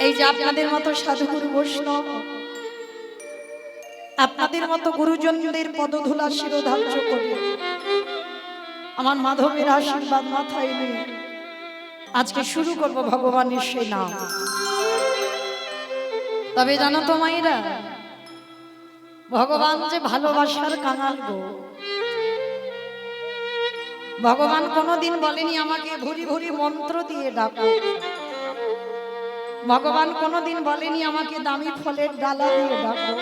এই যে আপনাদের মতো সাধুগুরু বৈষ্ণব, আপনাদের মতো গুরুজনদের পদধূলা শিরোধার্য করে আমার মাধবের আশীর্বাদ মাথায় নিয়ে আজকে শুরু করব ভগবানের সেই নাম। তবে জানো তো মায়েরা, ভগবান যে ভালোবাসার কাঙাল গো। ভগবান কোনোদিন বলেনি আমাকে ভুরি ভুরি মন্ত্র দিয়ে ডাকো। ভগবান কোনোদিন বলেনি আমাকে দামি ফলের ডালা দিয়ে ডাকো।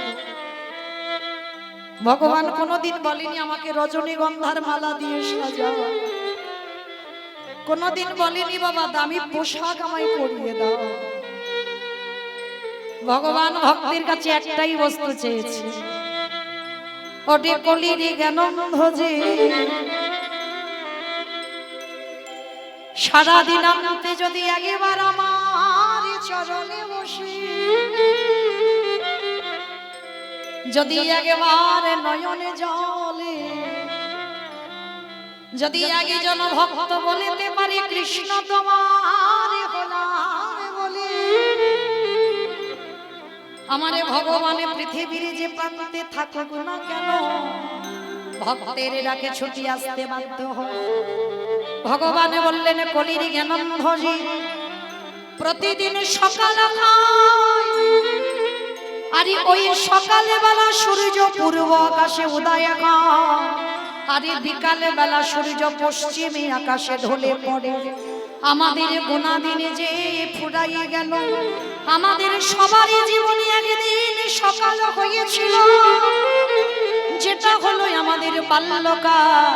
ভগবান কোনোদিন বলেনি আমাকে রজনীগন্ধার মালা দিয়ে সাজাও। কোনোদিন বলেনি বাবা দামি পোশাক আমায় পরিয়ে দাও। ভগবান ভক্তের কাছে একটাই বস্তু চেয়েছে, ওটে কলির জ্ঞানন্ধ সারাদিন আনতে যদি একবার আমার চরণে বসে, যদি একবার নয়নে জলে, যদি একজন ভক্ত বলিতে পারে কৃষ্ণ তোমার হলাম বলে, আমারে ভগবানে পৃথিবীর যে প্রান্তে থাকুক না কেন ভক্তের ডাকে ছুটি আসতে বাধ্য হয়। ভগবান বললেন কলির জ্ঞানন্ধজি প্রতিদিন সকাল আর ওই সকালে বেলা সূর্য পূর্ব আকাশে উদয় হয়, আর বিকালে বেলা সূর্য পশ্চিমে আকাশে ঢলে পড়ে। আমাদের গোনা দিনে যে ফুরাইয়ে গেল, আমাদের সবারই জীবনে একদিন সকাল হয়েছিল, যেটা হলো আমাদের বাল্যকাল।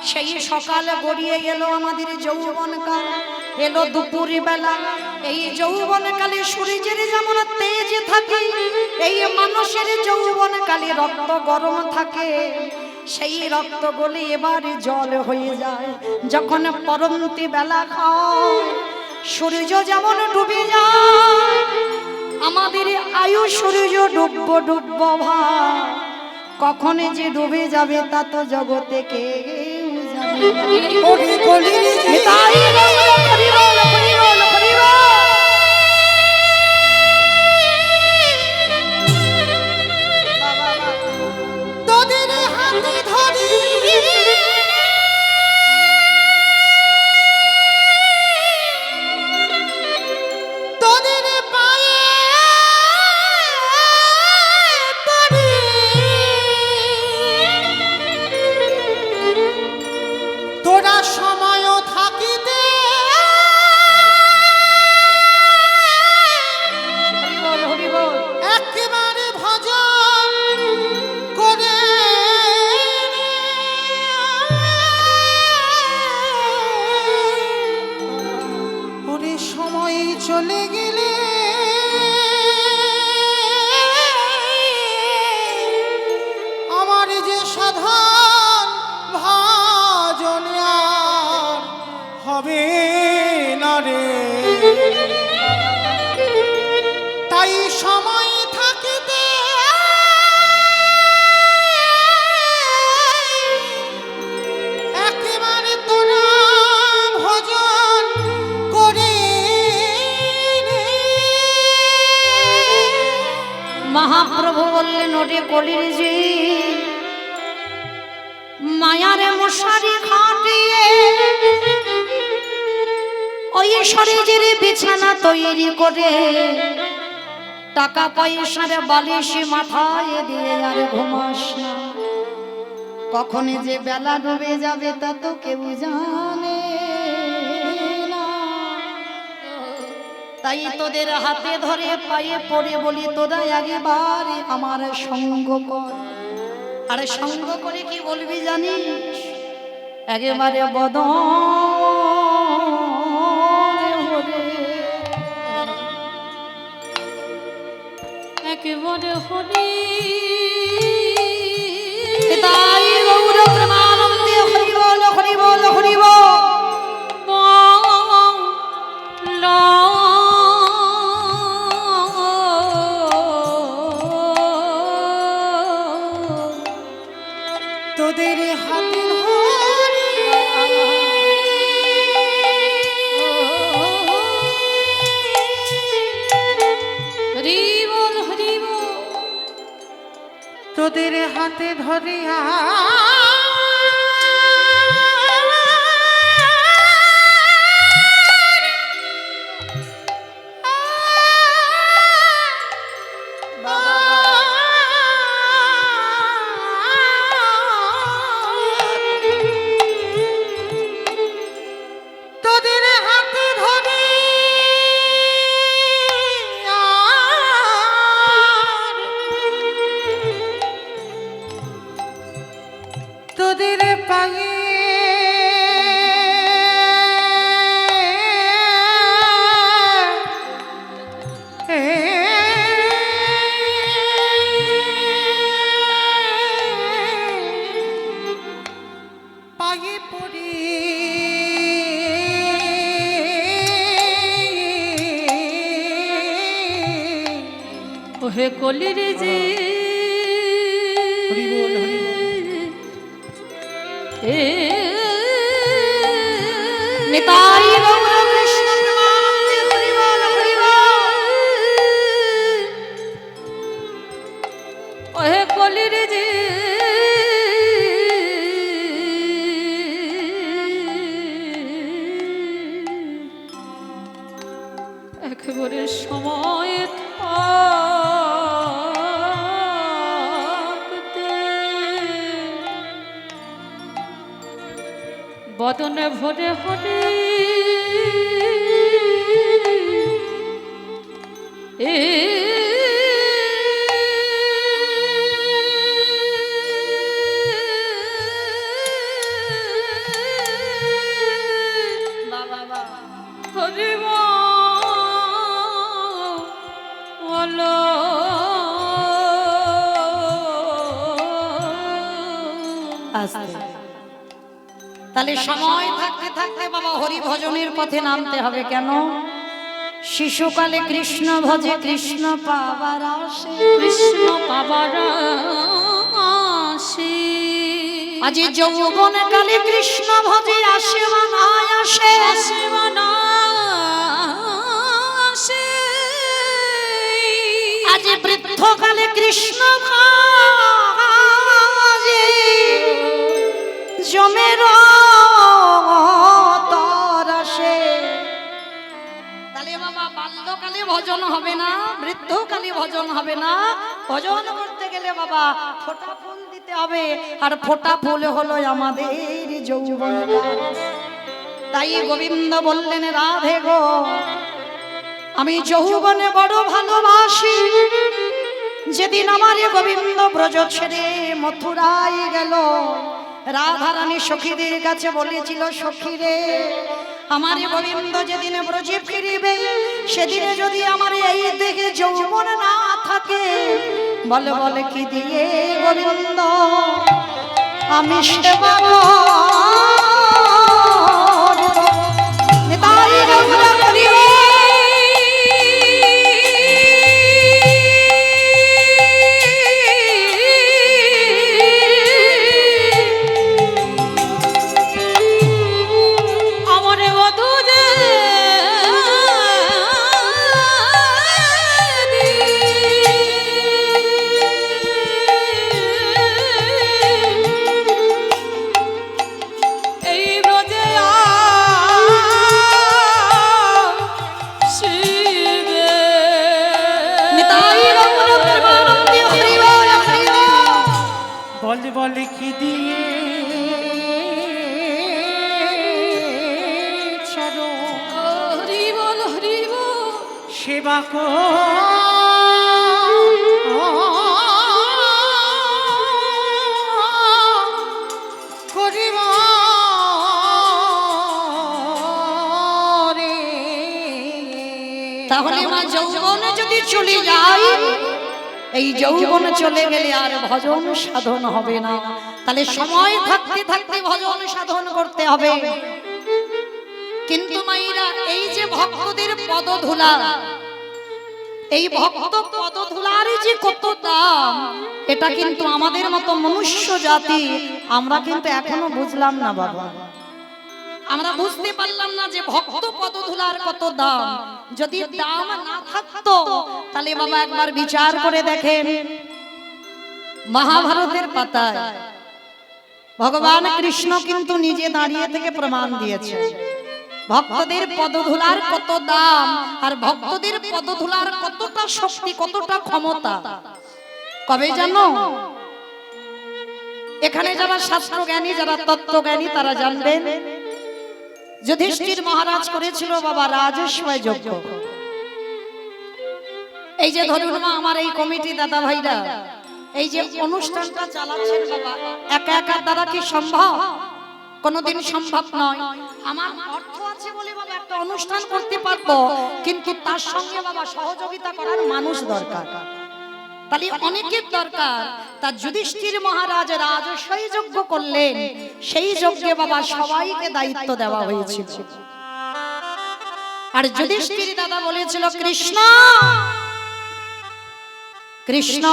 সেই সকাল গড়িয়ে গেল আমাদের যৌবনকাল, এলো দুপুর বেলা। এই যৌবনকালে সূর্যের যেমন তেজ থাকে, এই মানুষের যৌবনকালে রক্ত গরম থাকে। সেই রক্ত গলে এবার জল হয়ে যায় যখন পরন্তি বেলা খায়। সূর্য যেমন ডুবে যায়, আমাদের আয়ু সূর্য ডুববো ডুববো ভাই, কখন যে ডুবে যাবে তা তো জগতে কেউ জানে না। তোদের হাতে ধরি তোদের পায়ে পড়ি, তোরা সময়ও থাকিতে একেবারে ভজন করে। ওরে সময় চলে গেলে আমার যে সাধন ভজন আর হবে না রে। তাই সময় থাকিতে একেবারে তোরা ভজন করে। মহাপ্রভু বললেন ওরে কলির জি মায়ার মশারি খাটিয়ে ওই শরীরের বিছানা তৈরি করে, টাকা পয়সার বালিশ মাথায় দিয়ে আর ঘুমাস না। কখন যে বেলা ডুবে যাবে তা তো কেউ জানে না। তাই তোদের হাতে ধরে পায়ে পড়ে বলি তোরা একবার আমার সঙ্গ কর। আরে সঙ্গ করে কি বলবি জানিস, একেবারে বদন একেবারে হরি তাই গৌর প্রেমানন্দে হরি বল হরি বল হরি বল। তোদের হাতে ধরি তোদের হাতে ধরিয়া তোদের হাতে ধরি তোদের পায়ে পায়ে পড়ি ওহে কলির যে হরি বল হরি বল নিতাই গৌর কৃষ্ণ প্রেমানন্দে হরি বল হরি বল। ওহে কলির যে একেবারে সময় থাকতে বদনে ভরে হরে হরি বলো তাহলে সময় থাকতে থাকতে বাবা হরি ভজনের পথে নামতে হবে। কেন? শিশুকালে কৃষ্ণ ভজে কৃষ্ণ পাবার আসে, কৃষ্ণ পাবার আসে। আজি যৌবন কালে কৃষ্ণ ভজে আসে বা না আসে, আসে বা না আসে। আজি বৃদ্ধ কালে কৃষ্ণ ভজে জমের তরসে। তাহলে বাবা বাল্যকালে ভজন হবে না, বৃদ্ধকালে ভজন হবে না। ভজন করতে গেলে বাবা ফোঁটা ফুল দিতে হবে, আর ফোঁটা ফুল হলো আমাদের যৌবন। তাই গোবিন্দ বললেন রাধে গো আমি যৌবনে বড় ভালোবাসি। যেদিন আমার গোবিন্দ ব্রজ ছেড়ে মথুরায় গেল, রাধারানী সখীদের কাছে বলেছিল সখী রে আমার গোবিন্দ যেদিন ব্রজে ফিরিবে সেদিনে যদি আমার এই দেহে যৌবন না থাকে, বলে বলে কি দিয়ে গোবিন্দ আমি সেবা বলে কি দিয়ে চলো হরি বল হরি বল সেবা করিব রে। তাহলে মা যৌবনে যদি চলে যায়, এই যৌবন চলে গেলে আর ভজন সাধন হবে না। তাহলে সময় থাকতে থাকতে ভজন সাধন করতে হবে। কিন্তু মাইরা এই যে ভক্তদের পদধূলা, এই ভক্ত পদধূলার যে কত দাম, এটা কিন্তু আমাদের মতো মনুষ্য জাতি আমরা কিন্তু এখনো বুঝলাম না বাবা। আমরা বুঝতে পারলাম না যে ভক্ত পদধূলার কত দাম। যদি দাম না থাকতো তাহলে বাবা একবার বিচার করে দেখেন মহাভারতের পাতায় ভগবান কৃষ্ণ কিন্তু নিজে দাঁড়িয়ে থেকে প্রমাণ দিয়েছে ভক্তদের পদধূলার কত দাম আর ভক্তদের পদধূলার কতটা শক্তি, কতটা ক্ষমতা। কবে জানো? এখানে যারা শাস্ত্রজ্ঞানী, যারা তত্ত্বজ্ঞানী তারা জানবেন, যুধিষ্ঠির মহারাজ করেছিল বাবা রাজস্বয় যজ্ঞ। এই যে ধরুন আমার এই কমিটি দাদা ভাইরা এই যে অনুষ্ঠানটা চালাচ্ছেন বাবা, একা একা দ্বারা কি সম্ভব? কোনোদিন সম্ভব নয়। আমার অর্থ আছে বলে বাবা একটা অনুষ্ঠান করতে পারবো, কিন্তু তার সঙ্গে বাবা সহযোগিতা করার মানুষ দরকার, তাহলে অনেকের দরকার। তা যুধিষ্ঠির মহারাজ রাজস্বয় যজ্ঞ করলেন, সেই যজ্ঞে বাবা সবাইকে দায়িত্ব দেওয়া হয়েছিল। আর যুধিষ্ঠির দাদা বলেছিল কৃষ্ণ কৃষ্ণ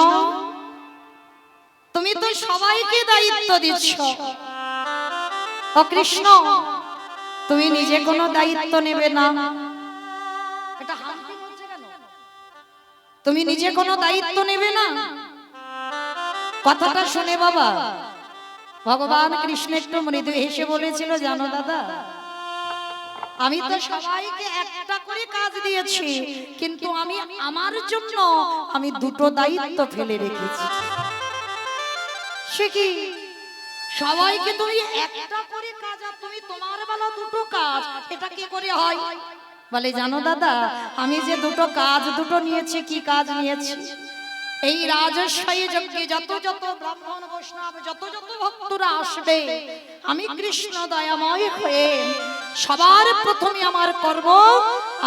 তুমি তো সবাইকে দায়িত্ব দিচ্ছ, ও কৃষ্ণ তুমি নিজে কোনো দায়িত্ব নেবে না। এটা হামকি বলছে কেন? তুমি নিজে কোনো দায়িত্ব নেবে না। কথাটা শুনে বাবা ভগবান কৃষ্ণ একটু মৃদু হেসে বলেছিল, জানো দাদা আমি তো সবাইকে একটা করে কাজ দিয়েছি, কিন্তু আমি আমার জন্য আমি দুটো দায়িত্ব ফেলে রেখেছি। সে কি? সবাইকে তুমি একটা করে কাজ আর তুমি তোমার বেলা দুটো কাজ, এটা কি করে হয়? বলে জানো দাদা আমি যে দুটো কাজ দুটো নিয়েছি, কি কাজ নিয়েছি? এই রাজস্বয় যজ্ঞে যত যত ব্রাহ্মণ বৈষ্ণব যত যত ভক্তরা আসবে, আমি কৃষ্ণ দয়াময় হয়ে সবার প্রথমে আমার কর্ম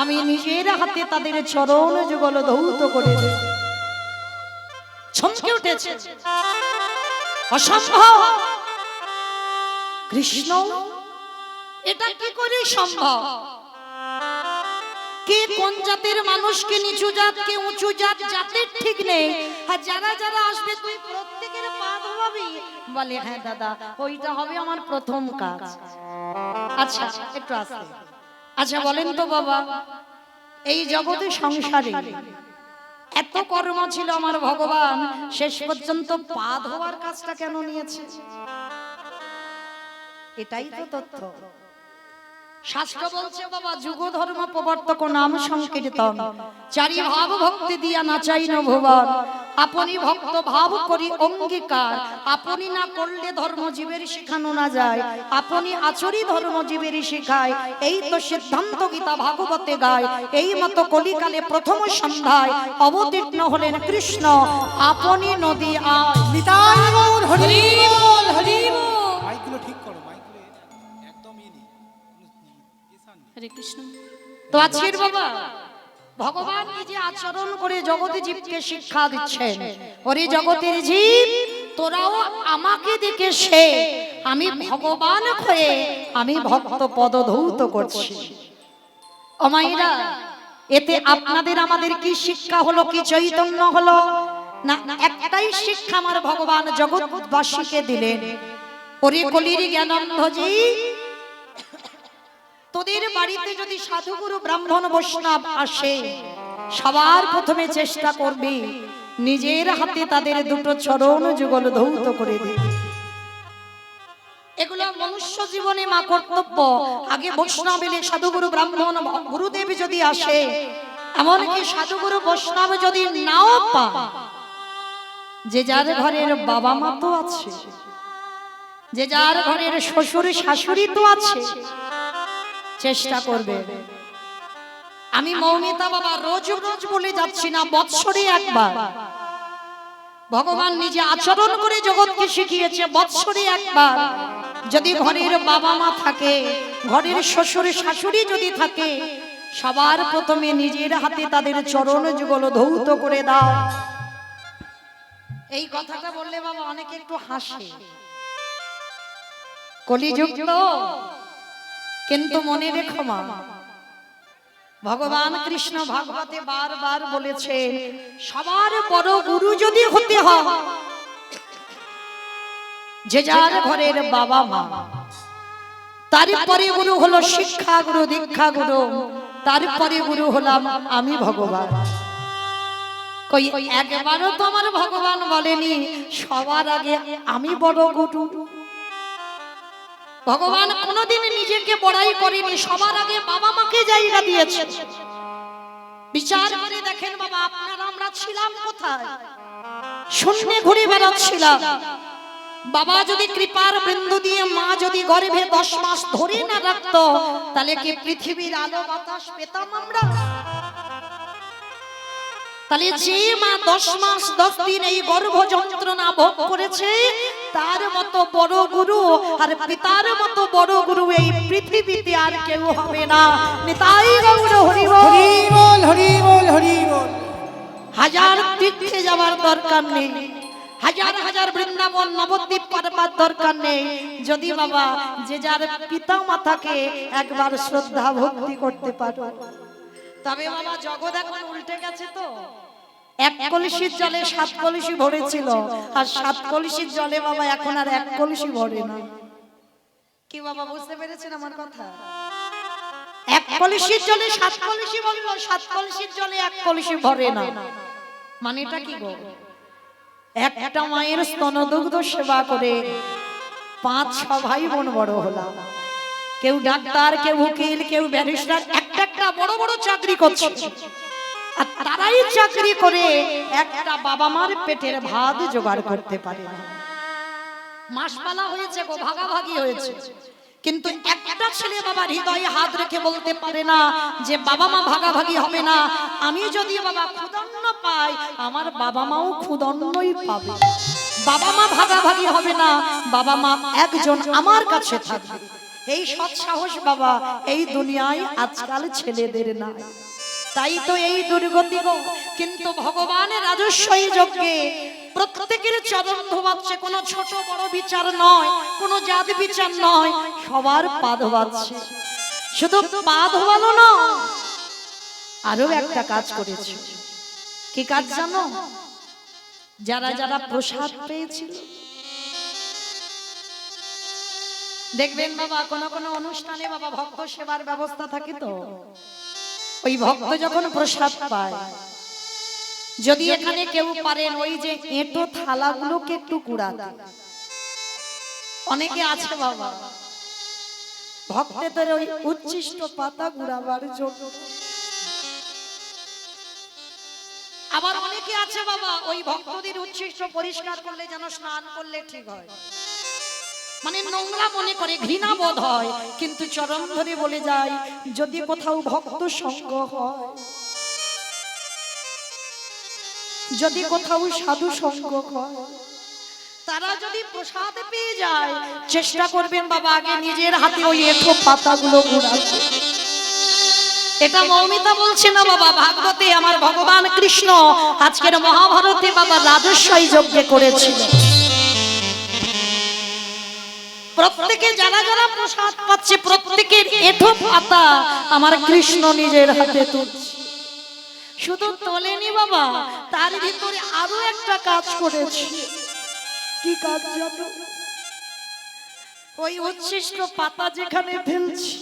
আমি নিজের হাতে তাদের চরণ যুগল ধৌত করে দেব। চমকে উঠেছে, অসম্ভব। কৃষ্ণ এটা কি করে সম্ভব? কে কোন জাতের মানুষকে নিচু জাত, কে উঁচু জাত, জাতের ঠিক নেই। আর যারা যারা আসবে তুই প্রত্যেকের পা ধোয়াবি? বলে হ্যাঁ দাদা ওইটা হবে আমার প্রথম কাজ। আচ্ছা একটু আসতে। আচ্ছা বলেন তো বাবা এই জগতে সংসারে এত কর্ম ছিল আমার ভগবান, শেষ পর্যন্ত পা ধোয়ার কাজটা কেন নিয়েছে? এটাই তো তথ্য। শাস্ত্র বলছে বাবা যুগ ধর্ম প্রবর্তক নাম সংকীর্তন, চারি ভাব ভক্তি দিয়া নাচাইন ভুবন, আপনি ভক্ত ভাব করি অঙ্গীকার, আপনি না করলে ধর্ম জীবের শিখানো না যায়, আপনি আচরি ধর্ম জীবের শিখায়, এই তো সিদ্ধান্ত গীতা ভাগবতে গায়। এই মতো কলিকালে প্রথম সন্ধ্যায় অবতীর্ণ হলেন কৃষ্ণ, আপনি নদী আয়। নিতাই গৌর হরি বল, হরি বল। মাইকগুলো ঠিক করো, মাইকগুলো একদমই নেই, হরে কৃষ্ণ। তো আজকের বাবা ভগবান নিজে আচরণ করে জগতে জীবকে শিক্ষা দিচ্ছেন, ওরে জগতের জীব তোরাও আমাকে দেখে সে, আমি ভগবান হয়ে আমি ভক্ত পদ ধৌত করছি। অমাইরা এতে আপনাদের আমাদের কি শিক্ষা হলো, কি চৈতন্য হলো? না একটাই শিক্ষা আমার ভগবান জগৎবাসীকে দিলেন, ওরে কলির জ্ঞানন্ধজি তোদের বাড়িতে যদি সাধুগুরু ব্রাহ্মণ বৈষ্ণব আসে সবার প্রথমে চেষ্টা করবি নিজের হাতে তাদের দুটো চরণ যুগল ধৌত করে দিবি। এগুলো মনুষ্য জীবনে মা কর্তব্য। আগে বৈষ্ণব এলে সাধুগুরু ব্রাহ্মণ গুরুদেব যদি আসে, এমনকি সাধুগুরু বৈষ্ণব যদি নাও পা, যে যার ঘরের বাবা মা তো আছে, যে যার ঘরের শ্বশুর শাশুড়ি তো আছে, চেষ্টা করবে। আমি মৌমিতা বাবা রোজ রোজ বলে যাচ্ছি না, বৎসরে একবার ভগবান নিজে আচরণ করে জগৎকে শিখিয়েছে। বৎসরে একবার যদি ঘরের বাবা মা থাকে, ঘরের শ্বশুর শাশুড়ি যদি থাকে, সবার প্রথমে নিজের হাতে তাদের চরণ যুগল ধৌত করে দাও। এই কথাটা বললে বাবা অনেকে একটু হাসে, কলিযুগ তো, কিন্তু মনে রেখো মা ভগবান কৃষ্ণ ভাগবতে বারবার বলেছে সবার বড় গুরু যদি হতে হয় যে যার ঘরের বাবা মা, তারপরে গুরু হলো শিক্ষা গুরু, দীক্ষা গুরু, তারপরে গুরু হলাম আমি ভগবান। কই একবারও তো আমার ভগবান বলেনি সবার আগে আমি বড় গুরু। ভগবান কোনোদিন নিজেকে বড়াই করেনি, সবার আগে বাবা মাকে জায়গা দিয়েছে। বিচার করে দেখেন বাবা, আপনারা আমরা ছিলাম কোথায়? শূন্যে ঘুরে বেড়াচ্ছিলাম। বাবা যদি কৃপার বিন্দু দিয়ে মা যদি গর্ভে 10 মাস ধরে না রাখতো, তাহলে কি পৃথিবীর আলো বাতাস পেতাম আমরা? তাহলে যে মা 10 মাস 10 দিন এই গর্ভ যন্ত্রণা ভোগ করেছে, তার মতো বড় গুরু আর পিতার মতো বড় গুরু এই পৃথিবীতে আর কেউ হবে না। নিতাই গৌর হরি বল। হরি বল, হরি বল, হরি বল। হাজার তীর্থে যাওয়ার দরকার নেই, হাজার হাজার বৃন্দাবন নবদ্বীপ পারবার দরকার নেই। যদি বাবা যে যার পিতা মাতাকে একবার শ্রদ্ধা ভক্তি করতে পারো, তবে বাবা জগৎ এখন উল্টে গেছে। তো এক কলসির জলে 7 কলসি ভরেছিল, আর 7 কলসির জলে বাবা এখন আর 1 কলসি ভরে না। কি বাবা বুঝতে পেরেছেন আমার কথা? 1 কলসির জলে 7 কলসি ভরলো, 7 কলসির জলে 1 কলসি ভরে না। মানেটা কি গো? একটা মায়ের স্তনদুগ্ধ সেবা করে 5-6 ভাই বোন বড় হলাম। কেউ ডাক্তার, কেউ উকিল, কেউ ব্যারিস্টার, একটা বড় বড় চাকরি করছে। আর তারাই চাকরি করে একটা বাবা মার পেটের ভাত জোগাড় করতে পারে না। মাসপালা হয়েছে গো, ভাগাভাগি হয়েছে, কিন্তু একটা ছেলে বাবার হৃদয়ে হাত রেখে বলতে পারে না যে বাবা মা ভাগাভাগি হবে না। আমি যদি বাবা ক্ষুদন্ন পাই, আমার বাবা মাও ক্ষুদন্নই পাবে। বাবা মা ভাগাভাগি হবে না, বাবা মা একজন আমার কাছে থাকবে। এই সৎ সাহস বাবা এই দুনিয়ায় আজকাল ছেলেদের না। তাই তো এই দুর্গতি গো। কিন্তু ভগবানের রাজস্বই যজ্ঞে প্রত্যেকের চরণ ধোয়াচ্ছে, কোনো ছোট বড় বিচার নয়, কোনো জাত বিচার নয়, সবার পা ধোয়াচ্ছে। শুধু পা ধোয়ানো না, আরো একটা কাজ করেছে। কি কাজ জানো? যারা যারা প্রসাদ পেয়েছিল, দেখবেন বাবা কোনো অনুষ্ঠানে বাবা ভক্ত সেবার ব্যবস্থা থাকে। তো ওই ভক্ত যখন প্রসাদ পায়, যদি এখানে কেউ পারেন ওই যে এঁটো থালাগুলোকে একটু কুড়াতে। অনেকে আছে বাবা ভক্তের ওই উচ্ছিষ্ট পাতা কুড়াবার জন্য, আবার অনেকে আছে বাবা ওই ভক্তদের উচ্ছিষ্ট পরিষ্কার করলে যেন স্নান করলে ঠিক হয়, মানে নোংরা মনে করে, ঘৃণা বোধ হয়। কিন্তু চরণ ধরে বলে যায়, যদি কোথাও ভক্ত সঙ্গ হয়, যদি কোথাও সাধু সঙ্গ হয়, তারা যদি প্রসাদ পেয়ে যায়, চেষ্টা করবেন বাবা আগে নিজের হাতে ওই এঁঠো পাতাগুলো কুড়াতে। এটা মৌমিতা বলছে না বাবা, ভাগবতে আমার ভগবান কৃষ্ণ আজকের মহাভারতে বাবা রাজস্বই যজ্ঞে করেছিল। প্রত্যেকে যারা যারা প্রসাদ পাচ্ছে, প্রত্যেকের এঁঠো পাতা আমার কৃষ্ণ নিজের হাতে তুলছে। শুধু তোলেনি বাবা, তার ভিতরে আরো একটা কাজ করেছে। কি কাজ জানো? ওই উচ্ছিষ্ট পাতা যেখানে ফেলছি,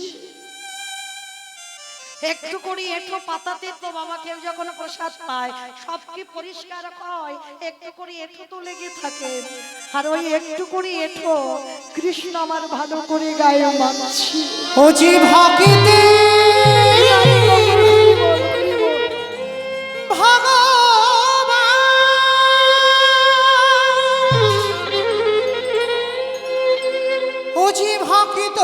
একটু করে এঁঠো পাতাতে তো বাবা কেউ যখন প্রসাদ পায় সব কি পরিষ্কার হয়? একটু করে এঁঠো তো লেগে থাকে। আর ওই একটু করে এঁঠো কৃষ্ণ আমার ভালো করে গায়ে মানছি। ও জি ভক্তি ভগবান, ও জি ভক্ত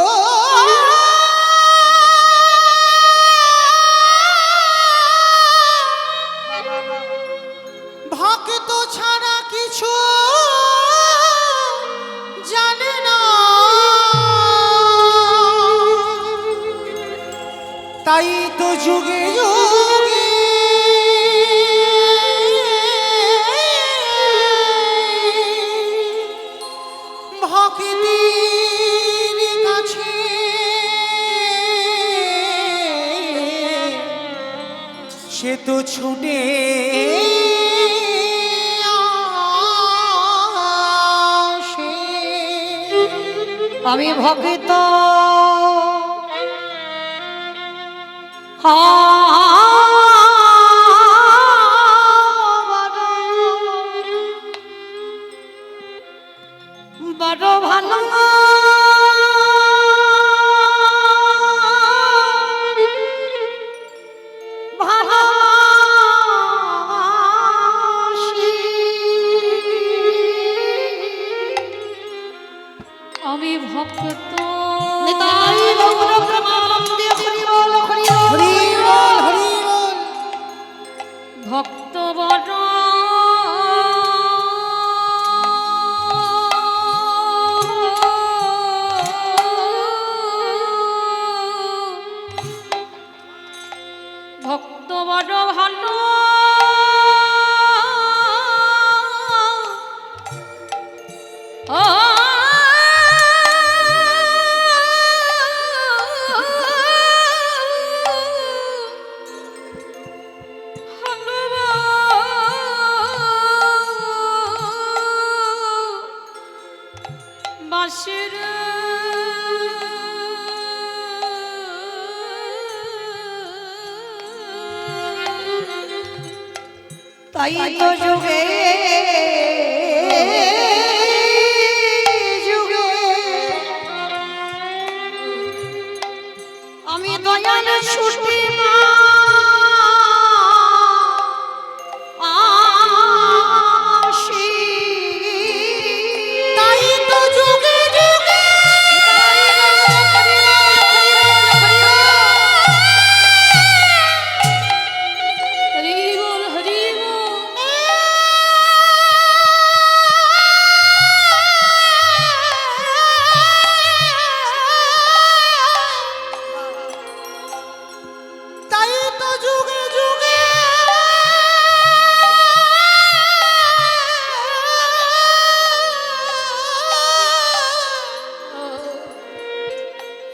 ভক্ত ছাড়া কিছু জানে না, তাই তো যুগে যুগে ভক্তির কাছে সে তো ছুটে আসে। আমি ভক্ত ভক্ত বড় ভক্ত বড় ভালো বাঁশির তাই তো যুগে যুগে আমি দয়াল ছুটি মা আসি তাই তো যুগে যুগে হরি বল হরি বল তাই তো যুগে যুগে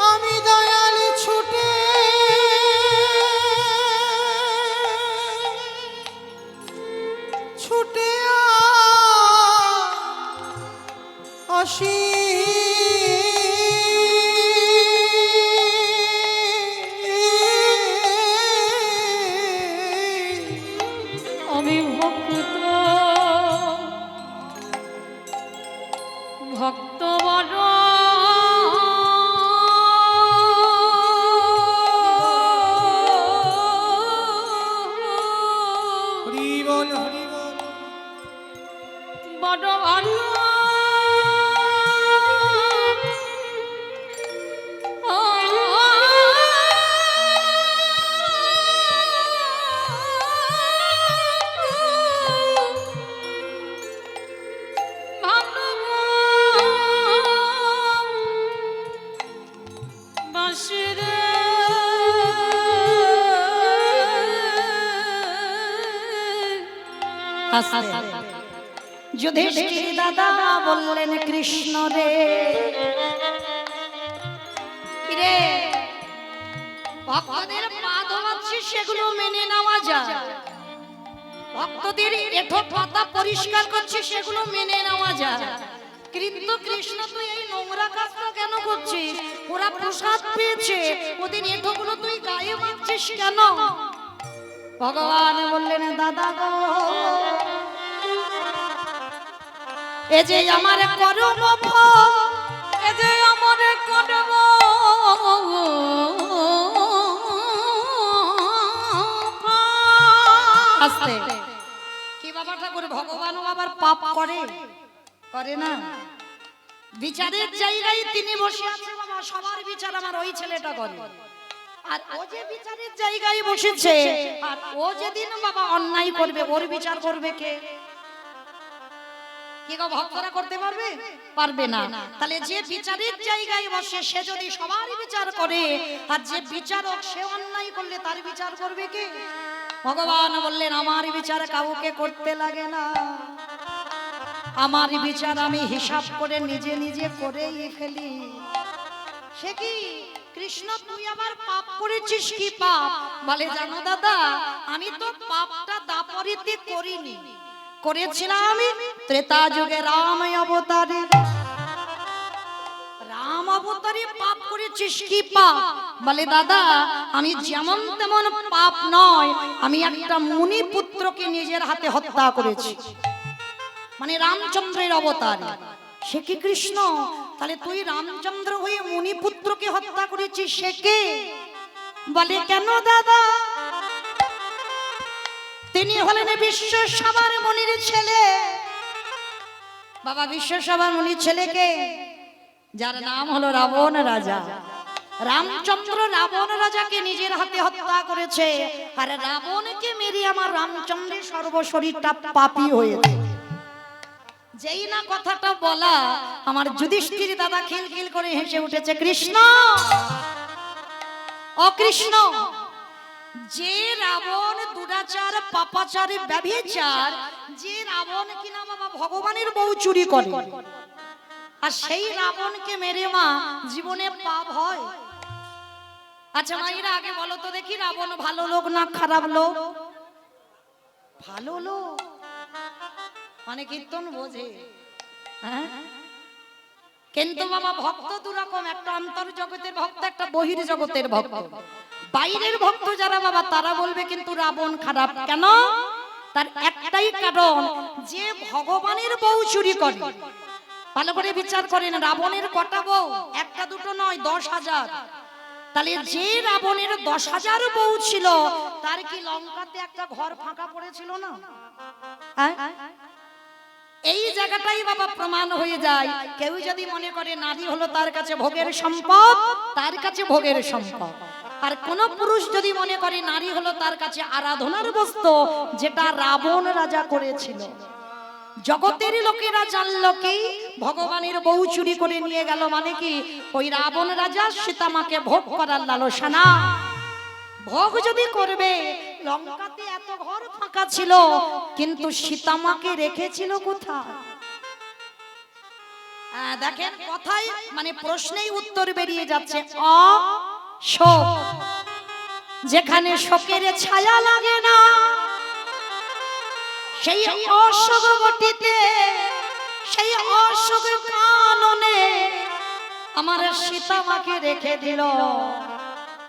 আমি দয়াল ছুটে ছুটে আসি আমি ভক্ত ভক্ত বড় হরি বল হরি বল বড় ভালো বাঁশির যুধিষ্ঠির দাদা বললেন কৃষ্ণ রে কিরে ভক্তদের পা ধোয়াচ্ছিস সেগুলো মেনে নেওয়া যায় ভক্তদের এঠো পাতা পরিষ্কার করছিস সেগুলো মেনে নেওয়া যায় কিন্তু কৃষ্ণ তুই এই নোংরা কাজটা কেন করছিস ওরা প্রসাদ পেয়েছে ওদের এঠোগুলো তুই গায়ে মাখছিস কেন ভগবান বললেন দাদা গো এ যে আমার কর্ম ফল এ যে আমার কর্ম আস্তে কি বাবাটা করে ভগবানও আবার পাপ করে করে না বিচারের জায়গায় তিনি বসে আছে বাবা সবার বিচার আমার ওই ছেলেটা করে আর ও যে বিচারের জায়গায় বসেছে আর ও যেদিন বাবা অন্যায় করবে ওর বিচার করবে কে কি গো ভক্তরা করতে পারবে পারবে না তাহলে যে বিচারের জায়গায় বসে সে যদি সবার বিচার করে আর যে বিচারক সে অন্যায় করলে তার বিচার করবে কে ভগবান বললেন আমার বিচার কাউকে করতে লাগে না আমার বিচার আমি হিসাব করে নিজে নিজে করেই ফেলি সে কি কৃষ্ণ তুই আবার পাপ করেছিস কি পাপ বলে জানো দাদা আমি তো পাপটা দাপরিতে করিনি করেছিলাম আমি ত্রেতা যুগে রাম অবতারে রাম অবতারে পাপ করেছিস কি পাপ বলে দাদা আমি যেমন তেমন পাপ নয় আমি একটা মুনি পুত্রকে নিজের হাতে হত্যা করেছি মানে রামচন্দ্রের অবতার সে কি কৃষ্ণ তাহলে তুই রামচন্দ্র হয়ে মুনি পুত্রকে হত্যা করেছিস সে কে বলে কেন দাদা তিনি হলেন বিশ্বসভার মুনির ছেলে বাবা বিশ্বসভার মুনির ছেলেকে যার নাম হলো রাবণ রাজা রামচন্দ্র রাবণ রাজাকে নিজের হাতে হত্যা করেছে, আর রাবণকে মেরে আমার রামচন্দ্রের সর্বশরীরটা পাপী হয়েছে। যেই না কথাটা বলা, আমার যুধিষ্ঠির দাদা খিলখিল করে হেসে উঠেছে। কৃষ্ণ, অকৃষ্ণ, যে রাবণ দুরাচার পাপাচার ব্যভিচার, যে রাবণ কিনা বাবা ভগবানের বউ চুরি করে, আর সেই রাবণকে মেরে মা জীবনে পাপ হয়? আচ্ছা মাইরা আগে বলো তো দেখি, রাবণ ভালো লোক না খারাপ লোক? ভালো লোক মানে কীর্তন বোঝে, হ্যাঁ? কিন্তু বাবা ভক্ত দুরকম, একটা অন্তর জগতের ভক্ত, একটা বহির জগতের ভক্ত। বাইরের ভক্ত যারা বাবা, তারা বলবে কিন্তু রাবণ খারাপ। কেন? তার একটাই কারণ, যে ভগবানের বউ চুরি করে। ভালো করে বিচার করেন, রাবণের কটা বউ? একটা দুটো নয়, 10,000। তাহলে যে রাবণের 10,000 বউ ছিল, তার কি লঙ্কাতে একটা ঘর ফাঁকা পড়েছিল না? হ্যাঁ? এই জায়গাটাই বাবা প্রমাণ হয়ে যায়, কেউ যদি মনে করে নারী হলো তার কাছে ভোগের সম্পদ, তার কাছে ভোগের সম্পদ। আর কোন পুরুষ যদি মনে করে নারী হলো তার কাছে আরাধনার বস্তু, যেটা রাবণ রাজা করেছিল। জগতের লোকেরা জানলো কি ভগবানের বউ চুরি করে নিয়ে গেল, মানে কি ওই রাবণ রাজা সীতামাকে ভোগ করার লালসা না। ভোগ যদি করবে, লঙ্কাতে এত ঘর ফাঁকা ছিল, কিন্তু সীতামাকে রেখেছিল কোথায়? দেখেন কথাই মানে প্রশ্নেই উত্তর বেরিয়ে যাচ্ছে। অশোক, যেখানে শোকের ছায়া লাগে না, সেই অশোক বটিতে, সেই অশোক কাননে আমার সীতামাকে রেখে দিল।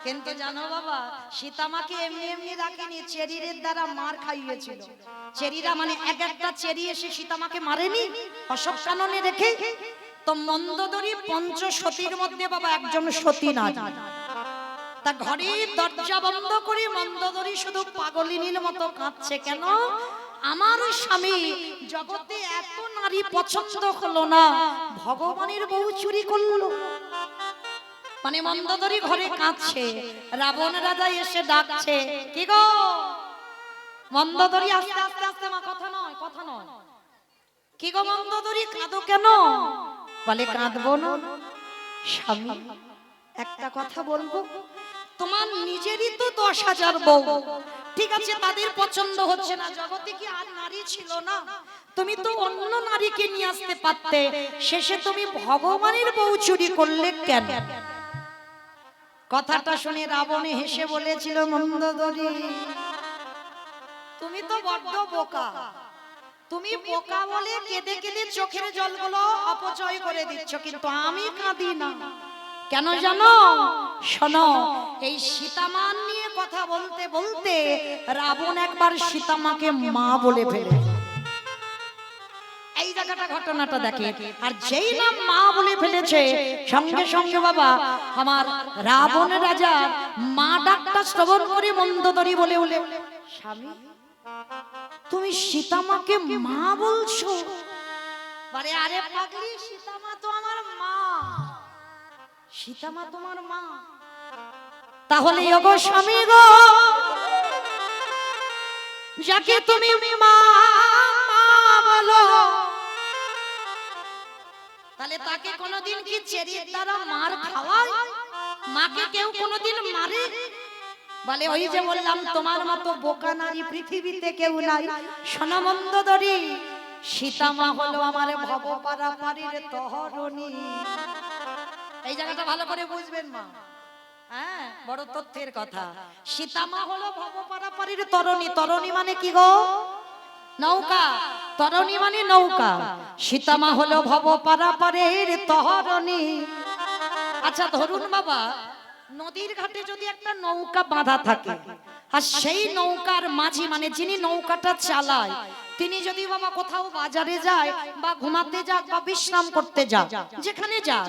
কিন্তু জানো বাবা, সীতামাকে এমনি এমনি রাখেনি, চেরির দ্বারা মার খাইয়েছিল। চেরিরা মানে এক একটা চেরি এসে সীতামাকে মারেনি, অশোক কাননে রেখে। তো মন্দোদরী পঞ্চসতীর মধ্যে বাবা একজন সতী নারী। তা ঘরের দরজা বন্ধ করে মন্দোদরী শুধু পাগলিনীর মতো কাঁদছে। কেন? আমার স্বামী জগতে এত নারী পছন্দ হলো না, ভগবানের বউ চুরি করলো। মানে মন্দোদরী ঘরে কাঁদছে, রাবণ রাজা এসে ডাকছে, কি গো মন্দোদরী? আস্তে আস্তে আস্তে মা, কথা নয়, কথা নয়। কি গো মন্দোদরী, কাঁদো কেন? বলে কাঁদবো না স্বামী, একটা কথা বলবো। তোমার নিজেরই তো 10,000 বউ, ঠিক আছে, তাদের পছন্দ হচ্ছে না, জগতে কি আর নারী ছিল না? তুমি তো অন্য নারীকে নিয়ে আসতে পারতে, শেষে তুমি ভগবানের বউ চুরি করলে কেন? কথাটা শুনে রাবণে হেসে বলেছিল, মন্দোদরী তুমি তো বড্ড বোকা। তুমি বোকা বলে কেঁদে কেঁদে চোখের জলগুলো অপচয় করে দিচ্ছ, কিন্তু আমি কাঁদি না। কেন জানো? শোনো, এই সীতামান নিয়ে কথা বলতে বলতে রাবণ একবার সীতামাকে মা বলে ফেলে। এই জায়গাটা ঘটনাটা দেখে, আর যেই নাম মা বলে ফেলেছে, সঙ্গে সঙ্গে বাবা আমার রাবণ রাজা মা ডাকটা শ্রবণ করে মন্দোদরী বলে উঠে, স্বামী তুমি সীতামাকে মা বলছো? বলে আরে পাগলি, সীতামা তো আমার মা। সীতামা তোমার মা? তাহলে ওগো স্বামী গো, যাকে তুমি মা বলো, তাহলে তাকে কোনোদিন কি চেরির দ্বারা মার খাওয়ায়? মাকে কেউ কোনোদিন মারে? বলে ওই যে বললাম, তোমার মতো বোকা নারী পৃথিবীতে কেউ নাই। শোনো মন্দোদরী, সীতামা হলো আমার ভবপারাপারের তহরণী। এই জায়গাটা ভালো করে বুঝবেন মা, হ্যাঁ, বড় তথ্যের কথা। সীতামা হলো ভবপারাপারের তরণী। তরণী মানে কি গো? নৌকা। তরণী মানে নৌকা। সীতামা হলো ভবপারাপারের তহরণী। আচ্ছা ধরুন বাবা, নদীর ঘাটে যদি একটা নৌকা বাঁধা থাকে, আর সেই নৌকার মাঝি মানে যিনি নৌকাটা চালায়, তিনি যদি বাবা কোথাও বাজারে যায় বা ঘুমাতে যাক বা বিশ্রাম করতে যাক, যেখানে যাক,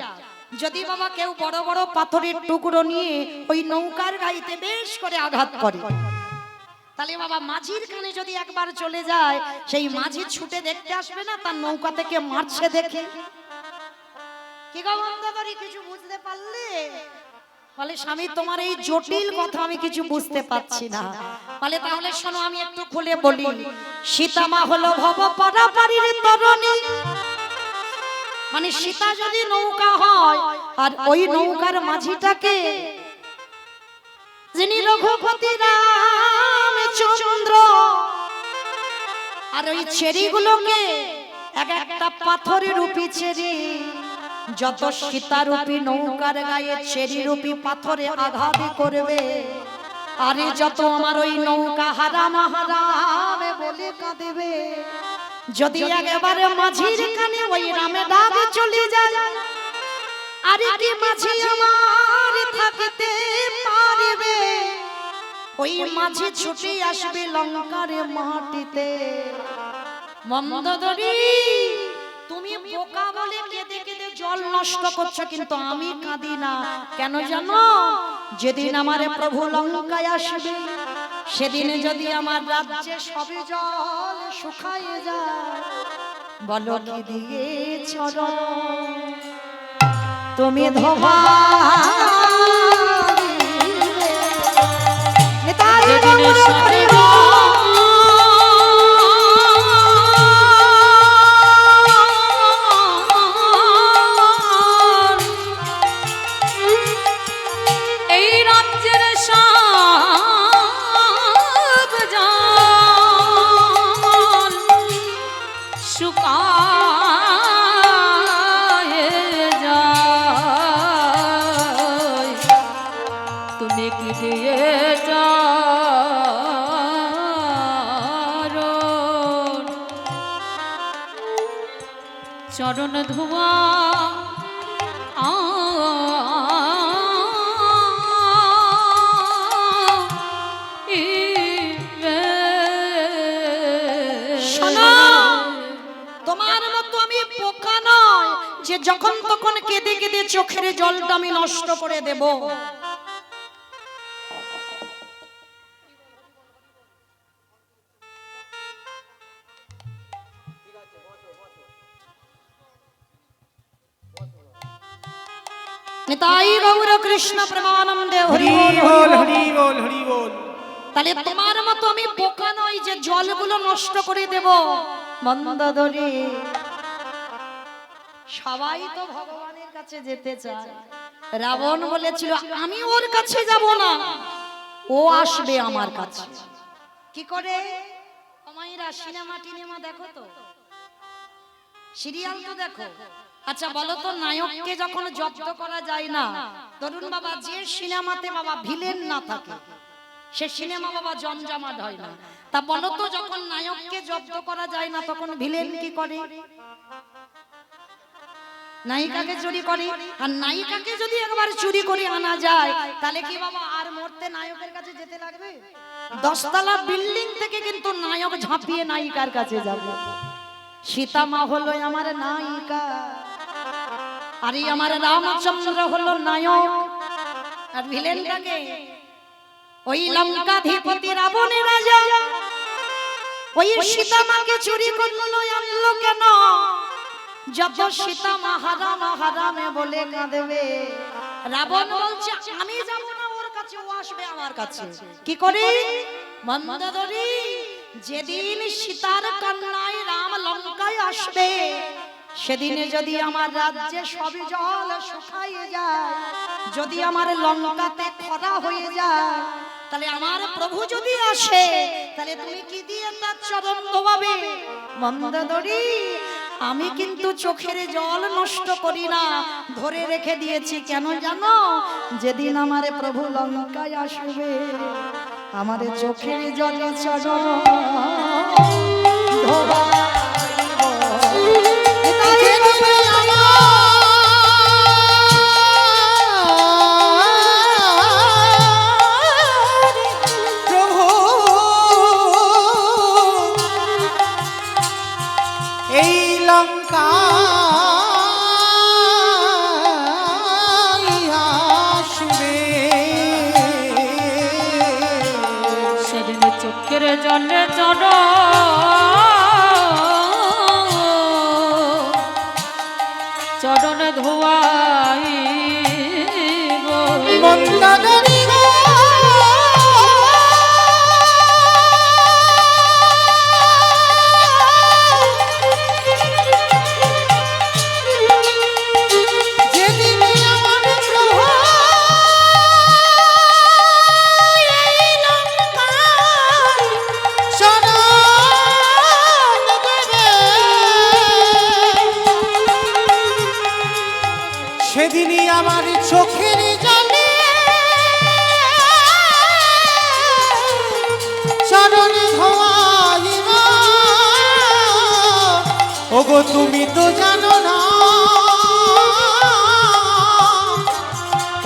যদি বাবা কেউ বড় বড় পাথরের টুকরো নিয়ে ওই নৌকার গাইতে বেশ করে আঘাত করে, তাহলে বাবা মাঝির কানে যদি একবার চলে যায়, সেই মাঝি ছুটে দেখতে আসবে না তার নৌকা থেকে মারছে দেখে? কি গো মন্দোদরী, কিছু বুঝতে পারলে? বলে স্বামী তোমার এই জটিল কথা আমি কিছু বুঝতে পারছি না। বলে তাহলে শোনো আমি একটু খুলে বলি। সীতা মা হলো ভব পারাপারির তরণী, মানে সীতা যদি নৌকা হয় আর ওই নৌকার মাঝিটাকে যিনি রঘুপতি রামচন্দ্র, আর ওই চেরিগুলোকে এক একটা পাথরের রূপী চেরি, যত সীতারূপী নৌকার গায়ে চেরি রূপী পাথরে আঘাত করবে, আরে যত আমার ওই নৌকা হারাম হারাম বলে কাঁদেবে, যদি একেবারে মাঝির কানে ওই রামে ডাক চলে যায়, আরে কি মাঝি আমার থাকতে পারবে, ওই মাঝি ছুটে আসবে লঙ্কার মাটিতে। মন্দোদরী তুমি বোকা বলে কেঁদে কেঁদে জল নষ্ট করছো, কিন্তু আমি কাঁদি না। কেন জানো? যেদিন আমার প্রভু লঙ্কায় আসবে, সেদিনে যদি আমার রাজ্যে সবে জল শুকায় যায়, বলো কি দিয়ে চরণ তুমি ধোবা যেদিনে সবে চরণ ধোয়া তোমার মতো আমি বোকা নয় যে যখন তখন কেঁদে কেঁদে চোখের জলটা আমি নষ্ট করে দেব। নিতাই গৌর কৃষ্ণ প্রেমানন্দে হরি বল হরি বল হরি বল। তাহলে তোমার মতো আমি বোকা নই যে জলগুলো নষ্ট করে দেব। মন্দোদরী সবাই তো ভগবানের কাছে যেতে চায়, রাবণ বলেছিল আমি ওর কাছে যাব না, ও আসবে আমার কাছে। কি করে? তোমাইরা সিনেমা টিনেমা দেখো তো, সিরিয়াল তো দেখো। আচ্ছা বলো তো, নায়ককে যখন জব্দ করা যায় না, ধরুন বাবা যে সিনেমাতে বাবা ভিলেন না থাকে সে সিনেমা বাবা জমজমাট হয় না। তা বলো তো যখন নায়ককে জব্দ করা যায় না তখন ভিলেন কি করে? নায়িকাকে চুরি করে। আর নায়িকাকে যদি একবার চুরি করে আনা যায় তাহলে কি বাবা আর মরতে নায়কের কাছে যেতে লাগবে? 10 তলা বিল্ডিং থেকে কিন্তু নায়ক ঝাঁপিয়ে নায়িকার কাছে যাবে। সীতা মা হলো আমার নায়িকা, আর আমার রামচন্দ্র হলো নায়ক, আর ভিলেনটাকে ওই লঙ্কাধিপতি রাবণের রাজা। ওই সীতা মাকে চুরি করলো আনলো কেন? যত সীতা মা হারাম হারামে বলে কাঁদবে, রাবণ বলছে আমি যাব না ওর কাছে, ও আসবে আমার কাছে। কি করে? মন্দোদরী যেদিন সীতার কন্যায় রাম লঙ্কায় আসবে, সেদিনে যদি আমার রাজ্যে সবই জল শুকায় যায়, যদি আমার লঙ্কাতে খরা হয়ে যায়, তাহলে আমার প্রভু যদি আসে তাহলে তুমি কি দিয়ে তার চরণ ধোবাবে? মন্দোদরী আমি কিন্তু চোখের জল নষ্ট করি না, ধরে রেখে দিয়েছি। কেন জানো? যেদিন আমার প্রভু লঙ্কায় আসবে, আমার চোখের জল চরণ ধোবা। জলে চড় চরণ ধোয়াই ওগো তুমি তো জানো না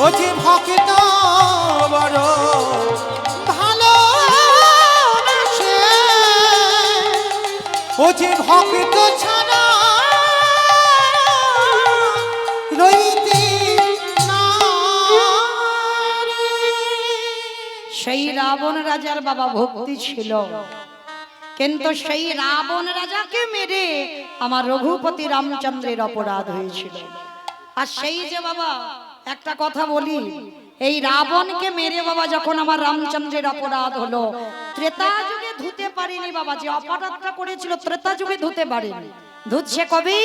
ও যে ভক্ত বড় ভালোবাসে ও যে ভক্ত ছাড়া রইতে নারে। সেই রাবণ রাজার বাবা ভক্তি ছিল, কিন্তু সেই রাবণ রাজাকে মেরে আমার রঘুপতি রামচন্দ্রের অপরাধ হয়েছিল। আর সেই যে বাবা একটা কথা বলি, এই রাবণকে মেরে বাবা যখন আমার রামচন্দ্রের অপরাধ হলো, ত্রেতা যুগে ধুতে পারেনি বাবা, যে অপরাধটা করেছিল ত্রেতা যুগে ধুতে পারেনি, ধুচ্ছে কবে?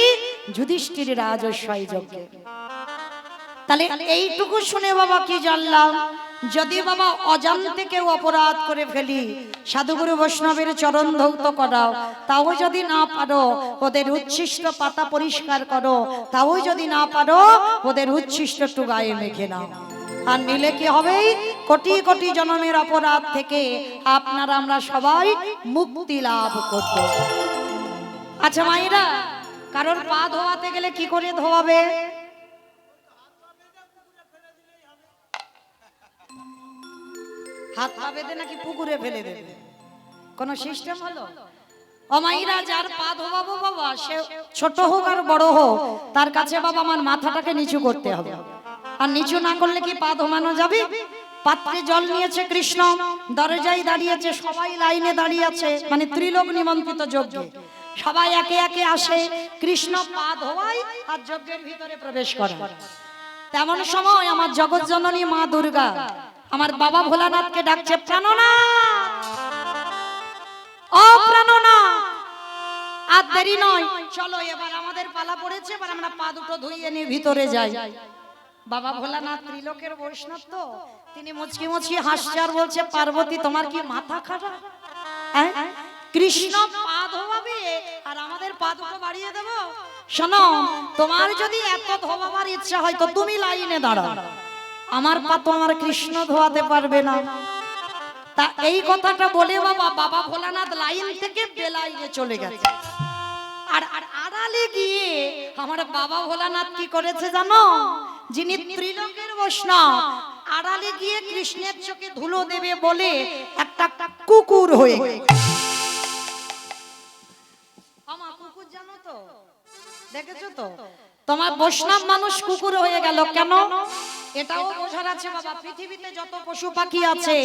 যুধিষ্ঠির রাজস্বই যজ্ঞে। তাহলে এইটুকু শুনে বাবা কি জানলাম, যদি বাবা অজান্তে কেউ অপরাধ করে ফেলি, সাধুগুরু বৈষ্ণবের চরণ ধৌত করাও, তাও যদি না পারো ওদের উচ্ছিষ্ট পাতা পরিষ্কার করো, তাও যদি না পারো ওদের উচ্ছিষ্ট একটু গায়ে মেখে নাও। আর নিলে কি হবে? কোটি কোটি জন্মের অপরাধ থেকে আপনারা আমরা সবাই মুক্তি লাভ করব। আচ্ছা মায়েরা, কারণ পা ধোয়াতে গেলে কি করে ধোয়াবে? হাত পা বেঁধে নাকি পুকুরে ফেলে দেবে? কোন সিস্টেম হলো? অমাইরা, যার পা ধোয়াবো বাবা, সে ছোট হোক আর বড় হোক, তার কাছে বাবা আমার মাথাটাকে নিচু করতে হবে। আর নিচু না করলে কি পা ধোয়ানো যাবে? পাত্রে জল নিয়েছে কৃষ্ণ, দরজায় দাঁড়িয়েছে, সবাই লাইনে দাঁড়িয়ে আছে, মানে ত্রিলোক নিমন্ত্রিত যজ্ঞে সবাই একে একে আসে, কৃষ্ণ পা ধোয়ায় আর যজ্ঞের ভিতরে প্রবেশ করে। তেমন সময় আমার জগৎ জননী মা দুর্গা আমার বাবা ভোলানাথকে ডাকছে, প্রাণনাথ, ও প্রাণনাথ, আর দেরি নয়, চলো এবার আমাদের পালা পড়েছে, এবার আমরা পা দুটো ধুইয়ে নিয়ে ভিতরে যাই। বাবা ভোলানাথ ত্রিলোকের বৈষ্ণব তো, তিনি মুচকি মুচকি হাসছে আর বলছে, পার্বতী তোমার কি মাথা খারাপ? কৃষ্ণ পা ধোয়াবে আর আমাদের পা দুটো বাড়িয়ে দেব? শোনো, তোমার যদি এত ধোয়াবার ইচ্ছা হয় তো তুমি লাইনে দাঁড়াও, আমার পা তো আমার কৃষ্ণ ধোয়াতে পারবে না। তা এই কথাটা বলে বাবা বাবা ভোলানাথ লাইন থেকে বেলাইনে চলে গেছে। আর আড়ালে গিয়ে আমার বাবা ভোলানাথ কি করেছে জানো? যিনি ত্রিলোকের বৈষ্ণব, আড়ালে গিয়ে কৃষ্ণের চোখে ধুলো দেবে বলে একটা কুকুর হয়ে গেছে। আমার কুকুর জানো তো, দেখেছো তো, তোমার বৈষ্ণব মানুষ কুকুর হয়ে গেল কেন? এটাও বোঝার আছে বাবা, পৃথিবীতে যত পশু পাখি আছে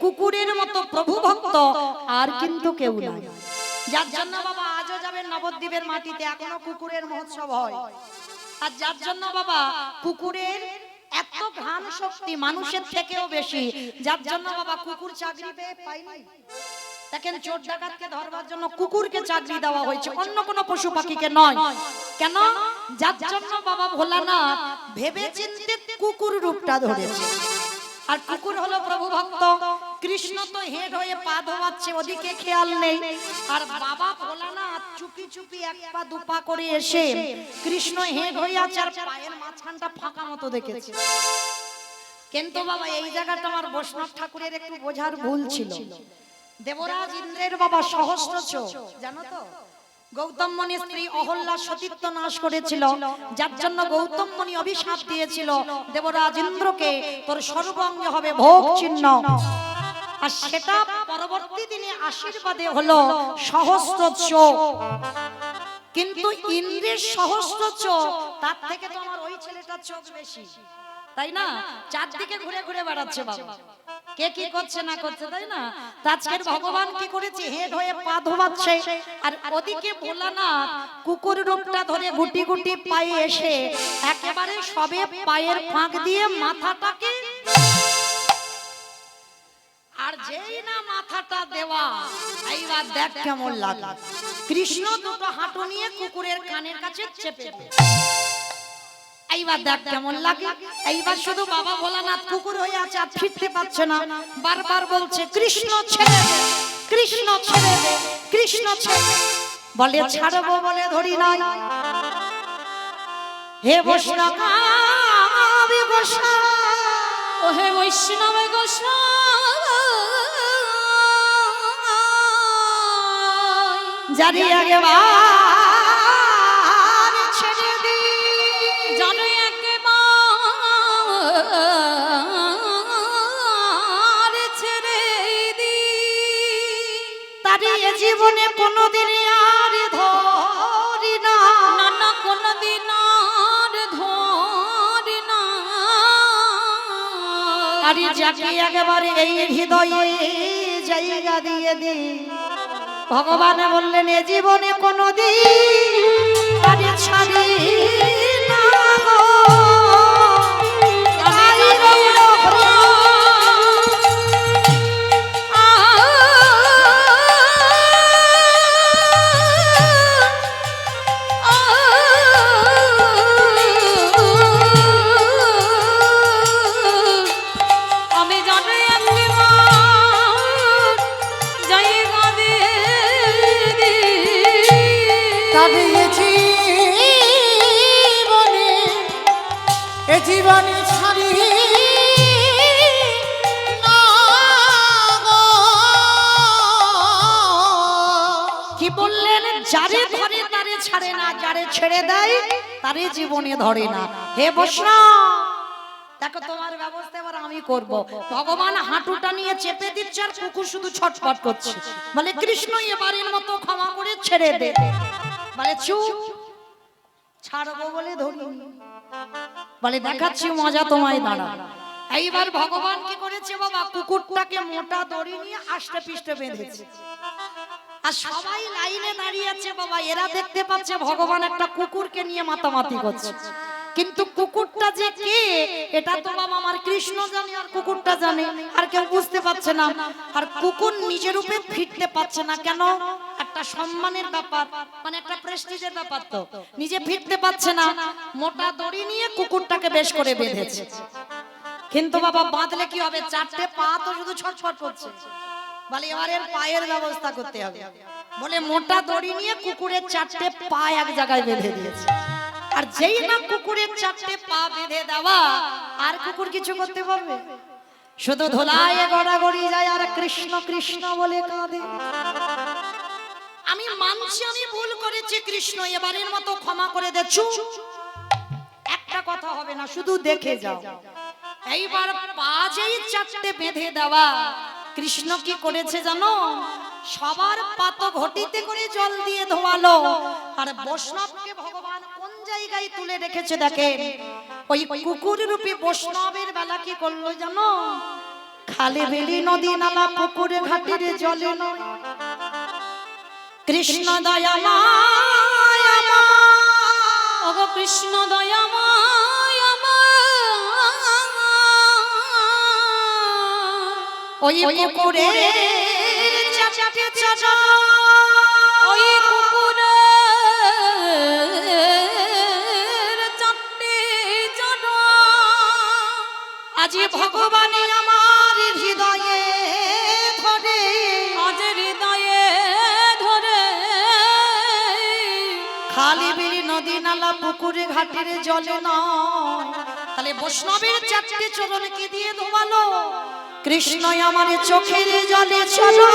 কুকুরের মতো প্রভু ভক্ত আর কিন্তু কেউ নাই। যার জন্য বাবা আজও যাবেন নবদ্বীপের মাটিতে, এখনো কুকুরের মহোৎসব হয়। আর যার জন্য বাবা কুকুরের এত ঘ্রাণ শক্তি মানুষের থেকেও বেশি, যার জন্য বাবা কুকুর চাকরি পেয়ে পায়নি। দেখেন, চোর ডাকাতকে ধরবার জন্য কুকুরকে চাকরি দেওয়া হয়েছে, অন্য কোনো পশু পাখিকে নয়। কেন? যার জন্য বাবা ভোলানাথ ভেবেচিন্তে কুকুর রূপটা ধরেছে। আর কুকুর হলো প্রভু ভক্ত, কৃষ্ণ তো হেড হয়ে পা ধোয়াচ্ছে, ওদিকে খেয়াল নেই। আর বাবা ভোলানাথ চুপি চুপি এক পা দু পা করে এসে কৃষ্ণ হেড হয়ে আছে আর পায়ের মাঝখানটা ফাঁকা মতো দেখেছে। কিন্তু বাবা এই জায়গাটা আমার বৈষ্ণব ঠাকুরের একটু বোঝার ভুল ছিল। দেবরাজ ইন্দ্রের বাবা সহস্রচোখ, জানো তো, গৌতম মুনির স্ত্রী অহল্যা সতীত্ব নাশ করেছিল, যার জন্য গৌতম মুনি অভিশাপ দিয়েছিল দেবরাজ ইন্দ্রকে, তোর সর্বাঙ্গে হবে ভোগ চিহ্ন। আর সেটা পরবর্তী দিনে আশীর্বাদে হলো সহস্র চোখ। কিন্তু ইন্দ্রের সহস্র চোখ, তার থেকে তো আমার ওই ছেলেটার চোখ বেশি, তাই না? চারদিকে ঘুরে ঘুরে বেড়াচ্ছে বাবা, কে কি করছে না করছে, তাই না? আজকের ভগবান কি করেছে? হেড হয়ে পা ধোয়াচ্ছে, আর ওদিকে ভোলানাথ কুকুর রূপটা ধরে গুটি গুটি পায়ে এসে একেবারে সবে পায়ের ফাঁক দিয়ে মাথাটাকে, আর যেই না মাথাটা দেওয়া, এইবার দেখ কেমন লাগে। কৃষ্ণ দুটো হাঁটু নিয়ে কুকুরের কানের কাছে চেপে দেয়, এইবার দেখ কেমন লাগে। এইবার শুধু বাবা ভোলানাথ কুকুর হয়ে আছে আর ফিরতে পারছে না, বারবার বলছে কৃষ্ণ ছেড়ে দে, কৃষ্ণ ছেড়ে দে, কৃষ্ণ ছেড়ে দে। বলে ছাড়বো বলে ধরি নাই, হে বৈষ্ণব গোসাই, ও হে বৈষ্ণব গোসাই, জারি আগে জীবনে কোনোদিন আর ধরি না, নানা কোনদিন আর ধরি না। আরে যাকে একেবারে এই হৃদয়ে জায়গা দিয়ে দিই, ভগবান বললেন এ জীবনে কোনোদিন আরে ছাড়ি না গো। তাই রইল আমি জানি একবার জায়গা দিয়ে তবে এ জীবনে ছাড়ি না গো। কি বললেন? যারে ধরে তারে ছাড়ে না, যারে ছেড়ে দেয় তারে জীবনে ধরে না। হে বৈষ্ণব, দেখো তোমার ব্যবস্থা এবার আমি করব। ভগবান হাঁটুটা নিয়ে চেপে দিচ্ছে আর কুকুর শুধু ছটফট করছে। বলে কৃষ্ণ এবারের মতো ক্ষমা করে ছেড়ে দে। বলে চুপ, ছাড়বো বলে ধরি। বলে দেখাচ্ছি মজা তোমায়, দাঁড়া। এইবার ভগবান কি করেছে বাবা, কুকুরটাকে মোটা দড়ি নিয়ে আষ্টে পিষ্টে বেঁধেছে। আর সবাই লাইনে দাঁড়িয়ে আছে বাবা, এরা দেখতে পাচ্ছে ভগবান একটা কুকুরকে নিয়ে মাতামাতি করছে। কিন্তু কুকুরটা যে কে এটা তো বাবা আমার কৃষ্ণ জানে আর কুকুরটা জানে, আর কেউ বুঝতে পারছে না। আর কুকুর নিজের রূপে ফিরতে পারছে না কেন? একটা সম্মানের ব্যাপার, মানে একটা প্রেস্টিজের ব্যাপার, তো নিজে ফিরতে পারছে না। মোটা দড়ি নিয়ে কুকুরটাকে বেশ করে বেঁধেছে। কিন্তু বাবা বাঁধলে কি হবে? চারটে পা তো শুধু ছটফট করছে। বলে এবারের পায়ের ব্যবস্থা করতে হবে। বলে মোটা দড়ি নিয়ে কুকুরের চারটে পা এক জায়গায় বেঁধে দিয়েছে। আর যেই না কুকুরের চারটে পা বেঁধে দেওয়া, আর কুকুর কিছু করতে পারবে? শুধু ধোলায় গড়াগড়ি যায় আর কৃষ্ণ কৃষ্ণ বলে কাঁদে। আমি মানছি আমি ভুল করেছি, কৃষ্ণ এবারের মতো ক্ষমা করে দে। চুপ, একটা কথা হবে না, শুধু দেখে যাও। এইবার পা যেই চারটে বেঁধে দেওয়া, কৃষ্ণ কি করেছে জানো? সবার পাত ঘটিতে করে জল দিয়ে ধোয়ালো। আর বৈষ্ণবকে ভগবান কোন জায়গায় তুলে রেখেছে দেখেন। ওই কুকুর রূপী বৈষ্ণবের বেলা কি করলো জানো? খালে বেলি নদী নালা পুকুরে ঘাটের জলে নয়। কৃষ্ণ দয়াময় ওগো কৃষ্ণ দয়াময় ওই কুকুরের চারটে চটা, ওই কুকুরের চারটে জটা আজি ভগবান আমার হৃদয়ে ধরে, আজ হৃদয়ে ধরে। খালি বিলি নদী নালা পুকুরে ঘাটের জলে নয়। তাহলে বৈষ্ণবের চারটে চরণ কি দিয়ে ধোয়ালো? কৃষ্ণ আমার চোখের জলে চলো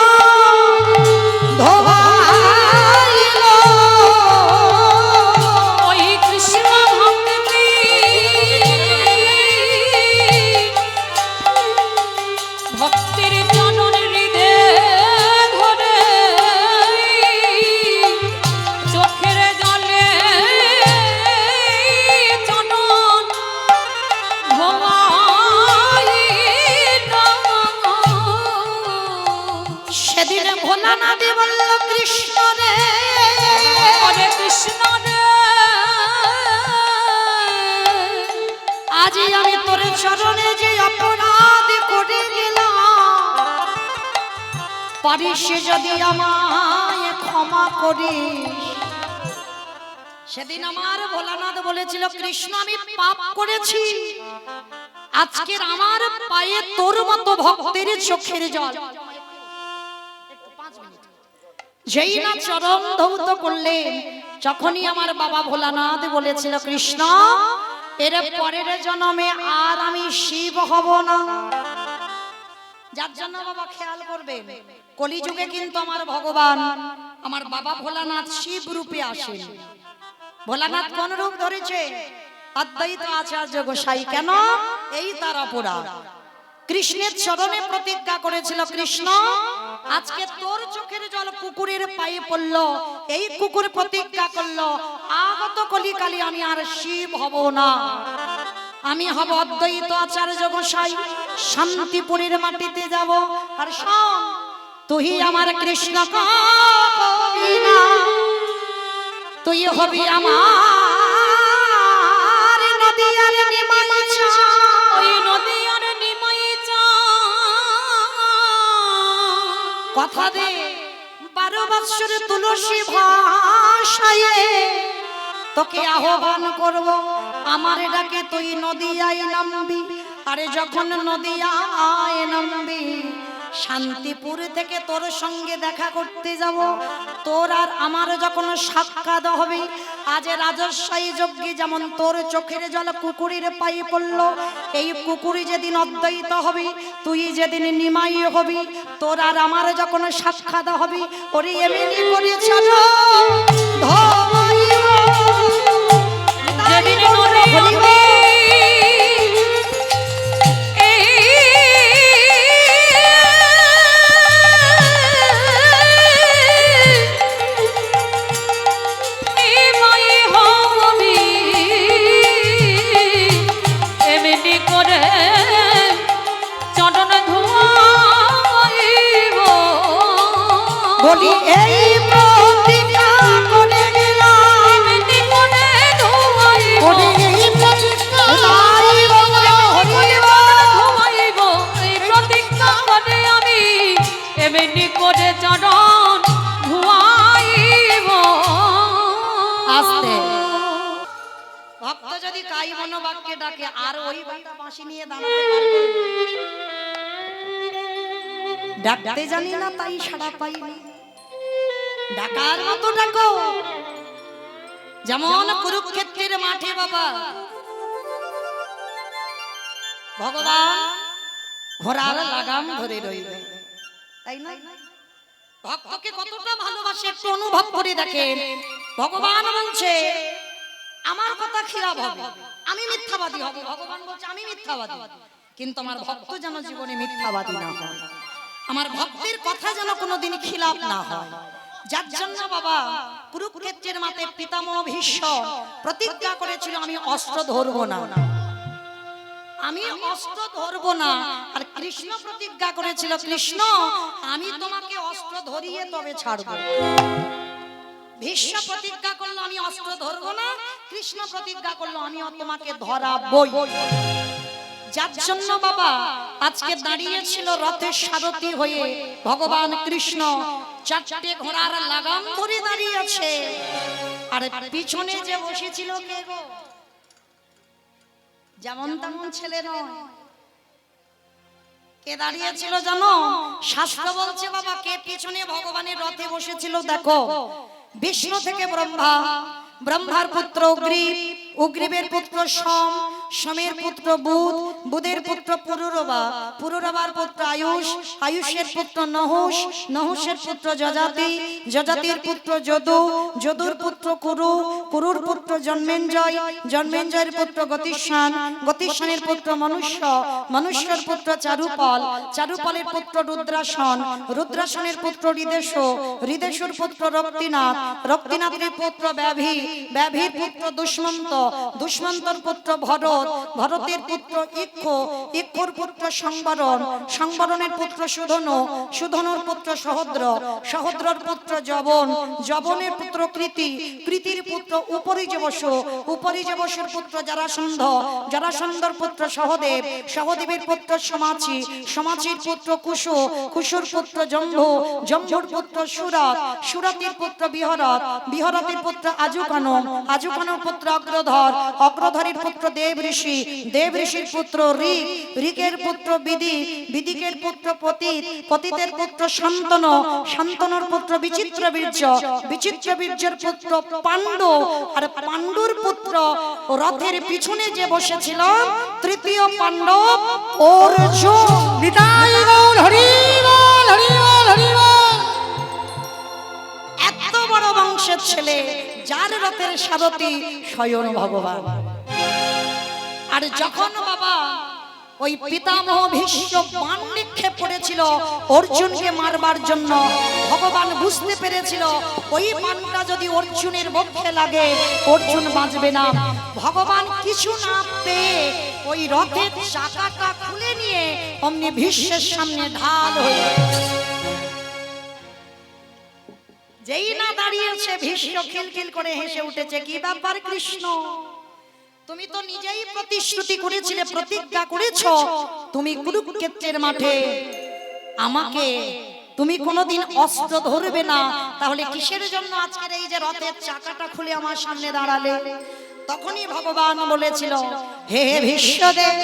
ধোয়াইলো। ওই কৃষ্ণ ভক্তি ভক্তির জনন হৃদয়ে ধরে, চোখের জলে জনন সেদিন ভোলানাথ বলল কৃষ্ণ রে, হরে কৃষ্ণ রে, আজি আমি তোর চরণে যে অপরাধ করে গেলাম, পারিস যদি আমায় ক্ষমা করিস। সেদিন আমার ভোলানাথ বলেছিল কৃষ্ণ আমি পাপ করেছি, আজকের আমার পায়ে তোর মতো ভক্তের চোখের জল। যেই না চরণ ধৌত করলেন, যখনই আমার বাবা ভোলানাথ বলেছিল কৃষ্ণ এর পরের জন্মে আর আমি শিব হব না। যার জন্য বাবা খেয়াল করবেন, কলিযুগে কিন্তু আমার ভগবান আমার বাবা ভোলানাথ শিব রূপে আসেন। ভোলানাথ কোন রূপ ধরেছে? অদ্বৈত আচার্য গোসাই। কেন? এই তার অপরাধ। কৃষ্ণের চরণে প্রতিজ্ঞা করেছিল কৃষ্ণ আজকে তোর চোখের জল কুকুরের পায়ে পড়লো, এই কুকুর প্রতিজ্ঞা করলো আগত কলিকালে আমি আর শিব হব না, আমি হব অদ্বৈত আচার্য গোসাই, শান্তিপুরের মাটিতে যাব। আর শোন, তুই আমার কৃষ্ণ কবি না, তুই হবি আমার নদিয়ার নিমাই চা। ওই নদিয়ার নিমাই চা। কথা দে 12 বৎসর তুলসী ভাষায় তোকে আহ্বান করব, আমার ডাকে তুই নদিয়ায় নামবি। আরে যখন নদিয়ায় নামবি, শান্তিপুর থেকে তোর সঙ্গে দেখা করতে যাব, তোর আর আমার যখন সাক্ষাৎ হবে, আজ রাজস্বাই যজ্ঞে যেমন তোর চোখের জল কুকুরের পায়ে পড়লো, এই কুকুরি যেদিন অদ্বৈত হবে, তুই যেদিন নিমাই হবি, তোর আর আমার যখন সাক্ষাৎ হবে, ওরে এমনি করে চলো যেদিন নদী হবে, বলি এই প্রতিজ্ঞা করে গেলাম, বলি এই প্রতিজ্ঞা এমনি করে চরণ ধুয়াইব। আস্তে ভক্ত যদি কাই মনোবাক্যে ডাকে আর ওই বাটা বাঁশি নিয়ে দাঁড়াতে পারবে? ডাকতে জানি না তাই সাড়া পাই, ডাকার মতো ডাকো। যেমন কুরুক্ষেত্রের মাঠে বাবা ভগবান ঘোড়ার লাগাম ধরে রইল, তাই না? ভক্তকে কতটা ভালোবাসে একটু অনুভব করে দেখেন। ভগবান বলছে আমার কথা খিলাফ হবে, আমি মিথ্যাবাদী হব। ভগবান বলছে আমি মিথ্যাবাদী, কিন্তু আমার ভক্ত যেন জীবনে মিথ্যাবাদী না হয়, আমার ভক্তের কথা যেন কোনোদিন খিলাফ না হয়। যার জন্য বাবা কুরুক্ষেত্রের মাঠে পিতামহ ভীষ্ম প্রতিজ্ঞা করেছিল আমি অস্ত্র ধরবো না, আমি অস্ত্র ধরবো না। আর কৃষ্ণ প্রতিজ্ঞা করেছিল কৃষ্ণ আমি তোমাকে অস্ত্র ধরিয়ে তবে ছাড়বো। ভীষ্ম প্রতিজ্ঞা করলো আমি অস্ত্র ধরবো না, কৃষ্ণ প্রতিজ্ঞা করলো আমি তোমাকে ধরাবই। যার জন্য বাবা আজকে দাঁড়িয়েছিল রথের সারথি হয়ে ভগবান কৃষ্ণ, 4টে ঘোড়ার লাগাম ধরে দাঁড়িয়ে আছে। আর পিছনে যে বসেছিল কে গো? যেমন তেমন ছেলে নয়, কে দাঁড়িয়েছিল জানো? শাস্ত্র বলছে বাবা কে পিছনে ভগবানের রথে বসেছিল দেখো। বিষ্ণু থেকে ব্রহ্মা, ব্রহ্মার পুত্র অগ্রিব, অগ্রিবের পুত্র সোম, সোমের পুত্র বুধ, বুধের পুত্র পুরুরবা, পুরুরবার পুত্র আয়ুষ, আয়ুষের পুত্র নহুষ, নহুষের পুত্র যজাতি, যজাতির পুত্র যদু, যদুর পুত্র কুরু, কুরুর পুত্র জন্মেঞ্জয়, জন্মেঞ্জয়ের পুত্র গতিস্থান, গতিস্থানের পুত্র মনুষ্য, মনুষ্যের পুত্র চারুপাল, চারুপালের পুত্র রুদ্রাসন, রুদ্রাসনের পুত্র হৃদেশ, হৃদেশুর পুত্র রক্তিনাথ, রক্তিনাথের পুত্র ব্যাভি, ব্যাভির পুত্র দুষ্মন্ত, দুষ্মন্তর পুত্র ভরত, ভরতের পুত্র ইক্ষ, ইক্ষুর পুত্র সংবরণ, সংবরণের পুত্র সুধন, সুধনুর পুত্র সহদ্র, সহদ্রর পুত্র জবন, জবনের পুত্র কৃতি, কৃতির পুত্র উপরিজবস, উপরিজবসের পুত্র জরাসন্ধ, জরাসন্ধর পুত্র সহদেব, সহদেবের পুত্র সমাচি, সমাচির পুত্র কুশু, কুশুর পুত্র জম্ভু, জম্ভুর পুত্র সুরত, সুরতের পুত্র বিহরত, বিহরতের পুত্র আজুকানম, আজুকানর পুত্র অগ্রধর, অগ্রধরের পুত্র দেব ঋষি, দেব ঋষির পুত্র ঋক, ঋকের পুত্র বিদি, বিদিকের পুত্র পতিত, পতিতের পুত্র শান্তন, শান্তনর পুত্র বিচিত্র বীর্য, বিচিত্র বীর্যের পুত্র পাণ্ডু, আর পাণ্ডুর পুত্র রথের পিছনে যে বসেছিল তৃতীয় পাণ্ডব অর্জুন। নিতাই গৌর হরি বল, হরি বল, হরি বল। এত বড় বংশের ছেলে যার রথের সারথি স্বয়ং ভগবান। আর যখন বাবা ওই পিতামহ ভীষ্ম বাণ নিক্ষেপ করেছিল অর্জুনকে মারবার জন্য। ভগবান বুঝতে পেরেছিল ওই বাণটা যদি অর্জুনের বক্ষে লাগে অর্জুন বাঁচবে না। ভগবান কিছু না পেয়ে ওই রথের চাকাটা খুলে নিয়ে অমনি ভীষ্মের সামনে ঢাল হয়ে যেই না দাঁড়িয়েছে ভীষ্ম খিলখিল করে হেসে উঠেছে। কি ব্যাপার কৃষ্ণ, তুমি তো নিজেই প্রতিশ্রুতি করেছিলে, প্রতিজ্ঞা করেছো তুমি কুরুক্ষেত্রের মাঠে আমাকে তুমি কোনোদিন অস্ত্র ধরবে না, তাহলে কিসের জন্য আজকের এই যে রথের চাকাটা খুলে আমার সামনে দাঁড়ালে? তখনই ভগবান বলেছিল, হে ভীষ্মদেব,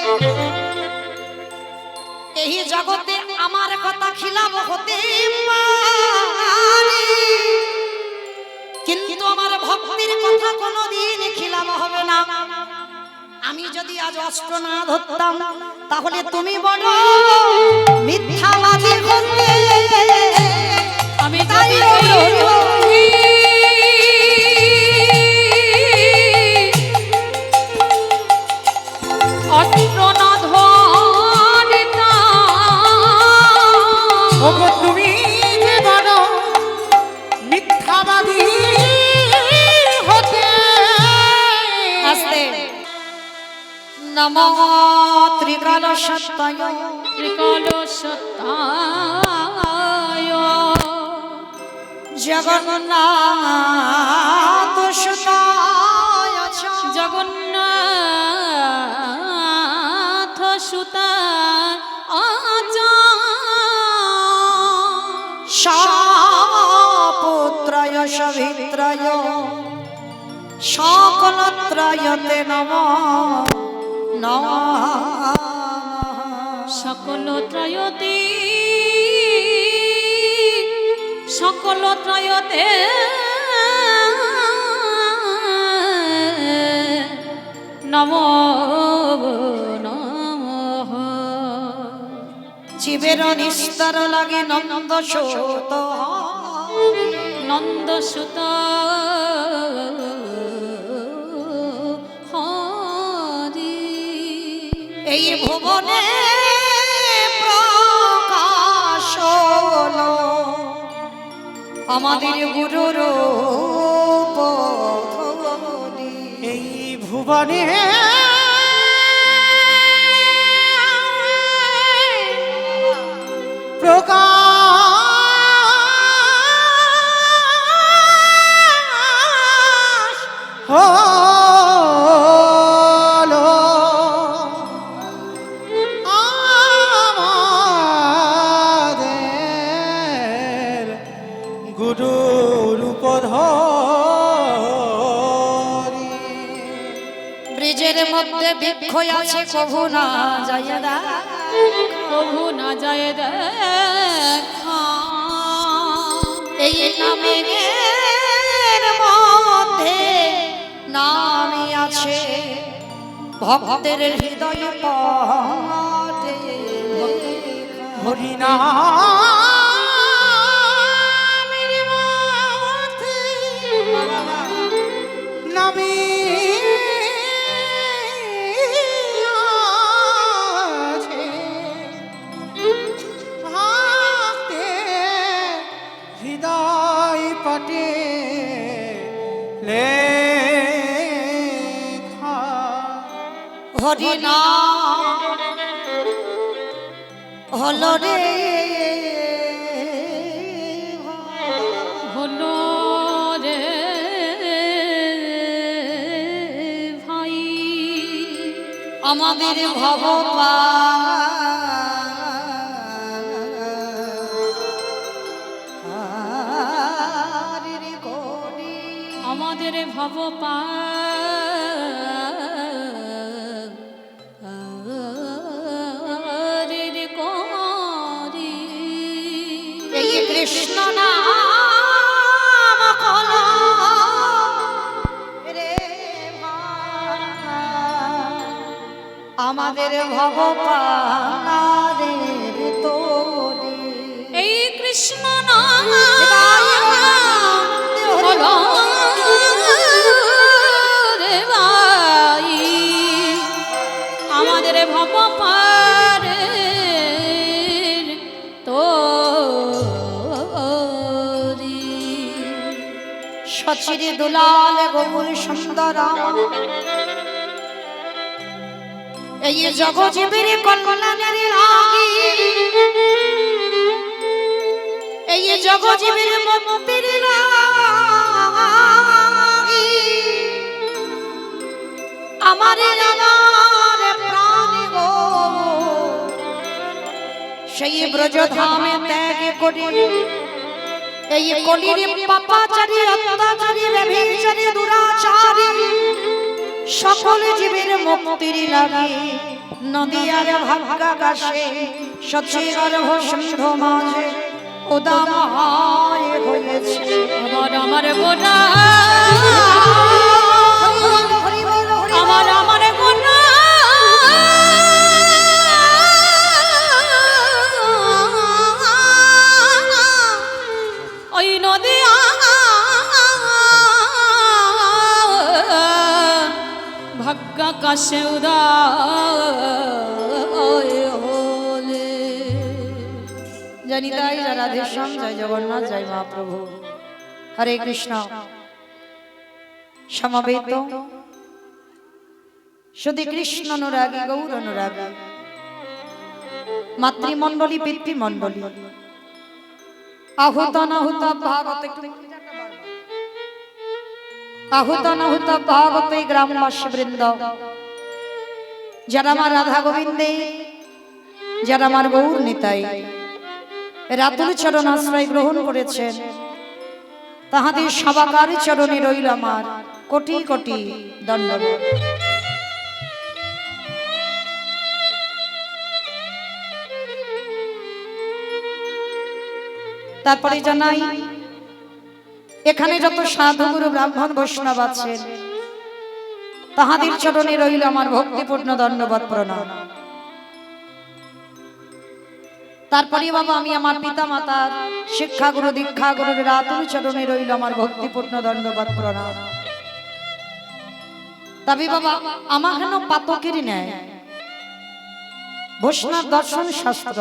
এই জগতে আমার কথা খিলাফ হতে পারে, কিন্তু আমার ভক্তির কথা কোনোদিন খিলাফ হবে না। আমি যদি আজ অস্ত্র না ধরতাম তাহলে তুমি বলো মিথ্যাবাদী হতে। আমি তাই অস্ত্র না ধরতাম, ওগো তুমি যে বলো মিথ্যাবাদী হতে। আস্তে নমো ত্রিকাল সত্যায় ত্রিকাল সত্যায় জগন্নাথ সুতায় জগন্নাথ সুতা আচা সাপুত্রয় সভিত্রয় সকলত্রয়তে নমঃ নমঃ। সকল ত্রয়তে সকল ত্রয়তে নমো নমঃ। জীবের নিস্তার লাগে নন্দ সূত নন্দ সুত হরি। এই ভুবনে প্রকাশ হলো আমাদের গুরুর পথনি। এই ভুবনে প্রকাশ হলো আমাদের গুরুর উপধরি। ব্রিজের মধ্যে বৃক্ষ আছে কভু না যায় না, প্রভু না যায় দেখা। এই নামের মধ্যে নামই আছে ভক্তের হৃদয় পটে। হরিনামের মধ্যে নামে আছে ভক্তের হৃদয় পটে লেখা। হরিনাম হলো রে হলো রে ভাই আমাদের ভগবান আমাদের ভবপা এই কৃষ্ণ নাম কলা রে আমাদের ভগবানের তোরে। এই কৃষ্ণ নাম হলো রে ভাই আমাদের ভবপা সচিরে দুলাল গৌর সুন্দর এই জগজীবের কল্যাণের লাগি এই জগজীবের মুক্তির লাগি আমারে আমার প্রাণ গো সেই ব্রজধামে ত্যাগ করে এই কলির পাপাচারী অত্যাচারী ব্যভিচারী দুরাচারী সকল জীবের মুক্তির লাগি নদিয়ার ভাগ্যাকাশে সচিগর্ভ সিন্ধু মাঝে উদাময় হয়েছে আমার গোনা আমার গোনা ওই নদী ভাগ্যাকাশে উদয় হলে জানি তাই রাধেশ্যাম জয় জগন্নাথ জয় মহাপ্রভু হরে কৃষ্ণ সমবেত শুধু কৃষ্ণ অনুরাগী গৌর অনুরাগী মাতৃমণ্ডলী পিতৃমণ্ডলী আহুত অনাহুত ভাগবত আহুত অনাহুত ভাগবত গ্রামবাসী বৃন্দ যারা আমার রাধা গোবিন্দে যারা আমার গৌর নিতাই রাতুল চরণ আশ্রয় গ্রহণ করেছেন তাহাদের সবাকার চরণে রইল আমার কোটি কোটি দণ্ডবত। তারপরে জানাই এখানে যত সাধু গুরু ব্রাহ্মণ বৈষ্ণব আছেন তাহাদের চরণে রইল আমার ভক্তিপূর্ণ দণ্ডবত প্রণাম। তারপরে বাবা আমি আমার পিতা মাতার শিক্ষা গুরু দীক্ষা গুরুর রাতুল চরণে রইল আমার ভক্তিপূর্ণ দণ্ডবত প্রণাম। তবে বাবা আমার হেন পাতকের ন্যায় বৈষ্ণব দর্শন শাস্ত্র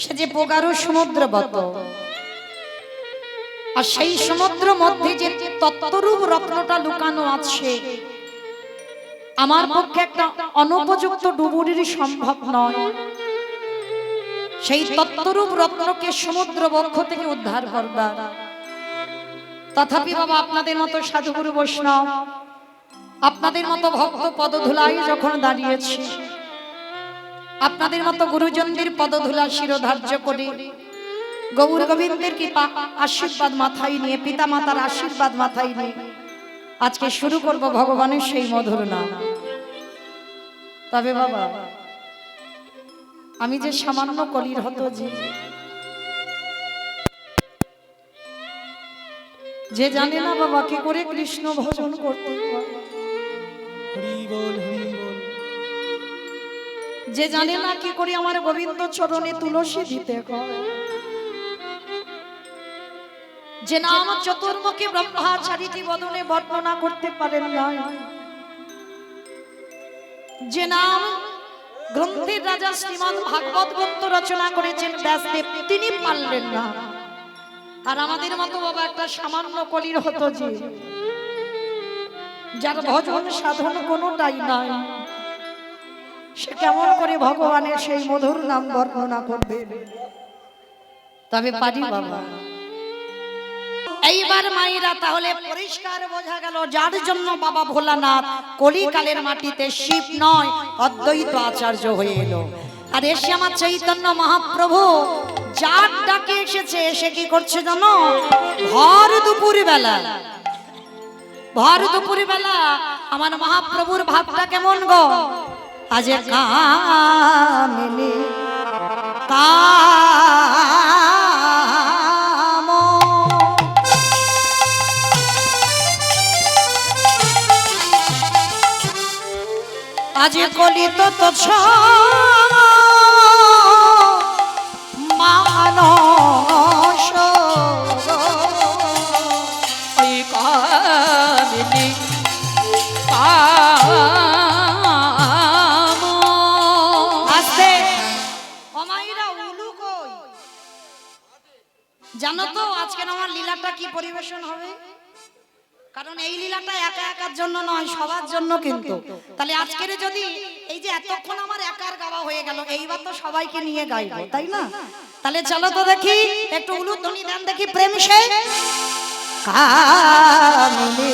সে যে প্রগাঢ় সমুদ্রবত আর সেই সমুদ্র মধ্যে যে তত্ত্বরূপ রত্নটা লুকানো আছে আমার পক্ষে একটা অনুপযুক্ত ডুবুরির সম্ভব নয়। সেই তত্ত্বরূপ রত্নকে সমুদ্র বক্ষ থেকে উদ্ধার করবার তথাপি বাবা আপনাদের মতো সাধুগুরু বৈষ্ণব আপনাদের মতো ভক্ত পদধূলায় যখন দাঁড়িয়েছি আপনাদের মতো গুরুজনদের পদধূলা শিরোধার্য করে গৌর গোবিন্দের কৃপা আশীর্বাদ মাথায় নিয়ে পিতা মাতার আশীর্বাদ মাথায় নিয়ে আজকে শুরু করব ভগবানের সেই মধুর নাম। তবে বাবা আমি যে সামান্য কলির হতো যে জানে না বাবা কি করে কৃষ্ণ ভজন করতে হয়, হরি বল হরি বল। যে জানে না কি করে আমার গোবিন্দ চরণে তুলসী দিতে হয়, যে নাম চতুর্মুখী ব্রহ্মাচারিতি বদনে বর্ণনা করতে পারেন না, যে নাম গ্রন্থের রাজা শ্রীমৎ ভাগবত গ্রন্থ রচনা করেছেন ব্যাসদেব তিনি পারলেন না। আর আমাদের মতো বাবা একটা সামান্য কলির হতো যে যার ভজন সাধন কোনোটাই নাই, সে কেমন করে ভগবানের সেই মধুর নাম বর্ণনা করবে? তবে পারি বাবা। এইবার মায়েরা তাহলে পরিষ্কার বোঝা গেল যার জন্য বাবা ভোলানাথ কলিকালের মাটিতে শিব নয় অদ্বৈত আচার্য হয়ে এলো। আর এসে আমার চৈতন্য মহাপ্রভু যার ডাকে এসেছে সে কি করছে জানো? ভর দুপুর বেলা আমার মহাপ্রভুর ভাবটা কেমন গো? আজ কামিনী কাম আজ কলিত তো মানস ওই কামিনী কাম আস্তে অমাইরা উলু কই জানো তো? আজকে আজকের আমার লীলাটা কি পরিবেশন হবে, কারণ এই লীলাটা একা একার জন্য নয়, সবার জন্য। কিন্তু তাহলে আজকের যদি এই যে এতক্ষণ আমার একার গাওয়া হয়ে গেল, এইবার তো সবাইকে নিয়ে গাইবো, তাই না? তাহলে চলো তো দেখি একটু উলুধ্বনি দেন দেখি, প্রেম সে কামিনী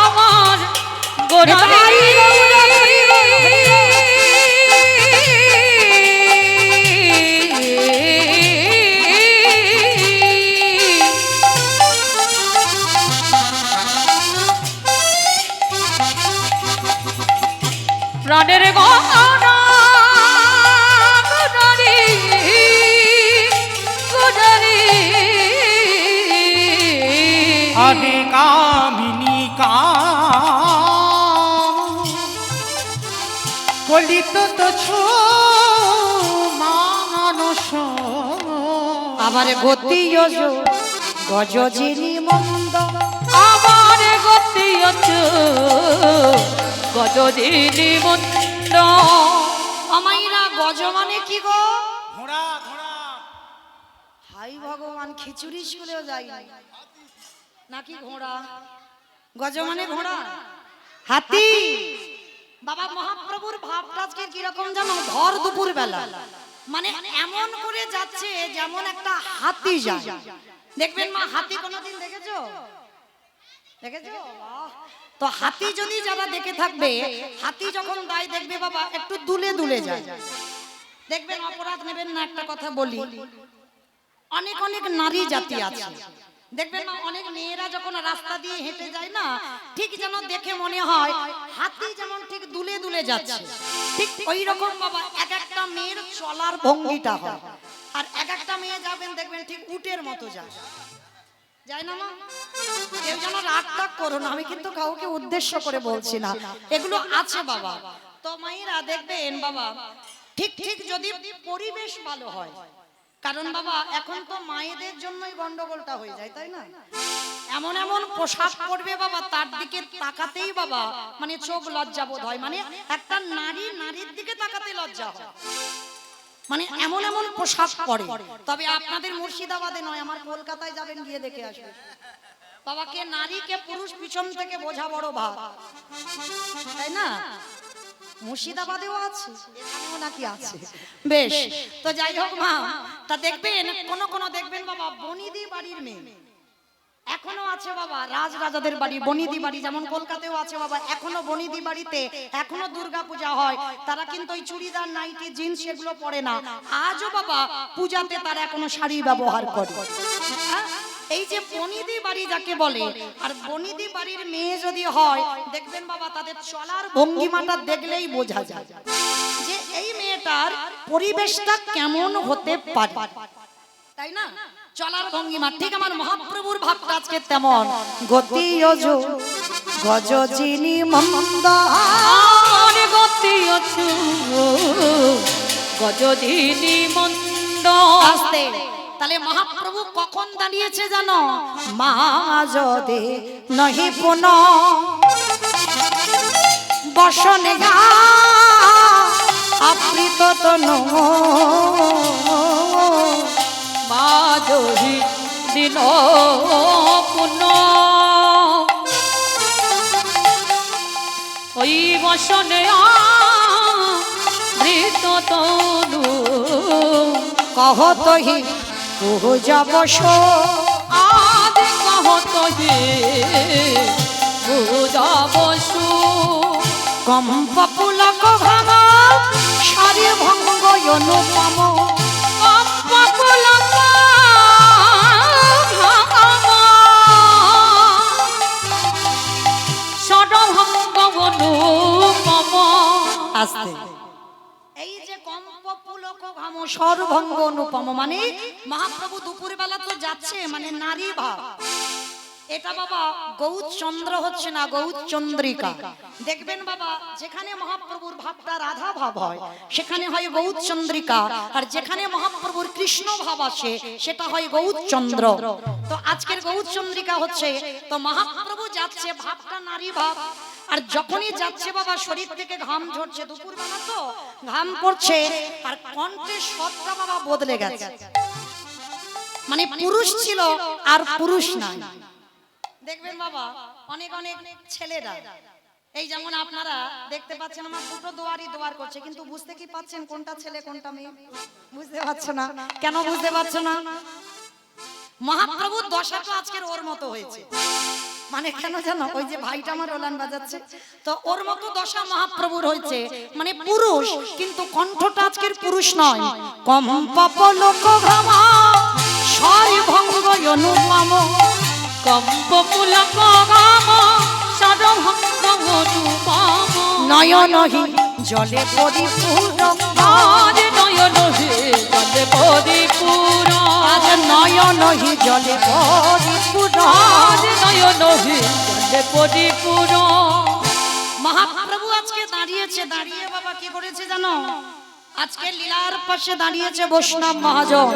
আমার গোনারি আমার গোনারি প্রাণের গহনা গোনারি গোনারি আরে কামিনী কলিত তো ছো মানুষ আবার গতি গজ যিনি মন্দ, আমার গতি গজদিনী মন্দ। আমাইরা গজ মানে কি গো? ঘোড়া ঘোড়া হাই ভগবান, খিচুড়ি স্কুলেও যাই নাকি ঘোড়া? গজ মানে ঘোড়া, হাতি। বাবা মহাপ্রভুর ভাবটা আজকে কিরকম জানো? ভর দুপুর বেলা, মানে এমন করে যাচ্ছে যেমন একটা হাতি যায়। দেখবেন মা, হাতি কোনোদিন দেখেছো? দেখেছো? বাহ। তো হাতি যদি যারা দেখে থাকবে, হাতি যখন দায় দেখবে বাবা একটু দুলে দুলে যায়। দেখবেন, অপরাধ নেবেন না, একটা কথা বলি, অনেক অনেক নারী জাতি আছে, দেখবেন না, অনেক মেয়েরা যখন রাস্তা দিয়ে হেঁটে যায় না, ঠিক যেন দেখে মনে হয় হাতি যেমন ঠিক দুলে দুলে যাচ্ছে, ঠিক ওই রকম বাবা এক একটা মেয়ের চলার ভঙ্গিটা হয়। আর এক একটা মেয়ে যাবেন দেখবেন ঠিক উটের মতো যায়, যায় না মা? কেউ যেন রাগ টাগ করো না, আমি কিন্তু কাউকে উদ্দেশ্য করে বলছি না, এগুলো আছে বাবা। তো মায়েরা দেখবেন বাবা, ঠিক ঠিক যদি পরিবেশ ভালো হয়, কারণ বাবা এখন তো মায়েদের জন্যই গন্ডগোলটা হয়ে যায়, তাই না? এমন এমন পোশাক পরবে বাবা, তার দিকে তাকাতেই বাবা মানে চোখ লজ্জা বোধ হয়, মানে একটা নারী নারীর দিকে তাকাতে লজ্জা হয়, মানে এমন এমন পোশাক পরে। তবে আপনাদের মুর্শিদাবাদে নয়, আমার কলকাতায় যাবেন, গিয়ে দেখে আসবেন বাবাকে নারীকে পুরুষ পিছন থেকে বোঝা বড় ভাব, তাই না? মুর্শিদাবাদেও আছে, এখানেও নাকি আছে। বেশ, তো যাই হোক মা, তা দেখবেন কোন কোন দেখবেন বাবা বনিদি বাড়ির মেয়ে এখনো আছে বাবা, রাজ রাজাদের বাড়ি বনিদি বাড়ি, যেমন কলকাতায়ও আছে বাবা, এখনো বনিদি বাড়িতে এখনো দুর্গা পূজা হয়, তারা কিন্তু ওই চুড়িদার নাইটি জিন্স সেগুলো পরে না, আজও বাবা পূজাতে তারা এখনো শাড়ি ব্যবহার করে। হ্যাঁ? এই যে বনিদি বাড়ি যাকে বলে, আর বনিদি বাড়ির মেয়ে যদি হয়, দেখবেন বাবা তাদের চলার ভঙ্গিমাটা দেখলেই বোঝা যায় যে এই মেয়েটার পরিবেশটা কেমন হতে পারে, তাই না? চলার ভঙ্গিমা ঠিক আমার মহাপ্রভুর ভাবটা আজকে তেমন। গতি গজ যিনি মন্দ, আমার গতি গজদিনী মন্দ। আস্তে। তাহলে মহাপ্রভু কখন দাঁড়িয়েছে জানো? মা যদি নহি পুন বসনে গা আবৃত তনু, মাঝহি দিন পুন ওই বসনে মৃত তনু, কহতহি পূজা বস আদি কহতহি পূজা বসু, কম্প পুলক ঘন সারি ভঙ্গ অনুপম, আস্তে। এই যে কম্প পুলক ঘম সর্বঙ্গ অনুপম, মানে মহাপ্রভু দুপুর বেলা তো যাচ্ছে, মানে নারী ভাব, এটা বাবা গৌরচন্দ্র হচ্ছে না, গৌরচন্দ্রিকা। দেখবেন বাবা, যেখানে মহাপ্রভুর ভাবটা রাধা ভাব হয় সেখানে হয় গৌরচন্দ্রিকা, আর যেখানে মহাপ্রভুর কৃষ্ণ ভাব আসে সেটা হয় গৌরচন্দ্র। তো আজকের গৌরচন্দ্রিকা হচ্ছে, তো মহাপ্রভু যাচ্ছে ভাবটা নারী ভাব, আর যখনই যাচ্ছে বাবা শরীর থেকে ঘাম ঝরছে, দুপুরবেলা তো ঘাম পড়ছে, আর কণ্ঠের স্বরটা বাবা বদলে গেছে, মানে পুরুষ ছিল আর পুরুষ নাই। দেখবেন বাবা অনেক অনেক ছেলেরা, এই যেমন আপনারা দেখতে পাচ্ছেন আমার দুটো দোয়ার করছে, কিন্তু বুঝতে কি পাচ্ছেন কোনটা ছেলে কোনটা মেয়ে? বুঝতে পারছো না। কেন বুঝতে পারছো না? মহাপ্রভুর দশাটা আজকের ওর মতো হয়েছে। মানে কেন জানো? ওই যে ভাইটা আমার রোলান বাজাচ্ছে, তো ওর মতো দশা মহাপ্রভুর হয়েছে, মানে পুরুষ কিন্তু কণ্ঠটা আজকের পুরুষ নয়। কম পাপ লোক ঘামা ছয় ভঙ্গ অনুপম, কম্পমূলক গাম সরভঙ্গ অনুপম, নয়নহি জলে পরিপূর্ণ, আজ নয়নহি জলে পরিপূর্ণ, আজ নয়নহি জলে পরিপূর্ণ, আজ নয়নহি জলে পরিপূর্ণ। মহাপ্রভু আজকে দাঁড়িয়েছে, দাঁড়িয়ে বাবা কি করেছে জানো? আজকে লীলার পাশে দাঁড়িয়েছে বৈষ্ণব মহাজন,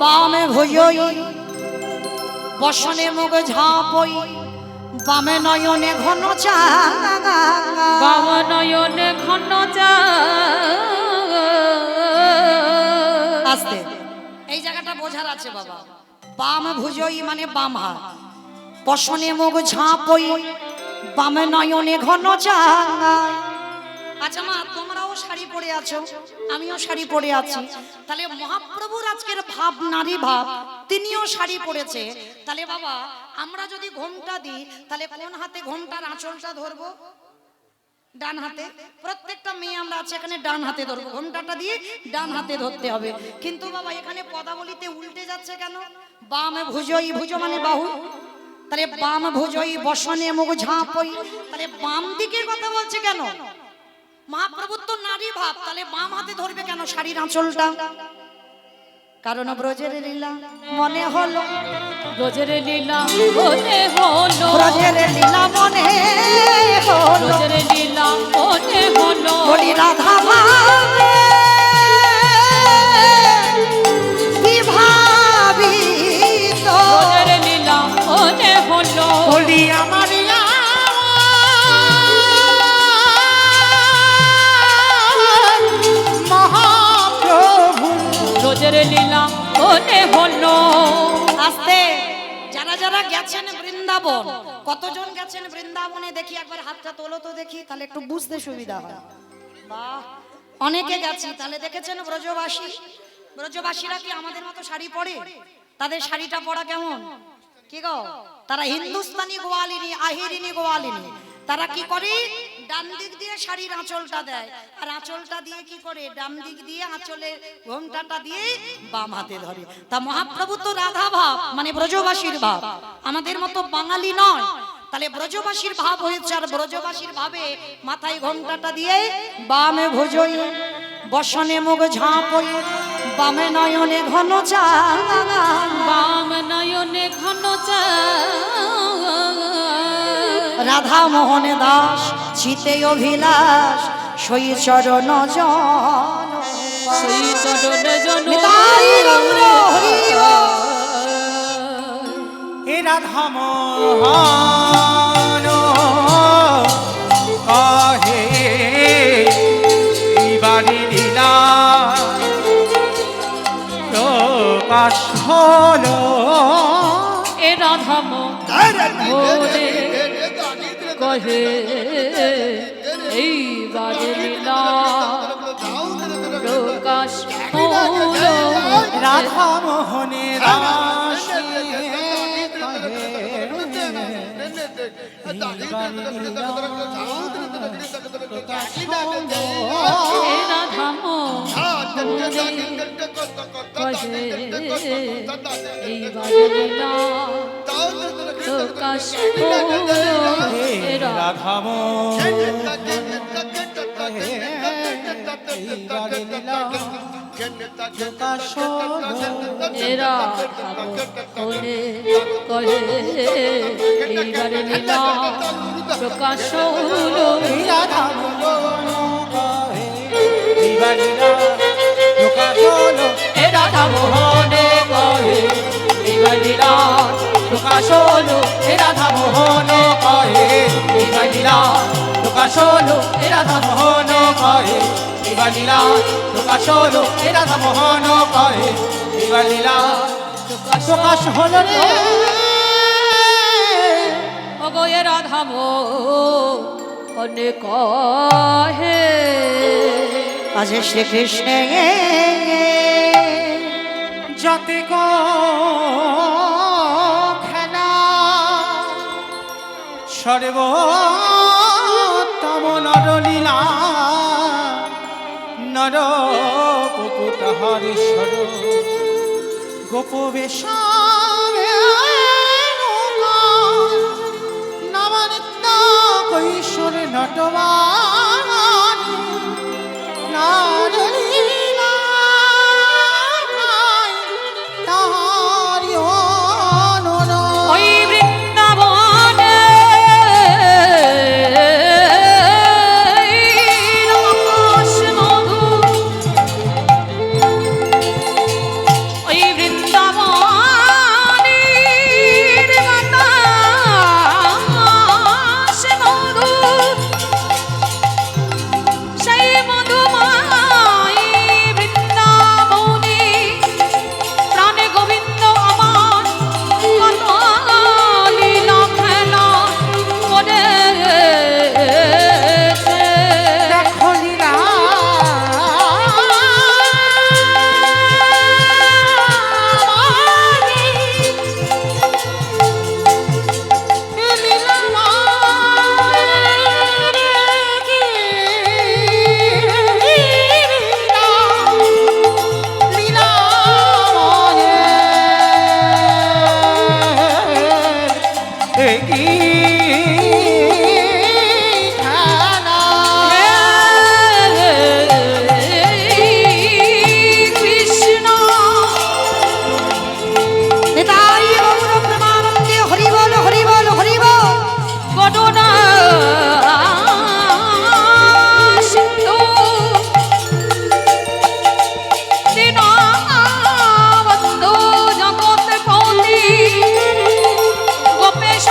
বামে ভুজই বসনে মুখ ঝাপই, বামে নয়নে ঘন চা, বাম নয়নে ঘন চা। আস্তে, এই জায়গাটা বোঝার আছে বাবা। বাম ভুজই মানে বাম হাত, বসনে মুখ ঝাপই, বামে নয়নে ঘন চা। আচ্ছা মা, তোমরাও শাড়ি পরে আছো, আমিও শাড়ি পরে আছি, তাহলে মহাপ্রভুর আজকের ভাব নারী ভাব, তিনিও শাড়ি পরেছে। তাহলে বাবা আমরা যদি ঘোমটা দিই, তাহলে কোন হাতে ঘোমটার আঁচলটা ধরবো? ডান হাতে। প্রত্যেকটা মেয়ে আমরা আছে এখানে ডান হাতে ধরবো, ঘোমটাটা দিয়ে ডান হাতে ধরতে হবে। কিন্তু বাবা এখানে পদাবলিতে উল্টে যাচ্ছে কেন? বাম ভুজই, ভুজ মানে বাহু, তাহলে বাম ভুজই বসনে মুখ ঝাঁপই, তাহলে বাম দিকের কথা বলছে কেন? মহাপ্রভুর তো নারী ভাব, তাহলে বাম হাতে ধরবে কেন শাড়ির আঁচলটা? কারণ ব্রজের লীলা মনে হলো, ব্রজের লীলা মনে হলো, ব্রজের লীলা মনে হলো, ব্রজের লীলা মনে হলো, বলি রাধা ভাবে বিভাবিত, ব্রজের লীলা মনে হলো, বলি আমার মহাপ্রভু, ব্রজের লীলা মনে হলো। আস্তে, যারা যারা গেছেন বৃন্দাবন, কতজন গেছেন বৃন্দাবনে দেখি একবার হাতটা তোলো তো দেখি, তাহলে একটু বুঝতে সুবিধা হয়। বাহ, অনেকে গেছি, তাহলে দেখেছেন ব্রজবাসী, ব্রজবাসীরা কি আমাদের মতো শাড়ি পরে? তাদের শাড়িটা পরা কেমন? কি গো, তারা হিন্দুস্তানি গোয়ালিনী, আহিরিনী গোয়ালিনী। তারা কি করে? ডান দিক দিয়ে শাড়ির আঁচলটা দেয়, আর আঁচলটা দিয়ে কি করে? ডান দিক দিয়ে আঁচলের ঘোমটাটা দিয়ে বাম হাতে ধরে। তা মহাপ্রভু তো রাধা ভাব, মানে ব্রজবাসীর ভাব, আমাদের মতো বাঙালি নয়। তাহলে ব্রজবাসীর ভাব হয়েছে, আর ব্রজবাসীর ভাবে মাথায় ঘোমটাটা দিয়ে বামে ভুজই বসনে মুখ ঝাঁপই, বামে নয়নে ঘন চা, বাম নয়নে ঘন চা। রাধা মোহনে দাস চিতে অভিলাষ, সই চরণ জন, সেই চরণ জন নিতাই গৌর হরি বল। হে রাধা মোহন আহে এইবারে লীলা প্রকাশ হলো, এ রাধা মোহনে কহে এই বাজে লীলা প্রকাশ হলো। রাধা মোহনে রাশি এ রাধা মোহনে কহে এই বাজে লীলা প্রকাশ হলো। এ রাধা রাধা মোহনে এইবারে লীলা এরা হলে কহে এইবারে লীলা প্রকাশ হলো রাধা মোহন কহে এইবার লীলা প্রকাশ হলো এ রাধা মোহনে কহে এইবার লীলা প্রকাশ হলো এ রাধা মোহন কহে এইবার লীলা প্রকাশ হলো এ রাধা মোহন কহে এইবার লীলা প্রকাশ হলো এ রাধা মোহন কহে এইবার লীলা প্রকাশ হলো রে ওগো এ রাধা মোহন কহে আজ শ্রীকৃষ্ণ যতে গো খেলা সর্বোত্তম নরলীলা নর পপুট হরেশ্বর গোপবেশ নবনিত্য কৈশোর নটবান নরলীলা তাহারি অনুর ওই বৃন্দাবনে রস মধু ওই বৃন্দাবনে বাতাস মধু সেই মধুময় বৃন্দাবনে প্রাণে গোবিন্দ আমার কত লীলা খেলা করেছে। দেখো লীলা কৃষ্ণ নিতাই গৌর প্রেমানন্দে হরি বল হরি বল হরি বল। ঘটনা সিন্ধু দীনবন্ধু জগৎপতি গোপেশ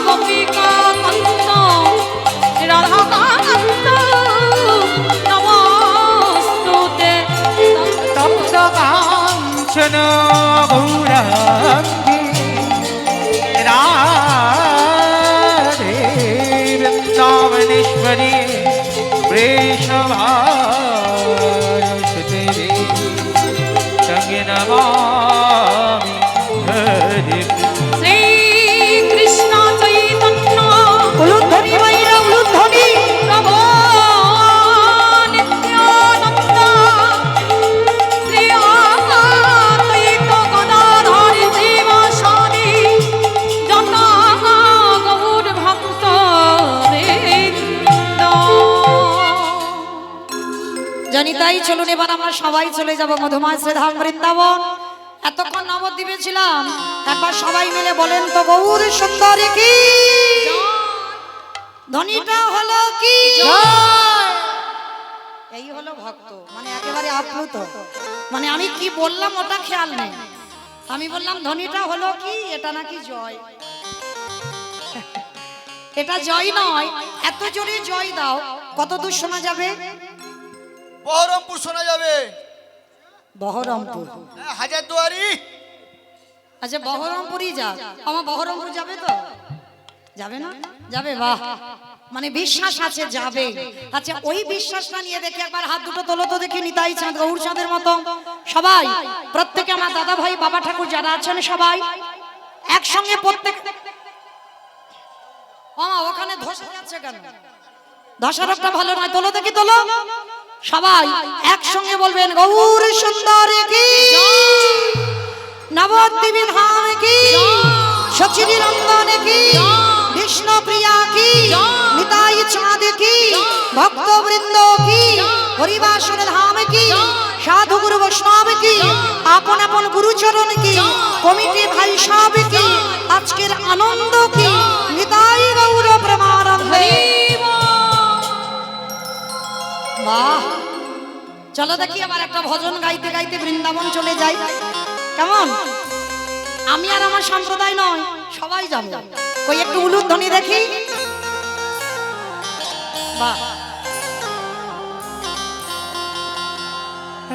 গোপিকা কান্ত রাধাকান্ত নমস্তুতে তপ্ত কাঞ্চন গৌরাঙ্গী রাধে বৃন্দাবনেশ্বরী বৃষভারসুতে সঙ্গে নমামি হরে শ্রীকৃষ্ণ চৈতন্য উলুধ্বনি মাইরা উলুধ্বনি প্রভু নিত্যানন্দ শ্রী অদ্বৈত গদাধর শিবাসাদি যত গৌর ভক্ত বৃন্দ। জানি তাই চলুন এবার আমরা সবাই চলে যাব মধুময় শ্রীধাম বৃন্দাবন। এতক্ষণ নবদ্বীপে ছিলাম, একবার সবাই মিলে বলেন তো গৌর সুন্দর কি ধ্বনিটা হলো কি এই হলো ভক্ত, মানে একেবারে আপ্লুত। মানে আমি কি বললাম ওটা খেয়াল নেই, আমি বললাম ধ্বনিটা হলো কি, এটা নাকি জয়। এটা জয় নয়, এত জোরে জয় দাও, কত দূর শোনা যাবে? বহরমপুর শোনা যাবে, বহরমপুর। হাজারদুয়ারি। আচ্ছা বহরমপুরই যাক, আমার বহরমপুর যাবে তো? যাবে না? যাবে, বাহ, মানে বিশ্বাস আছে যাবে। আচ্ছা ওই বিশ্বাসটা নিয়ে দেখি একবার হাত দুটো তোলো তো দেখি, নিতাই চাঁদ গৌর চাঁদের মতো সবাই, প্রত্যেকে আমার দাদা ভাই বাবা ঠাকুর যারা আছেন সবাই একসঙ্গে প্রত্যেক। মামা ওখানে ধসে যাচ্ছে কেন? ধসারটা ভালো নয়, তোলো দেখি তোলো। সবাই একসঙ্গে বলবেন গৌর সুন্দর কি, নবদ্বীপ ধাম কি, সচিরি নন্দন কি, বিষ্ণু প্রিয়া কি, নিতাই চাঁদ কি, ভক্তবৃন্দ কি, হরিবাসর ধাম কি, আপন আপন গুরুচরণ কি, কমিটি ভাই সব কি, আজকের আনন্দ কি, নিতাই গৌর প্রেমানন্দে। বাহ, চলো দেখি আবার একটা ভজন গাইতে গাইতে বৃন্দাবন চলে যাই, কেমন? আমি আর আমার সম্প্রদায় নয়, সবাই যাবো। ওই একটু উলুধ্বনি দেখি। বাহ,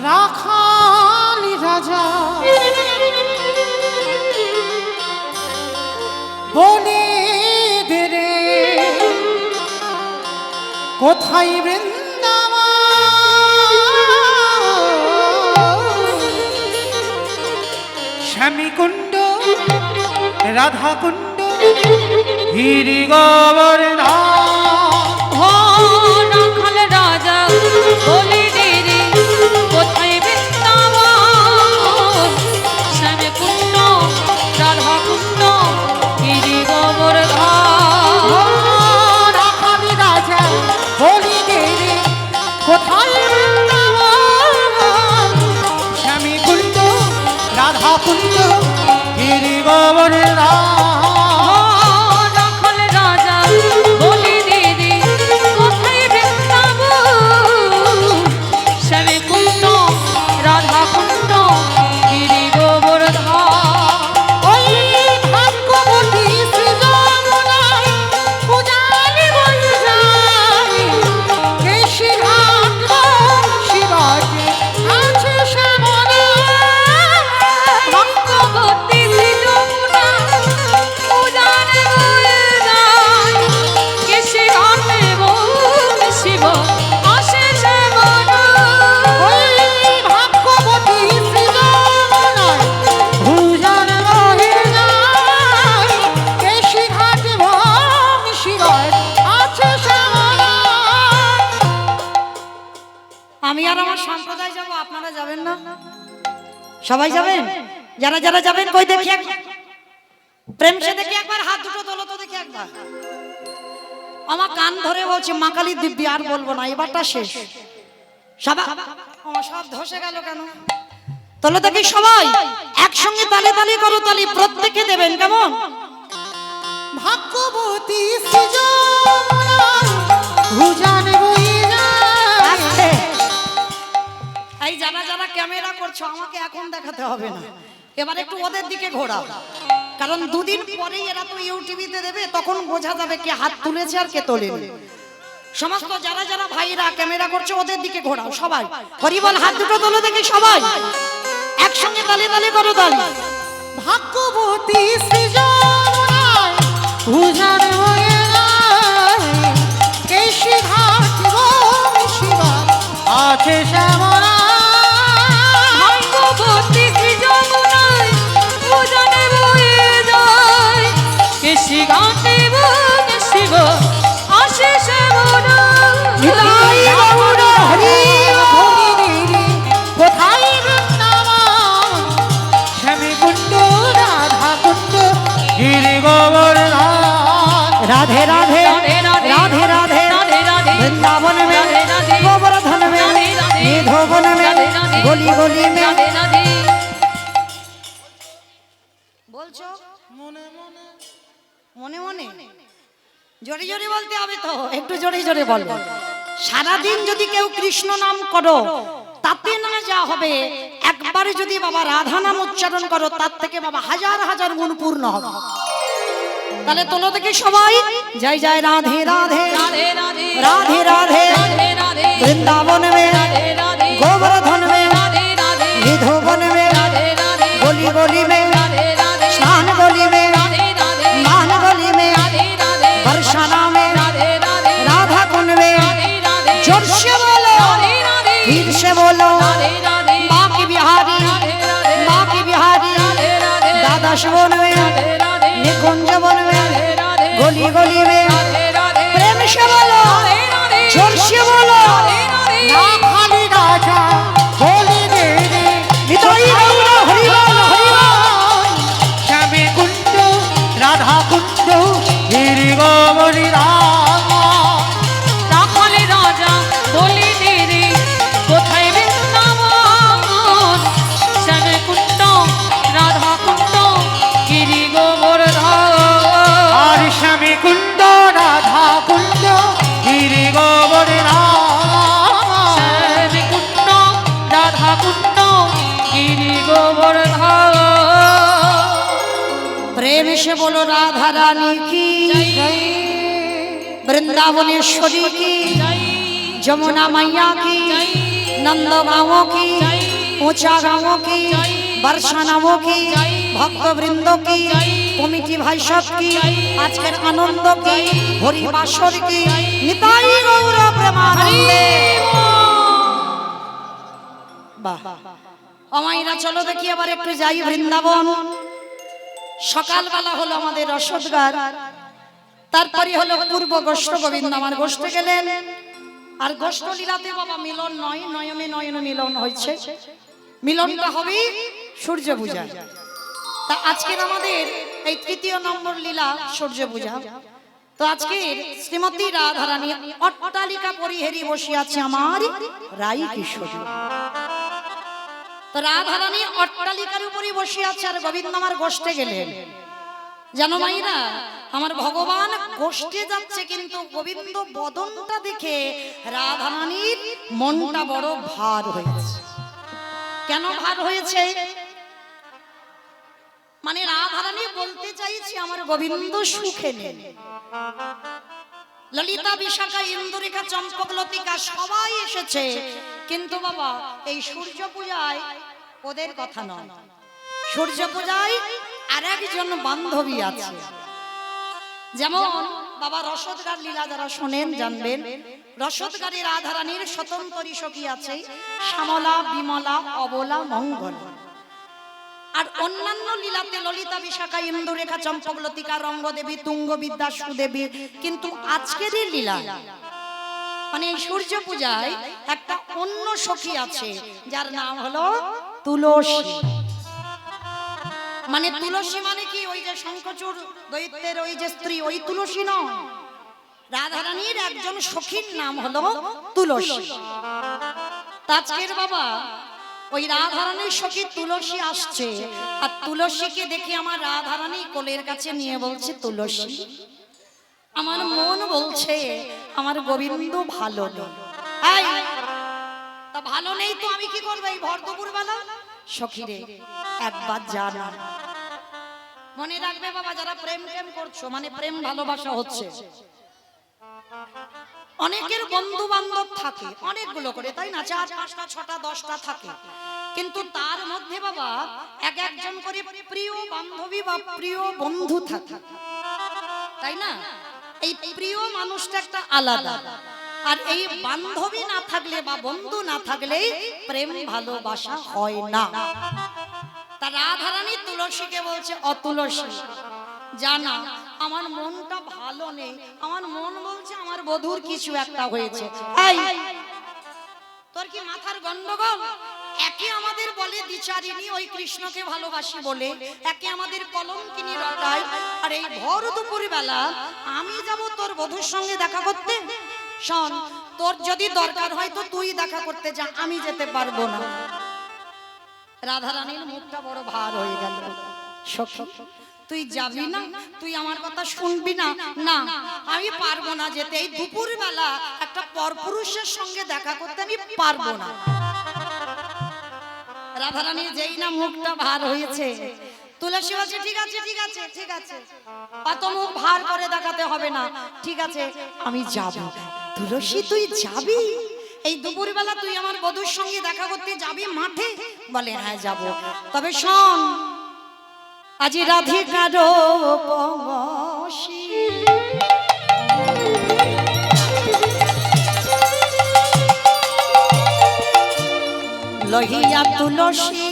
রাখালি রাজা বনে দেরে কোথায় বৃন্দাবন, শ্যামীকুণ্ড রাধাকুণ্ড গিরি গোবর্ধন। রাখাল রাজা বলি দিদি কোথায় বৃন্দাবন, শ্যামে কুণ্ড রাধা কুণ্ড গিরি গোবর্ধন। রাখালি রাজা বলি দেরে কোথায় বৃন্দাবন, শ্যামীকুণ্ড রাধাকুণ্ড গিরি গোবর্ধন। রাখাল রাজা বলি দিদি কোথায় বৃন্দাবন, শ্যামে কুণ্ড রাধা কুণ্ড গিরি গোবর্ধন। ওই ভাগ্যবতী শ্রী যমুনায় পূজারি বয়ে যায়, কেশিঘাট বংশীবাজে আছে শ্যামলা। ভক্তবতী শ্রী যমুনা পূজারে বয়ে যায়, কেশে ঘাটে শিব আসে শ্যামলা। ওই ভাগ্যবতী শ্রী যমুনায় পূজার বয়ে যায়, কেশিঘাট বংশীবাজ আছে শ্যামলা। আমি আর আমার সম্প্রদায় যাব, আপনারা যাবেন না? সবাই যাবেন? যারা যারা যাবেন কই দেখি একবার, প্রেম সে দেখি একবার, হাত দুটো তোলো তো দেখি একবার। আমার কান ধরে বলছে মা কালী দিব্যি, আর বলবো না, এবারটা শেষ। সবাই আমার সব ধসে গেল কেন? তোলো দেখি সবাই একসঙ্গে তালে তালে করো, তালি প্রত্যেকে দেবেন, কেমন? ভাগ্যবতী শ্রী যমুনায় পূজার বয়ে যায়। আস্তে। এই যারা যারা ক্যামেরা করছো আমাকে এখন দেখাতে হবে না, এবার একটু ওদের দিকে ঘোরাও, কারণ দুদিন পরেই এরা তো ইউটিভিতে দেবে, তখন বোঝা যাবে কে হাত তুলেছে আর কে তোলেনি। সমস্ত যারা যারা ভাইরা ক্যামেরা করছে ওদের দিকে ঘোরাও সবাই। হরিবল, হাত দুটো তোলো দেখি সবাই, একসঙ্গে তালে তালে করো তালি। ভাগ্যবতী শ্রী যমুনায় পূজার বয়ে যায়, কেশিঘাট বংশীবাজ আছে শ্যামলা। ভাগ্যবতী শ্রী যমুনায় পূজারে বয়ে যায়, কেশি ঘাটে শিব আসে শ্যামলা। নিতাই গৌর হরি হরি দিদি কোথায় বৃন্দাবন, শ্যামীকুণ্ড রাধাকুণ্ড গিরি গোবর্ধন। রাধে রাধে রাধে রাধে वृंदावन में गोवर्धन में निधोवन में गली गली में। বলছো মনে মনে জোরে জোরে বলতে হবে তো, একটু জোরে জোরে বলো। সারাদিন যদি কেউ কৃষ্ণ নাম করো তাতে না যা হবে, একবারে যদি বাবা রাধা নাম উচ্চারণ করো তার থেকে বাবা হাজার হাজার গুণ পূর্ণ হবে। তাহলে তোলো থেকে সবাই জয় জয় রাধে রাধে রাধে রাধে वृंदावन में गोवर्धन में निधोवन में गली गली में स्नान गली में मान गली में बरसाना में राधा कुंड में। जोर से बोलो, फिर से बोलो, माँ की बिहारी माँ की बिहारी। दादा शिवन में निकुंज वन में गली गली में प्रेम से बोलो, जोर से बोलो। রাখালি রাজা বলি দেরে নিতাই গৌর হরি বল হরি বল। শ্যামীকুণ্ড রাধাকুণ্ড গিরি গোবর্ধন। রাখাল রাজা বলি দিদি কোথায় বৃন্দাবন, মিলেমিশে বলো রাধা রানী কি, বৃন্দাবনেশ্বরী কি, যমুনা মাইয়া কি, নন্দগাঁও কি, ऊंचा गाँव की, वर्षा नामों की, भक्त वृंद की, कमिटी भाई सब की, आज के आनंद की, हरि बासर की, निताई गौर प्रेमानंदे। বাহ, আমাইরা চলো দেখি আবার একটু যাই বৃন্দাবন। সকালবেলা হলো আমাদের রসদগার, তারপরে হলো পূর্ব গোষ্ঠ গোবিন্দ আমার গোষ্ঠে গেলেন। আর গোষ্ঠ লীলাতে বাবা মিলন নয়, নয়নে নয়ন মিলন হয়েছে। মিলনটা হবে সূর্য পূজা। তা আজকের আমাদের এই তৃতীয় নম্বর লীলা সূর্য পূজা। তো আজকে শ্রীমতী রাধারানী অট্টালিকা পরিহেরি বসে আছে আমার রাই কিশোরী। তো রাধারানী অট্টালিকার উপরে বসে আছে আর গোবিন্দ আমার গোষ্ঠে গেলেন। জানো মাইরা, আমার ভগবান গোষ্ঠে যাচ্ছে কিন্তু গোবিন্দ বদনটা দেখে রাধারানীর মনটা বড় ভার হয়েছে। কেন ভার হয়েছে? মানে রাধারানী বলতে চাইছি আমার গোবিন্দ সুখে নেই। ললিতা, বিশাখা, ইন্দুরেখা, চম্পক, লতিকা সবাই এসেছে, কিন্তু বাবা এই সূর্য পূজায় ওদের কথা নয়। সূর্য পূজায় আর একজন বান্ধবী আছে। যেমন বাবা রসদগার লীলা যারা শোনেন জানবেন, রসদগারে রাধারানীর স্বতন্ত্রী সখী আছে শ্যামলা, বিমলা, অবলা, মঙ্গল। আর অন্যান্য লীলাতে ললিতা, বিশাখা, ইন্দুরেখা, চম্পক, লতিকা, রঙ্গদেবী, তুঙ্গ, বিদ্যা, সুদেবী। কিন্তু আজকের এই লীলা মানে সূর্য পূজায় একটা অন্য সখী আছে যার নাম হলো তুলসী। মানে তুলসী মানে কি ওই যে শঙ্খচূড় দৈত্যের ওই যে স্ত্রী, ওই তুলসী নয়। রাধারানীর একজন সখীর নাম হলো তুলসী। আজকের বাবা ওই রাধারানীর সখী তুলসী আসছে, আর তুলসীকে দেখে আমার রাধারানী কোলের কাছে নিয়ে বলছে, তুলসী আমার মন বলছে আমার গোবিন্দ ভালো নেই। তা ভালো নেই তো আমি কি করবো এই ভর দুপুর বেলা? সখী রে একবার জানা, মনে রাখবে বাবা যারা প্রেম প্রেম করছো, মানে প্রেম ভালোবাসা হচ্ছে, অনেকের বন্ধু বান্ধব থাকে অনেকগুলো করে, তাই না? 4, 5টা, 6টা, 10টা থাকে, কিন্তু তার মধ্যে বাবা এক একজন করে প্রিয় বান্ধবী বা প্রিয় বন্ধু থাকে, তাই না? এই প্রিয় মানুষটা একটা আলাদা। আর এই বান্ধবী না থাকলে বা বন্ধু না থাকলে প্রেম ভালোবাসা হয় না। তা রাধারানী তুলসীকে বলছে, অতুলসী জানা আমার মনটা ভালো নেই, আমার মন বলছে আমার বধূর কিছু একটা হয়েছে। এই তোর কি মাথার গন্ডগোল? একে আমাদের বলে দ্বিচারিণী, ওই কৃষ্ণকে ভালোবাসি বলে, একে আমাদের কলঙ্কিনী রটায়, আর এই ভর দুপুর বেলা আমি যাব তোর বধূর সঙ্গে দেখা করতে? শোন, তোর যদি দরকার হয় তো তুই দেখা করতে যা, আমি যেতে পারবো না। রাধারানীর মুখটা বড় ভার হয়ে গেল। সখী তুই যাবি না? তুই আমার কথা শুনবি না? না আমি পারবো না যেতে, এই দুপুর বেলা একটা পরপুরুষের সঙ্গে দেখা করতে আমি পারবো না। রাধারানী যেই না মুখটা ভার হয়েছে, তুলসী বলছে, ঠিক আছে ঠিক আছে ঠিক আছে, অত মুখ ভার করে দেখাতে হবে না, ঠিক আছে আমি যাব। তুলসী তুই যাবি? এই দুপুর বেলা তুই আমার বধূর সঙ্গে দেখা করতে যাবি মাঠে? বলে হ্যাঁ যাব। তবে শোন, আজি রাধিকার পংশী লহিয়া তুলসী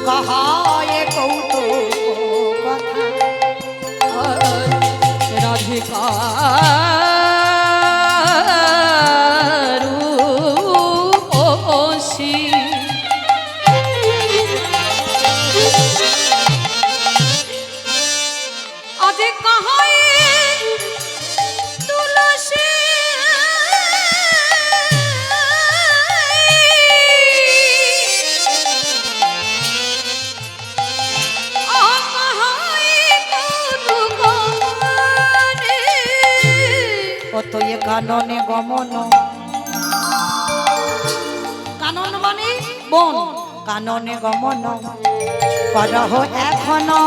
কহায় কৌতুক কথা, রাধিকা অতএ কাননে গমন, কানন মানে বন, কাননে গমন করহ এখনো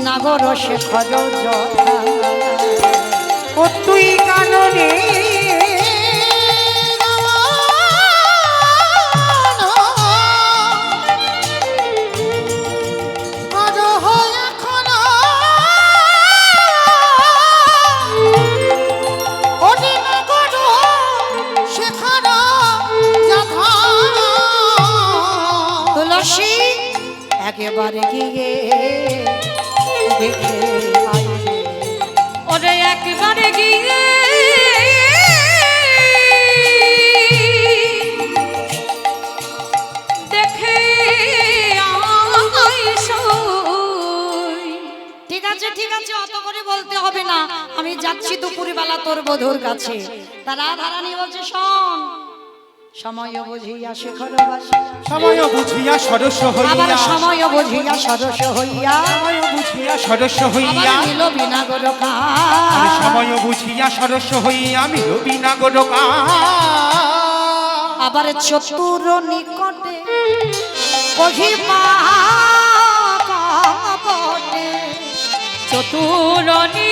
নাগর শেখর যথা। ও তুই কাননে তুলসী একেবারে গিয়ে দেখে আইবে ওরে একবারে গিয়ে দেখে ঠিক আছে ঠিক আছে অত করে বলতে হবে না আমি যাচ্ছি দুপুরবেলা তোর বধুর কাছে তারা ধারানি বলছে শোন সময় বুঝিয়া শেখরবাসী সময় বুঝিয়া সরস আবার হইয়া সময় বুঝিয়া সরস হইয়া সময় বুঝিয়া সরস আবার হইয়া নিল বিনা আর গোরকা সময় বুঝিয়া সরস হইয়া মিল বিনা গোরকা আবার চতুর নিকটে কহিবা কপটে চতুর নিকটে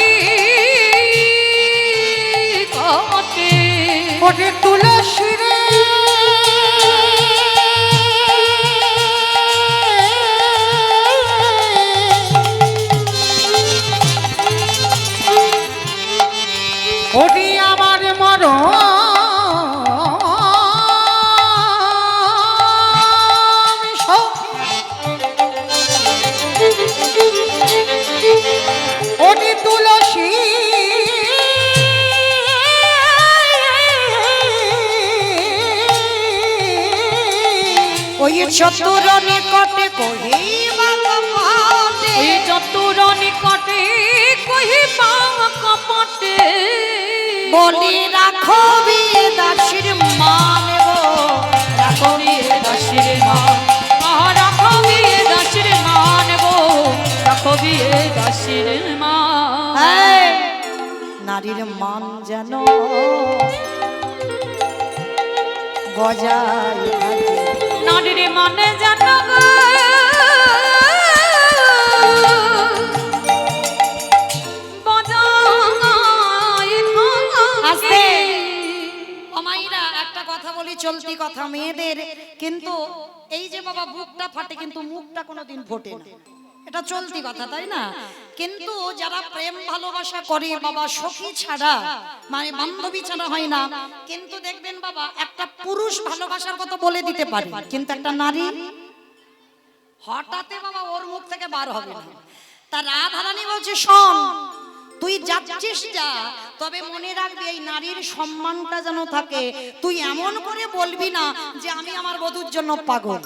ওরে তুলসী রে ওরে আমার মরণ ওরে তুলসী ওই চতুর নিকটে কহিবা কপটে ওই চতুর নিকটে কহিবা কপটে বলি রাখবি দাসির মান গো রাখবি দাসির মান রাখবি দাসির মান গো রাখবি দাসির মান নারীর মান যেন বজায় থাকে নারীর মানে যেন একটা কথা বলি চলতি কথা মেয়েদের কিন্তু এই যে বাবা বুকটা ফাটে কিন্তু মুখটা কোনোদিন ফোটে না এটা চলতি কথা তাই না কিন্তু যারা প্রেম ভালোবাসা করে বাবা সখী ছাড়া মানে বান্ধবী ছাড়া হয় না কিন্তু দেখবেন বাবা একটা পুরুষ ভালোবাসার কথা বলে দিতে পারে কিন্তু একটা নারী হঠাৎ বাবা ওর মুখ থেকে বার হবে না তার রাধারানী বলছে শোন তুই যাচ্ছিস যা তবে মনে রাখবি এই নারীর সম্মানটা যেন থাকে তুই এমন করে বলবি না যে আমি আমার বধূর জন্য পাগল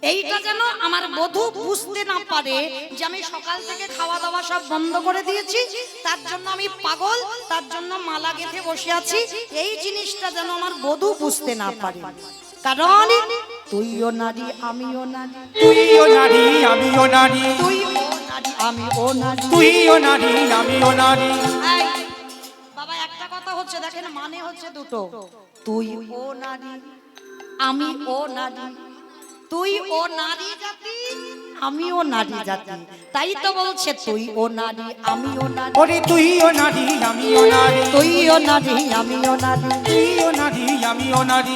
এইটা যেন আমার বধূ বুঝতে না পারে যে আমি সকাল থেকে খাওয়া দাওয়া সব বন্ধ করে দিয়েছি তার জন্য আমি পাগল তার জন্য মালা গেঁথে বসে আছি এই জিনিসটা যেন আমার বধূ বুঝতে না পারে কারণ তুইও নারী আমিও নারী তুইও নারী আমিও নারী তুইও নারী আমিও নারী তুইও নারী আমিও নারী এই, বাবা একটা কথা হচ্ছে দেখেন মানে হচ্ছে দুটো তুই ও নারী আমি ও নারী তুই ও নারী জাতি আমিও নারী জাতি তাই তো বলছে তুই ও নারী আমিও নারী ওরে তুইও নারী আমিও নারী তুইও নারী আমিও নারী তুইও নারী আমিও নারী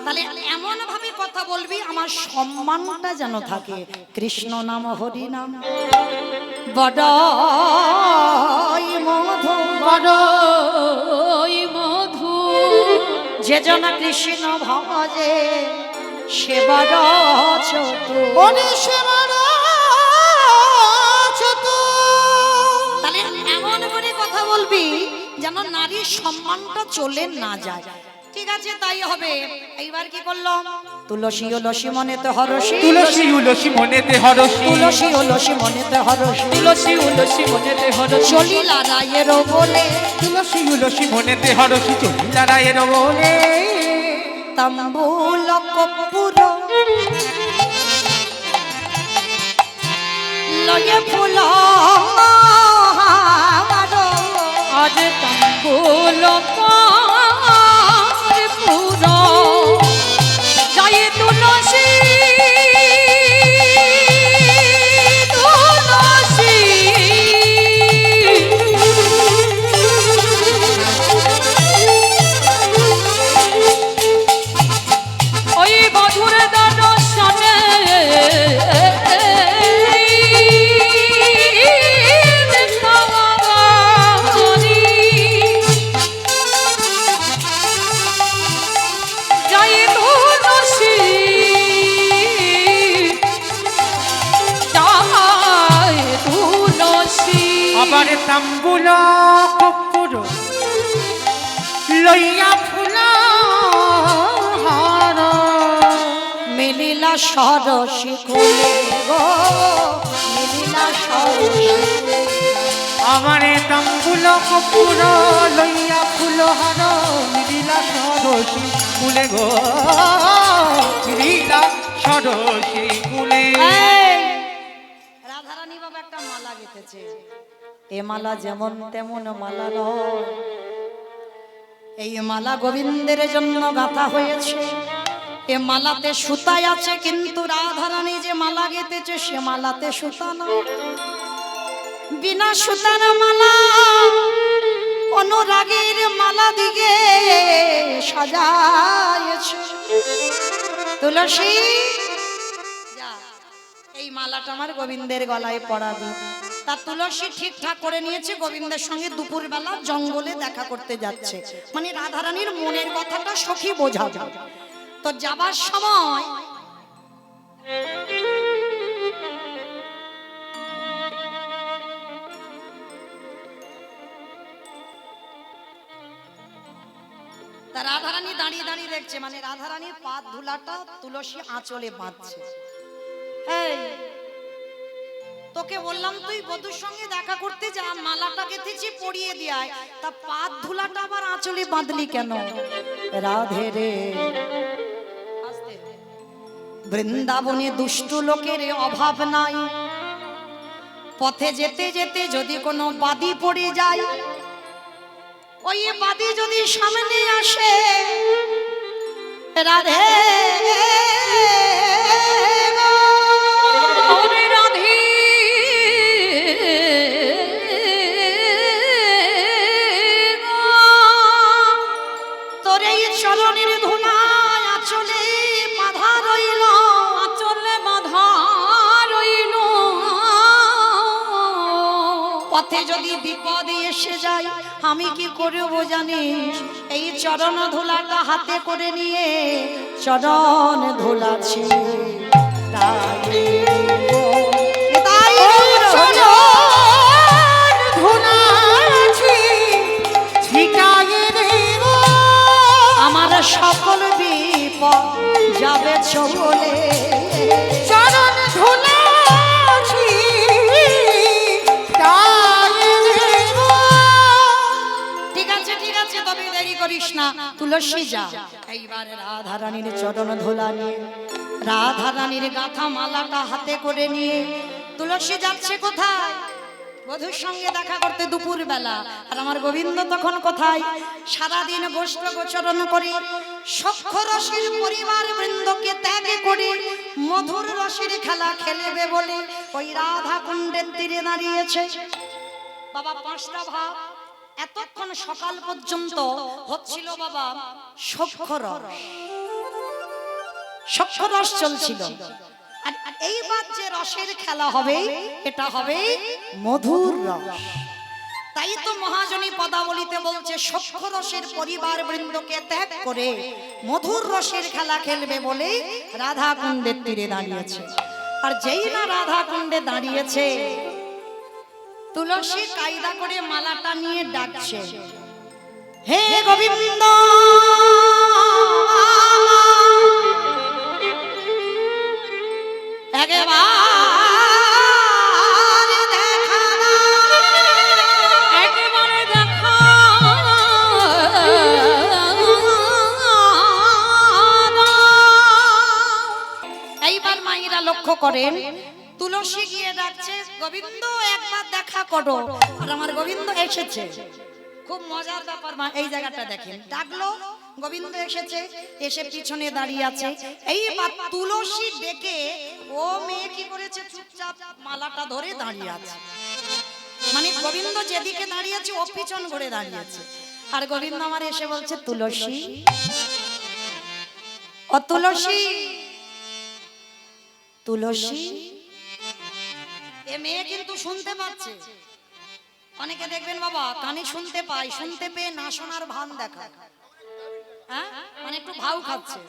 তাহলে এমন ভাবে কথা বলবি আমার সম্মানটা যেন থাকে কৃষ্ণ নাম হরি নাম বড়ই মধু বড়ই মধু যে জন কৃষ্ণ ভজে সে বড় চতু ওরে সেবার তাহলে এমন করে কথা বলবি যেন নারীর সম্মানটা চলে না যায় ঠিক আছে তাই হবে এইবার কি করলো তুলসী লসী মনেতে হরসী তুলসী উলসী মনেতে হরসী তুলসী লসী মনেতে হরসী তুলসী উলসী মনেতে হরসী চলিলা রায়ের বলে তুলসী উলসী মনেতে হরসী চলিলা রায়ের বলে তাম্বুল কপুর লয়ে ফুল আজ তাম্বুল পুর যাই তুলসী আমার তাম্বুল কপুর লইয়া ফুল হার মিলিলা সরসী কুলে গো মিলিলা সরসী আমার তাম্বুল কপুর লইয়া ফুল হার মিলিলা সরসী কুলে গো মিলিলা সরসী কুলে। রাধারানী বাবা একটা মালা গেঁথেছে, এ মালা যেমন তেমন মালা নয়, এই মালা গোবিন্দের জন্য গাঁথা হয়েছে। এ মালাতে সুতায় আছে, কিন্তু রাধারানী যে মালা গেঁথেছে সে মালাতে সুতা না, বিনা সুতার মালা অনুরাগের মালা দিকে সাজায়েছে। তুলসী যা এই মালাটা আমার গোবিন্দের গলায় পরাবি। তা তুলসী ঠিকঠাক করে নিয়েছে, গোবিন্দের সঙ্গে দুপুর বেলা জঙ্গলে দেখা করতে যাচ্ছে, মানে রাধারানীর মনের কথাটা সখী বোঝা যায়। তো যাবার সময় তা রাধারানী দাঁড়িয়ে দাঁড়িয়ে দেখছে, মানে রাধারানীর পা ধুলাটা তুলসী আঁচলে বাঁধছে। এই তোকে বললাম তুই বধূর সঙ্গে দেখা করতে যা, মালাটা গেঁথেছি পরিয়ে দিয়ায়, তা পা ধুলাটা আবার আঁচলে বাঁধলি কেন? রাধে রে বৃন্দাবনে দুষ্টু লোকের অভাব নাই, পথে যেতে যেতে যদি কোনো বাদি পড়ে যায়, ওই বাদি যদি সামনে আসে, রাধে রাধে তোর এই চরণের ধুলায় আঁচলে বাঁধা রইল, আঁচলে বাঁধা রইল, পথে যদি বিপদে এসে যায় আমি কি করব জানিস? এই চরণ ধুলাটা হাতে করে নিয়ে চরণ ধুলাছি, আমার সকল বিপদ যাবে চলে, চরণ ধুলাছি। ঠিক আছে তবে দেরি করিস না, তুলসী যা। এইবার রাধারানীর চরণ ধুলা নিয়ে, রাধারানীর গাঁথা মালাটা হাতে করে নিয়ে তুলসী যাচ্ছে কোথায়? বধূর সঙ্গে দেখা করতে দুপুর বেলা। আর আমার গোবিন্দ তখন কোথায়? সারাদিন গোষ্ঠ গোচরণ করে সখ্য রসের পরিবার বৃন্দকে ত্যাগ করে মধুর রসের খেলা খেলবে বলে ওই রাধা কুণ্ডের তীরে দাঁড়িয়েছে। বাবা পাঁচটা ভাব এতক্ষণ সকাল পর্যন্ত হচ্ছিল বাবা সখ্য রস চলছিল। আর এইবার যে রসের খেলা হবে এটা হবে মধুর রস। তাই তো মহাজনী পদাবলিতে বলছে সখ্য রসের পরিবার বৃন্দকে ত্যাগ করে মধুর রসের খেলা খেলবে বলে রাধা কুণ্ডের তীরে দাঁড়িয়েছে। আর যেই না রাধা কুণ্ডে দাঁড়িয়েছে, তুলসী কায়দা করে মালাটা নিয়ে ডাকছে, হে গোবিন্দ একেবারে দেখা দাও, একেবারে দেখা দাও। এইবার মায়েরা লক্ষ্য করেন তুলসী গিয়ে ডাকছে, গোবিন্দ একবার দেখা করো। আর আমার গোবিন্দ এসেছে। খুব মজার ব্যাপার মা, এই জায়গাটা দেখেন, ডাকলো গোবিন্দ এসেছে, এসে পিছনে দাঁড়িয়ে আছে। এইবার তুলসী ডেকে ও মেয়ে কি করেছে, চুপচাপ মালাটা ধরে দাঁড়িয়ে আছে। মানে গোবিন্দ যেদিকে দাঁড়িয়ে আছে ও পিছন ঘুরে দাঁড়িয়ে আছে। আর গোবিন্দ আমার এসে বলছে, তুলসী ও তুলসী, তুলসী। এ মেয়ে কিন্তু শুনতে পাচ্ছে। অনেকে দেখবেন বাবা কানে শুনতে পায়, শুনতে পেয়ে না শোনার ভান দেখা, হ্যাঁ মানে একটু ভাও খাচ্ছে,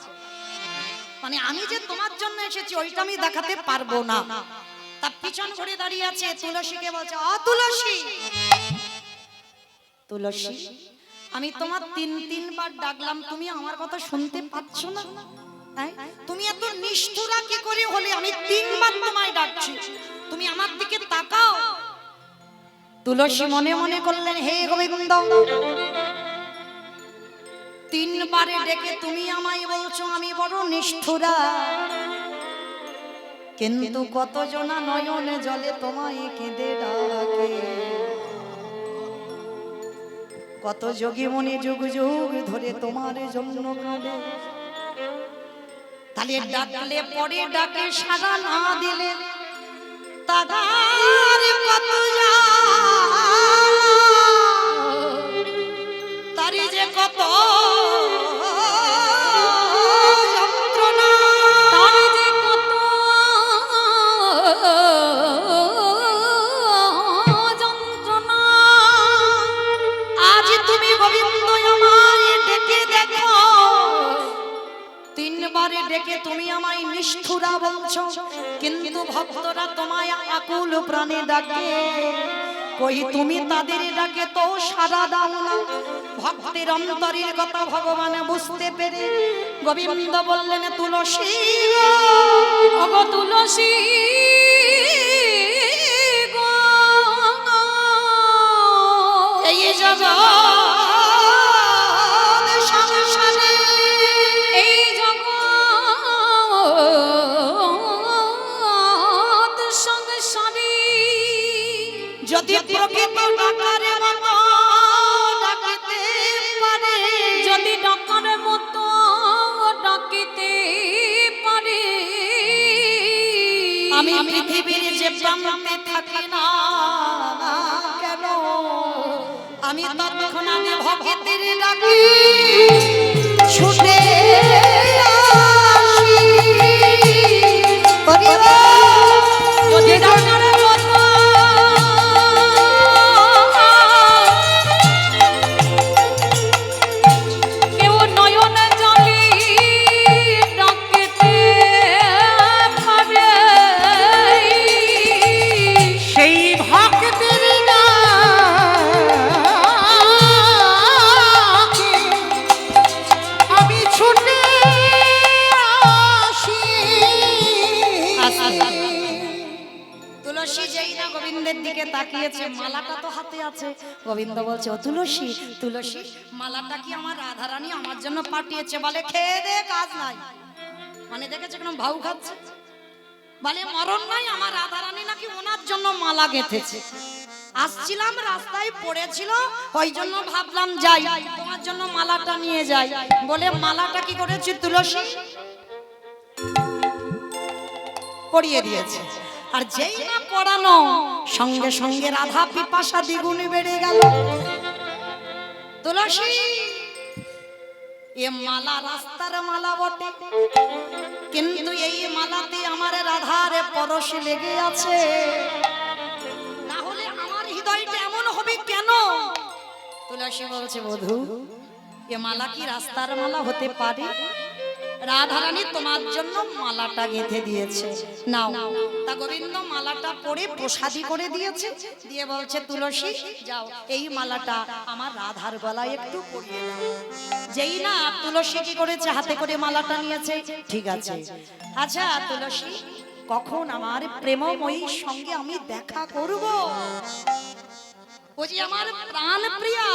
মানে আমি যে তোমার জন্য এসেছি ওইটা আমি দেখাতে পারবো না। তার পিছন ঘুরে দাঁড়িয়ে আছে, তুলসীকে বলছে, অ তুলসী তুলসী, আমি তোমার তিনবার ডাকলাম, তুমি আমার কথা শুনতে পাচ্ছ না? হ্যাঁ? তুমি এত নিষ্ঠুরা কি করে হলে? আমি 3 বার তোমায় ডাকছি, তুমি আমার দিকে তাকাও। তুলসী মনে মনে করলেন, হে গোবিন্দ, 3 বারে ডেকে তুমি আমায় বলছো আমি বড় নিষ্ঠুরা, কিন্তু কতজনা নয়নে জলে তোমায় কেঁদে ডাকে, কত যোগী মনে যুগ যুগ ধরে তোমার জন্য কাঁদে। তাহলে ডাকলে পরে ডাকে সাড়া না দিলে তাগার কত তারি যে কত যন্ত্রণা, তারি যে কত যন্ত্রণা। আজ তুমি গোবিন্দ আমায় ডেকে দেখো, 3 বারে ডেকে তুমি আমায় নিষ্ঠুরা বলছো, কিন্তু ভক্তরা তোমায় আকুল প্রাণে ডাকে, কই তুমি তাদের ডাকে তো সাড়া দাও না। ভক্তের অন্তরের কথা ভগবান বুঝতে পেরে গোবিন্দ বললেন, তুলসী গো তুলসী গো, এই জগৎ সংসারে, এই জগৎ সংসারে যদি প্রকৃত ডাকার মতো ডাকিতে পারে, যদি ডাকার মতো ডাকিতে পারে, আমি পৃথিবীর যে প্রান্তে থাকি না কেন, আমি তৎক্ষণাৎ ভক্তের ডাকে ছুটে আসি। যদি ডাকার মতো কেউ নয়ন জলে ডাকিতে পারে, সেই ভক্তের ডাকে আমি ছুটে আসি। তুলসী যেই না গোবিন্দের দিকে তাকিয়েছে, মালাটা তো হাতে আছে, গোবিন্দ বলছে, ও তুলসী তুলসী, মালাটা কি আমার রাধারানী আমার জন্য পাঠিয়েছে? বলে খেয়ে দে কাজ নাই, মানে দেখেছে কেন ভাউ খাচ্ছে, বলে মরণ নাই, আমার রাধারানী নাকি ওনার জন্য মালা গেঁথেছে। আসছিলাম রাস্তায় পড়েছিল, ওই জন্য ভাবলাম যাই তোমার জন্য মালাটা নিয়ে যাই, বলে মালাটা কি করেছে তুলসী পরিয়ে দিয়েছে। আর যেই না পড়ানো সঙ্গে সঙ্গে রাধা পিপাসা দ্বিগুণে বেড়ে গেল। তুলসী, এ মালা রাস্তার মালা বটে, কিন্তু এই মালাতে আমার রাধার পরশ লেগে আছে, না হলে আমার হৃদয়টা এমন হবে কেন? তুলসী বলছে, বধূ, এ মালা কি রাস্তার মালা হতে পারে? রাধারানী তোমার জন্য মালাটা গেঁথে দিয়েছে, নাও। তা গোবিন্দ মালাটা পরে প্রসাদী করে দিয়েছে, দিয়ে বলছে, তুলসী যাও, এই মালাটা আমার রাধার গলায় একটু পরিয়ে দাও। যেই না তুলসী কি করেছে, হাতে করে মালাটা নিয়েছে, ঠিক আছে, আচ্ছা তুলসী, কখন আমার প্রেমময়ীর সঙ্গে আমি দেখা করব? ও যে আমার প্রাণ প্রিয়া,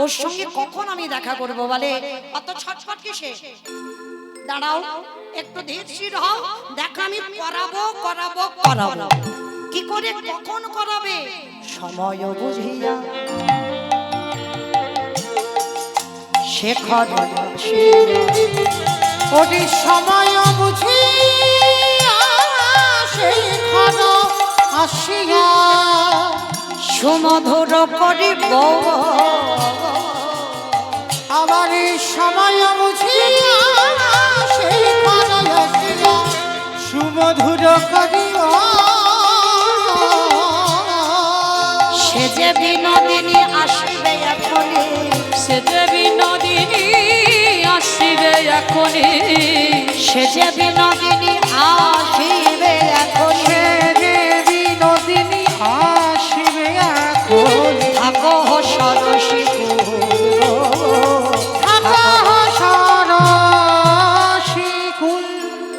ওর সঙ্গে কখন আমি দেখা করব? বলে, অত ছটফট কিসে, দাঁড়াও একটু ধীর হও, দেখা আমি করাবো করাবো করাবো। কি করে কখন করাবে? সময় বুঝিয়া শেখর ওটি সময় বুঝিয়া শেখর আসিয়া সুমধুর করিব, আবার সময় বুঝিয়া শেখর আসিয়া সুমধুর করিব। সে যে বিনোদিনী আসবে এখনই, সে যে বিনোদিনী আসবে এখনই, সে যে বিনোদিনী আসবে এখনই, বিনোদিনী আসিবে এখন। থাকো সরসী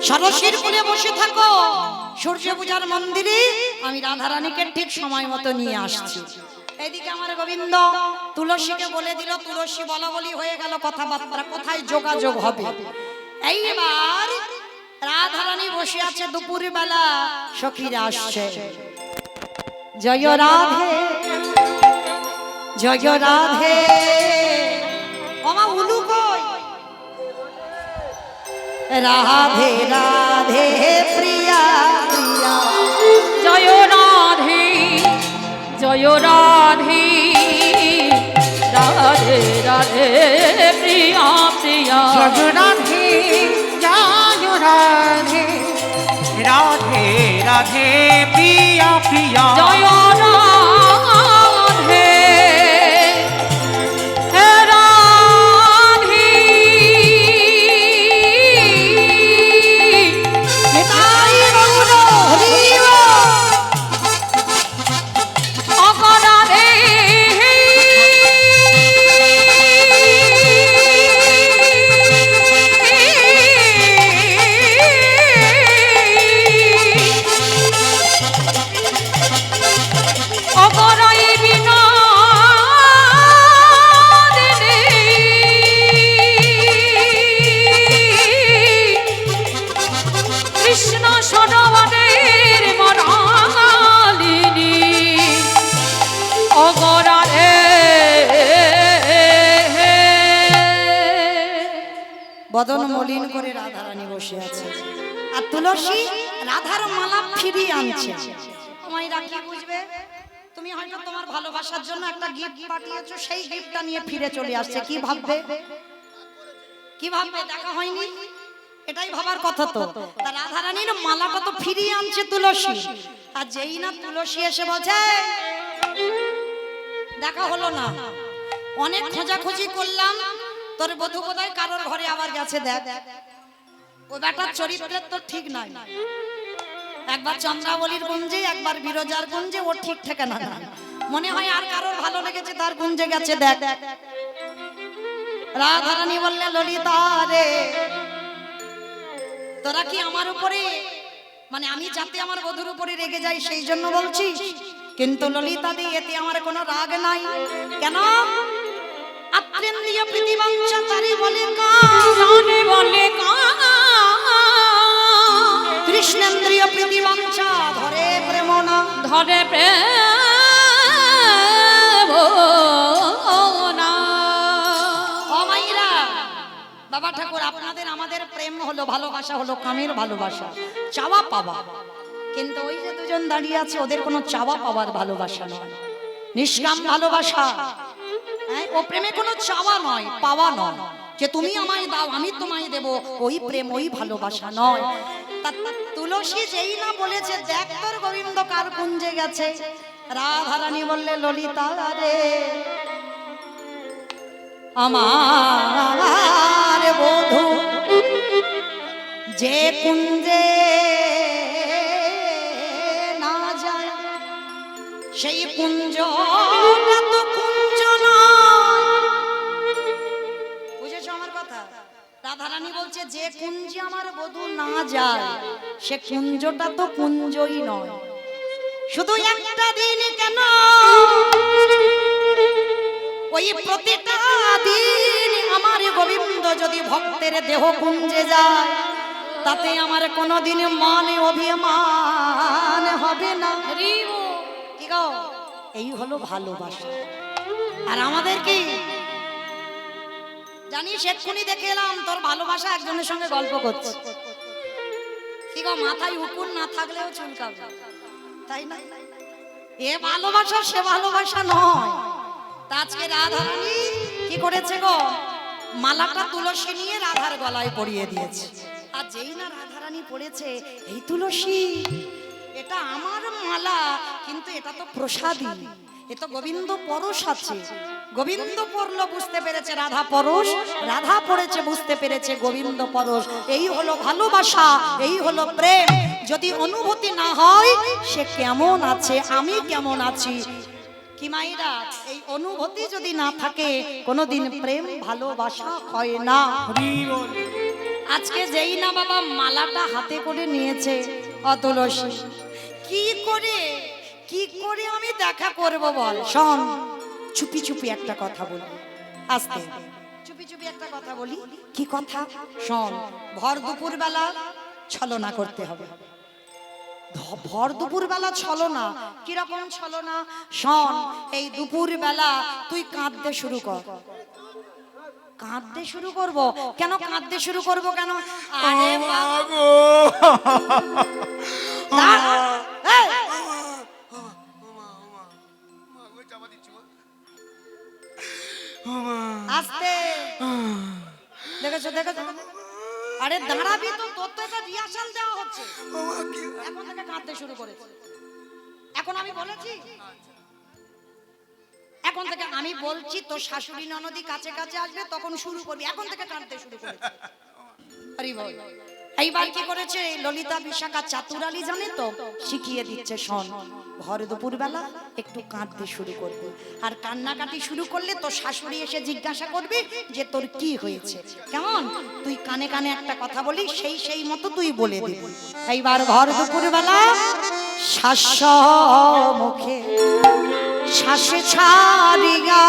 ষোড়শীর কোলে বসে থাকো, সূর্য পূজার মন্দিরে আমি রাধারানীকে ঠিক সময় মতো নিয়ে আসছি। এদিকে আমার গোবিন্দ তুলসীকে বলে দিল, তুলসী বলা বলি হয়ে গেল, কথাবার্তা কোথায় যোগাযোগ হবে। এইবার রাধারানী বসে আছে, দুপুর বেলা সখীরা আসছে। জয় রাধে জয় রাধে, ওমা উলু কই? রাধে রাধে প্রিয়া প্রিয়া, জয় রাধে জয় রাধে, রাধে রাধে প্রিয়া প্রিয়া, জয় রাধে জয় রাধে, রাধে রাধে প্রিয়া প্রিয়া, জয় রাধে হে রাধে, নিতাই গৌর হরি অপরাধে অপরাই বিনা কৃষ্ণ সরবদের মরালিনী অগরারে। বদন মলিন করে রাধারানী বসে আছে, আর তুলসী রাধার মালা ফিরিয়ে আনছে। তোমায় রাখি বুঝবে, তুমি হয়তো তোমার ভালোবাসার জন্য একটা গিফট পাঠিয়েছো, সেই গিফটটা নিয়ে ফিরে চলে আসছে। কি ভাববে, কি ভাববে? দেখা হয়নি, এটাই ভাবার কথা। তো তা রাধারানীর মালাটা তো ফিরিয়ে আনছে তুলসী, আর যেই না তুলসী এসে বলছে দেখা হলো না, অনেক খোঁজাখুঁজি করলাম, তোর বধূ কোথায়, কারোর ঘরে আবার গেছে, দেখ ও বেটার চরিত্রের তো ঠিক নাই। একবার চন্দ্রাবলীর গুঞ্জে, একবার বিরজার গুঞ্জে, ও ঠিক ঠিকানা না। মনে হয় আর কারোর ভালো লেগেছে, তার গুঞ্জে গেছে, দেখ। রাধারানী বললে, ললিতা রে, তোরা কি আমার উপরে, মানে আমি যাতে আমার বধূর উপরে রেগে যাই সেই জন্য বলছিস? কিন্তু ললিতা দি, এতে আমার কোনো রাগ নাই। কেন? আত্রেন্দ্রিয় প্রীতিবাঞ্ছা তারি বলে জানে বলে কৃষ্ণেন্দ্রিয় প্রীতিবাঞ্ছা ধরে প্রেম না, ধরে প্রেম না। ও মাইরা, বাবা ঠাকুর, আপনাদের আমাদের প্রেম হলো, ভালোবাসা হলো কামের ভালোবাসা, চাওয়া পাওয়া। কিন্তু ওই যে দুজন দাঁড়িয়ে আছে, ওদের কোনো চাওয়া পাওয়ার ভালোবাসা নয়, নিষ্কাম ভালোবাসা। ও প্রেমে কোনো চাওয়া নয়, পাওয়া নয়, যে তুমি আমায় দাও আমি তোমায় দেব, ওই প্রেম ওই ভালোবাসা নয়। তুলসী যেই না বলেছে, দেখ তোর গোবিন্দ কার কুঞ্জে গেছে, রাধারানী বললে, ললিতা রে, আমার বধূ যে কুঞ্জে না যায়, সেই কুঞ্জ তো কুঞ্জ নয়। বুঝেছো আমার কথা? রাধারানী বলছে, যে কুঞ্জে আমার বধূ না যায়, সে কুঞ্জটা তো কুঞ্জই নয়। শুধু একটা দিন কেন, ওই প্রতিটা দিন আমার গোবিন্দ যদি ভক্তের দেহ কুঞ্জে যায়, তাতে আমার কোনোদিন মানে অভিমান হবে না। কি গো, এই হলো ভালোবাসা। আর আমাদের কি জানিস, এক্ষুনি দেখে এলাম তোর ভালোবাসা একজনের সঙ্গে গল্প করছে। কি গো, মাথায় উকুন না থাকলেও চুলকাবে, তাই না? এ ভালোবাসা সে ভালোবাসা নয়। তা আজকে রাধারানী কি করেছে গো, মালাটা তুলসী নিয়ে রাধার গলায় পরিয়ে দিয়েছে। আর যেই না রাধারানী পড়েছে, এই তুলসী, এটা আমার মালা, কিন্তু এটা তো প্রসাদী, এ তো গোবিন্দ পরশ আছে। গোবিন্দ পড়লো, বুঝতে পেরেছে রাধা পরশ, রাধা পড়েছে, বুঝতে পেরেছে গোবিন্দ পরশ। এই হলো ভালোবাসা, এই হলো প্রেম। যদি অনুভূতি না হয়, সে কেমন আছে, আমি কেমন আছি, কি মাইরা, এই অনুভূতি যদি না থাকে, কোনোদিন প্রেম ভালোবাসা হয় না। আজকে যেই না বাবা মালাটা হাতে করে নিয়েছে অতুলসী, কি করে আমি দেখা করব বল? শোন, চুপি চুপি একটা কথা বলি, আস্তে চুপি চুপি একটা কথা বলি। কি কথা? শোন, ভর দুপুর বেলা ছলনা করতে হবে। ভর দুপুর বেলা ছলনা, কিরকম ছলনা? শোন, এই দুপুর বেলা তুই কাঁদতে শুরু কর। কাঁদতে শুরু করব কেন? কাঁদতে শুরু করব কেন? আরে বাবা, এই, আস্তে, দেখেছো দেখেছো? আরে দাঁড়াবি তো, তোর তো এটা রিহার্সাল দেওয়া হচ্ছে। এখন থেকে কাঁদতে শুরু করেছে। এখন আমি বলেছি, এখন থেকে আমি বলছি, তোর শাশুড়ি ননদি কাছে কাছে আসবে তখন শুরু করবি। এখন থেকে কাঁদতে শুরু করেছে। হরি বল। এইবার কি করেছে ললিতা, বিশাখা, চাতুরালি জানে তো, শিখিয়ে দিচ্ছে। শোন, ভর দুপুর বেলা একটু কাঁদতে শুরু করবি, আর কান্নাকাটি শুরু করলে তোর শাশুড়ি এসে জিজ্ঞাসা করবি যে তোর কি হয়েছে। কেমন? তুই কানে কানে একটা কথা বলি, সেই মতো তুই বলে দিবি। এইবার ভর দুপুর বেলা শাস্য মুখে শ্বাসে ছাড়িয়া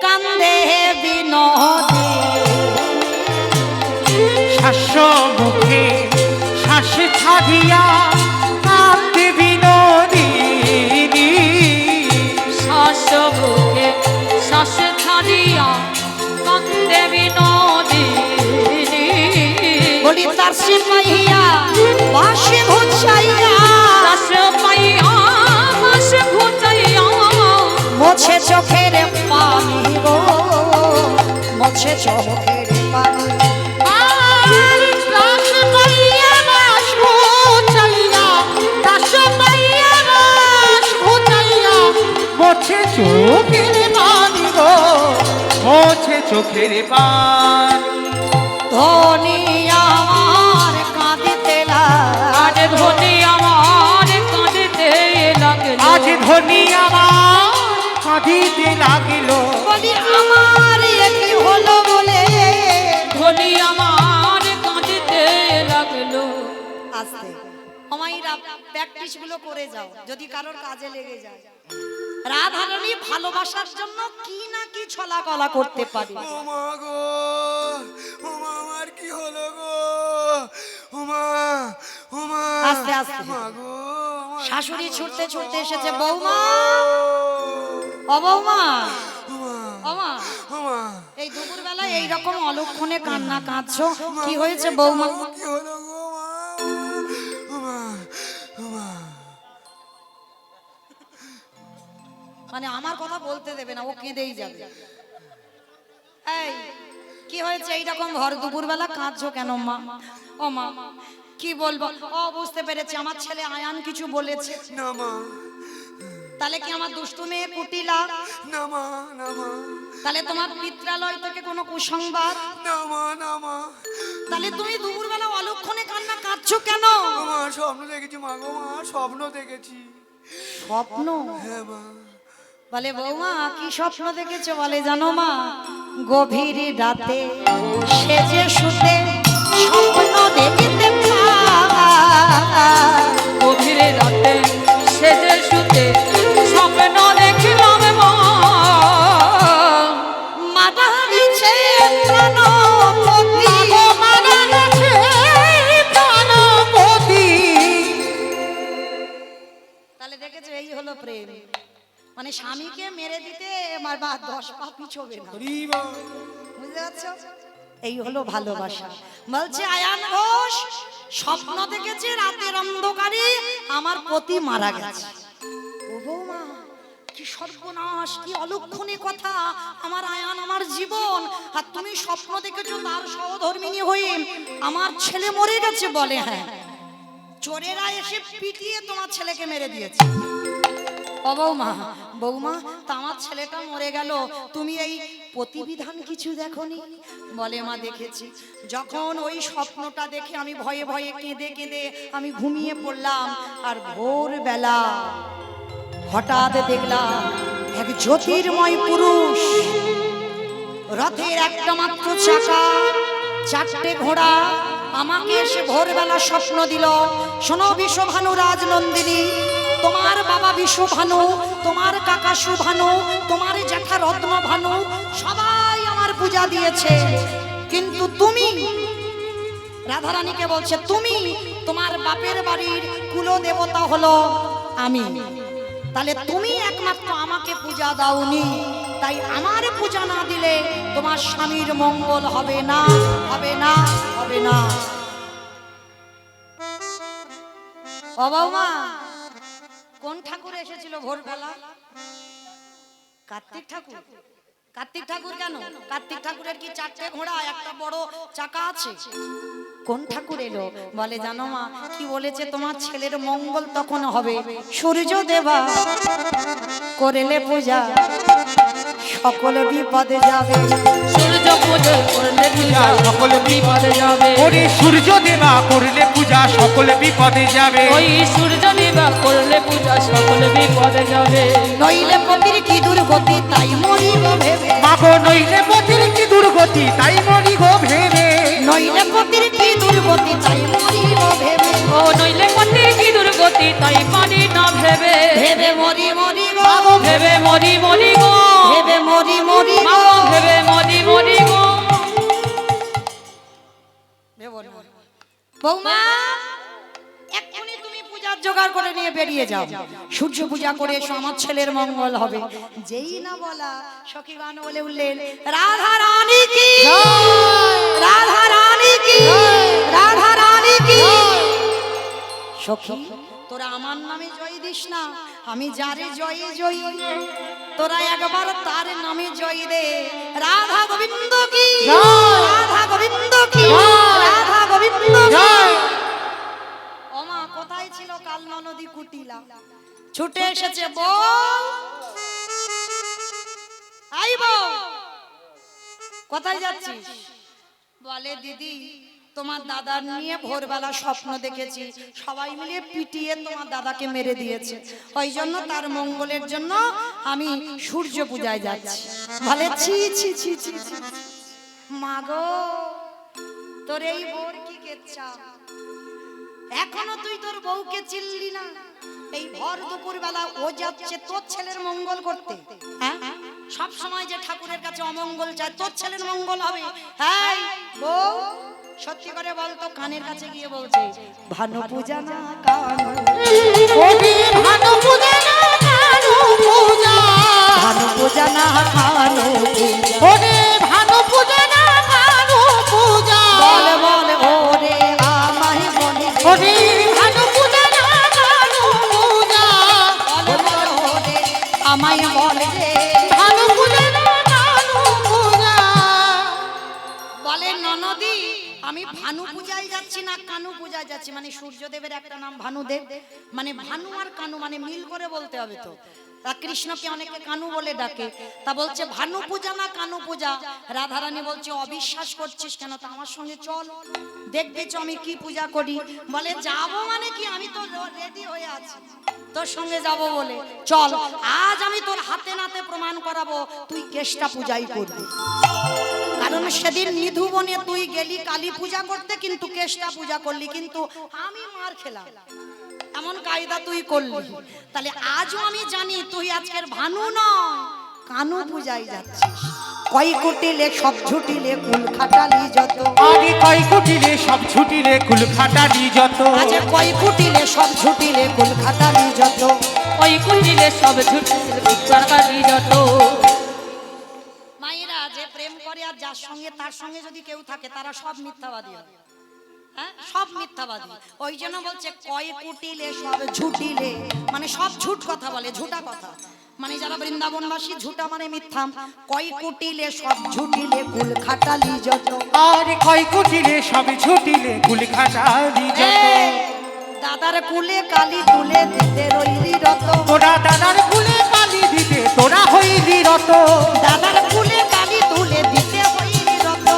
কান্দে বিনোদী, শাস্য মুখে শ্বাস ছাড়িয়া কাঁদে বিনোদিনী। শ্বাস বুকে শ্বাস ছাড়িয়া কান্দে বিনোদিনী। বলি তার সে পাইয়া বাসে ঘুচাইয়া, শ্বাস পাইয়া বাস ঘুচাইয়া মোছে চোখের পানি গো, মোছে চোখের পানি। শ্বাস পাইয়া বাস ঘুচাইয়া, শ্বাস পাইয়া বাস ঘুচাইয়া মোছে চোখের পানি গো, মোছে চোখের পানি। ধনী আমার কাঁদিতে আজ ধনী আমার কাঁদিতে লাগলো। আজ ধনী আমার কাঁদিতে লাগিল। বলি আমার কি হলো বলে, ধনী আমার কাঁদিতে লাগলো। আস্তে আমাইরা প্র্যাকটিস গুলো করে যাও, যদি কারোর কাজে লেগে যায়। রাধারানী ভালোবাসার জন্য কি না কি ছলা কলা করতে পারে। ও মা গো, ও মা, আমার কি হলো গো? ও মা, ও মা, আস্তে আস্তে। মা গো, আমার শাশুড়ি ছুটতে ছুটতে এসেছে। বৌমা, ও বৌমা, ও মা, ও মা, ও মা, এই দুপুর বেলা এইরকম অলক্ষণে কান্না কাঁদছো, কি হয়েছে বৌমা? কি হলো গো মা? ও মা, ও মা, মানে আমার কথা বলতে দেবে না, ও কেঁদেই যাবে। এই কি হয়েছে এইরকম ভর দুপুর বেলা কাঁদছো কেন মা? ও মা, কি বলবো? ও বুঝতে পেরেছি, আমার ছেলে আয়ান কিছু বলেছে। না মা, তাহলে কি আমার দুষ্টু মেয়ে কুটিলা? না মা, না মা, তাহলে তোমার পিত্রালয় থেকে কোনো কুসংবাদ? না মা, না মা, তাহলে তুমি দুপুর বেলা অলক্ষণে কান্না কাঁদছো কেন? আমার স্বপ্ন দেখেছি মা গো, মা স্বপ্ন দেখেছি। স্বপ্ন? হ্যাঁ মা। বলে বৌমা কি স্বপ্ন দেখেছো? বলে জানো মা, গভীর রাতে সেজে শুতে স্বপ্ন দেখিতে পাই। গভীর রাতে সেজে শুতে স্বপ্ন দেখিলাম মাতা গেছে প্রাণপতি, মারা গেছে প্রাণপতি। তাহলে দেখেছো এই হলো প্রেম। মানে স্বামীকে মেরে দিতে আমার বা 10 পা পিছবে না, বুঝতে পারছো? এই হলো ভালোবাসা। বলছে আয়ান ঘোষ স্বপ্ন দেখেছে রাতের অন্ধকারে আমার পতি মারা গেছে। ও বৌমা, কি সর্বনাশ, কি অলক্ষণে কথা! আমার আয়ান আমার জীবন, আর তুমি স্বপ্ন দেখেছো তার সহধর্মিণী হয়ে আমার ছেলে মরে গেছে। বলে হ্যাঁ, চোরেরা এসে পিটিয়ে তোমার ছেলেকে মেরে দিয়েছে। ও বৌমা, বৌমা তা আমার ছেলেটা মরে গেল, তুমি এই প্রতিবিধান কিছু দেখোনি? বলে মা দেখেছি। যখন ওই স্বপ্নটা দেখে আমি ভয়ে ভয়ে কেঁদে কেঁদে আমি ঘুমিয়ে পড়লাম, আর ভোরবেলা হঠাৎ দেখলাম এক জ্যোতির্ময় পুরুষ, রথের একটা মাত্র চাকা, চারটে ঘোড়া আমাকে এসে ভোরবেলা স্বপ্ন দিল। শোনো বিশ্বভানু রাজনন্দিনী, তোমার বাবা বিশ্বভানু, তোমার কাকা সুভানু, তোমার জ্যাঠা রত্নভানু সবাই আমার পূজা দিয়েছে, কিন্তু তুমি, রাধারানীকে বলছে, তুমি তোমার বাপের বাড়ির কুলদেবতা হলো আমি, তাহলে তুমি একমাত্র আমাকে পূজা দাওনি, তাই আমার পূজা না দিলে তোমার স্বামীর মঙ্গল হবে না, হবে না, হবে না। ও বৌমা, কোন ঠাকুর এসেছিল ভোরবেলা? কার্তিক ঠাকুর। কার্তিক ঠাকুর কেন? কার্তিক ঠাকুরের কি চারটে ঘোড়া একটা বড় চাকা আছে? কোন ঠাকুর এলো? বলে জানো মা কি বলেছে, তোমার ছেলের মঙ্গল তখন হবে, সূর্য দেবা করলে পূজা সকল বিপদে যাবে। সূর্য পূজা করলে পূজা সকল বিপদে যাবে। ওরে সূর্য দেবা করলে পূজা সকল বিপদে যাবে। ওই সূর্য দেবা করলে পূজা সকল বিপদে যাবে। নইলে পতির কি দুর্গতি তাই মরিব ভেবে, মাগো নইলে পতির কি দুর্গতি তাই মরি গো ভেবে। নইলে পতির কি দুর্গতি তাই মরিব ভেবে, ও নইলে পতির কি দুর্গতি তাই পানি না ভেবে। ভেবে মরি মরি গো, মাগো ভেবে মরি মরি গো, ভেবে মরি মরি গো, মাগো ভেবে মরি মরি গো। বৌমা এক্ষুনি তুমি পূজার জোগাড় করে নিয়ে বেরিয়ে যাও, সূর্য পূজা করে এসো, আমার ছেলের মঙ্গল হবে। যেই না বলা সখী গান বলে উঠলেন, রাধা রানী কি, রাধা রানী কি, রাধা রানী কি। সখী তোরা আমার নামে জয় দিস না, আমি যারে জয় জয়, তোরা একবার তার নামে জয় দে। রাধা গোবিন্দ কি, রাধা গোবিন্দ কি, রাধা গোবিন্দ কি। ওমা কোথায় ছিল কাল নদী কুটিলা, ছুটে এসেছে বউ। আই বউ, কোথায় যাচ্ছিস? বলে দিদি তোমার দাদা নিয়ে ভোরবেলা স্বপ্ন দেখেছি, সবাই মিলে পিটিয়ে তোমার দাদাকে মেরে দিয়েছে, ওই জন্য তার মঙ্গলের জন্য আমি সূর্য পূজায় যাচ্ছি। বলে ছি ছি ছি ছি ছি। মাগো তোর এই বোর কি কেচ্ছা, এখনো তুই তোর বউকে চিনলি না? এই ভর দুপুর বেলা ও যাচ্ছে তোর ছেলের মঙ্গল করতে, হ্যাঁ? সব সময় যে ঠাকুরের কাছে অমঙ্গল চায়, তোর ছেলের মঙ্গল হবে। হ্যাঁ বউ সত্যি করে বলতো, কানের কাছে গিয়ে বলছে, ভানু পূজা না কানু, ওরে ভানু পূজা না কানু পূজা, ভানু পূজা না কানু পূজা, ওরে ভানু পূজা না কানু পূজা। বল বল ওরে আমায় বলে, ওরে ভানু পূজা না কানু পূজা, বল বল ওরে আমায় বলে রে। ভানু পূজা না কানু পূজা। বলে ননদি আমি ভানু পূজায় যাচ্ছি না কানু পূজায় যাচ্ছি, মানে সূর্যদেবের একটা নাম ভানুদেব, মানে ভানু আর কানু মানে মিল করে বলতে হবে তো। তা কৃষ্ণকে অনেকে কানু বলে ডাকে, তা বলছে ভানু পূজা না কানু পূজা। রাধারানী বলছে অবিশ্বাস করছিস কেন, তা আমার সঙ্গে চল দেখবে তো আমি কি পূজা করি। বলে যাবো মানে কি, আমি তো রেডি হয়ে আছি তোর সঙ্গে যাব বলে, চল আজ আমি তোর হাতে নাতে প্রমাণ করাবো তুই কেষ্টা পূজাই করবি। কারণ সেদিন নিধু বনে তুই গেলি কালী পূজা করতে, কিন্তু কেষ্টা পূজা করলি, কিন্তু আমি মার খেলাম, এমন কায়দা তুই করলি। তাহলে আজও আমি জানি তুই আজকের ভানু নয়, কানু পূজায় যাচ্ছিস। কয় কুটিলে সব ঝুটিলে কুল খাটালি যত, আরে কয় কুটিলে সব ছুটিলে কুল খাটালি যত। আজ কয় কুটিলে সব ঝুটিলে কুল খাটালি যত, ওই কুটিলে সব ঝুটিলে কুটকালি যত। মায়েরা যে প্রেম করে আর যার সঙ্গে তার সঙ্গে যদি কেউ থাকে তারা সব মিথ্যাবাদী হবে, হ্যাঁ সব মিথ্যাবাদী। ওই জন্য বলছে কয় কুটিলে সব ঝুটিলে, মানে সব ঝুট কথা বলে, ঝুটা কথা, মানে যারা বৃন্দাবনবাসী ঝুটা মানে মিথ্যা। কয় কুটিলে সব ঝুটিলে কুল খাটালি যত, আরে কয় কুটিলে সব ছুটিলে কুল খাটালি যত। দাদার কুলে কালি তুলে দিতে রইলি রত, তোরা দাদার কুলে কালি দিতে তোরা হইলি রত। দাদার কুলে কালি তুলে দিতে হইলি রত,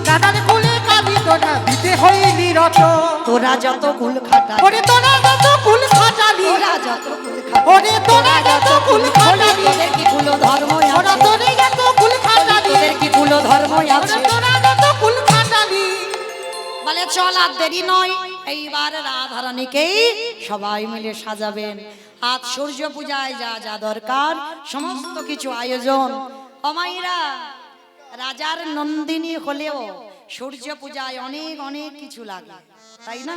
দাদার কুলে কালি তোরা দিতে হইলি রত। তোরা যত কুল খাটালি, ওরে তোরা যত কুল খাটালি, তোরা যত কুল খাটালি, ওরে তোরা যত কুল খাটালি, তোদের কি কুল ধর্ম ওরা আছে, তোরে যত কুল খাটালি, তোদের কি কুল ধর্ম ওরে আছে। তোরা যত কুল খাটালি। বলে চল আর দেরি নয়, এইবার রাধারানীকেই সবাই মিলে সাজাবেন। আজ সূর্য পূজায় যা যা দরকার সমস্ত কিছু আয়োজন। অমাইরা রাজার নন্দিনী হলেও সূর্য পূজায় অনেক অনেক কিছু লাগে, তাই না?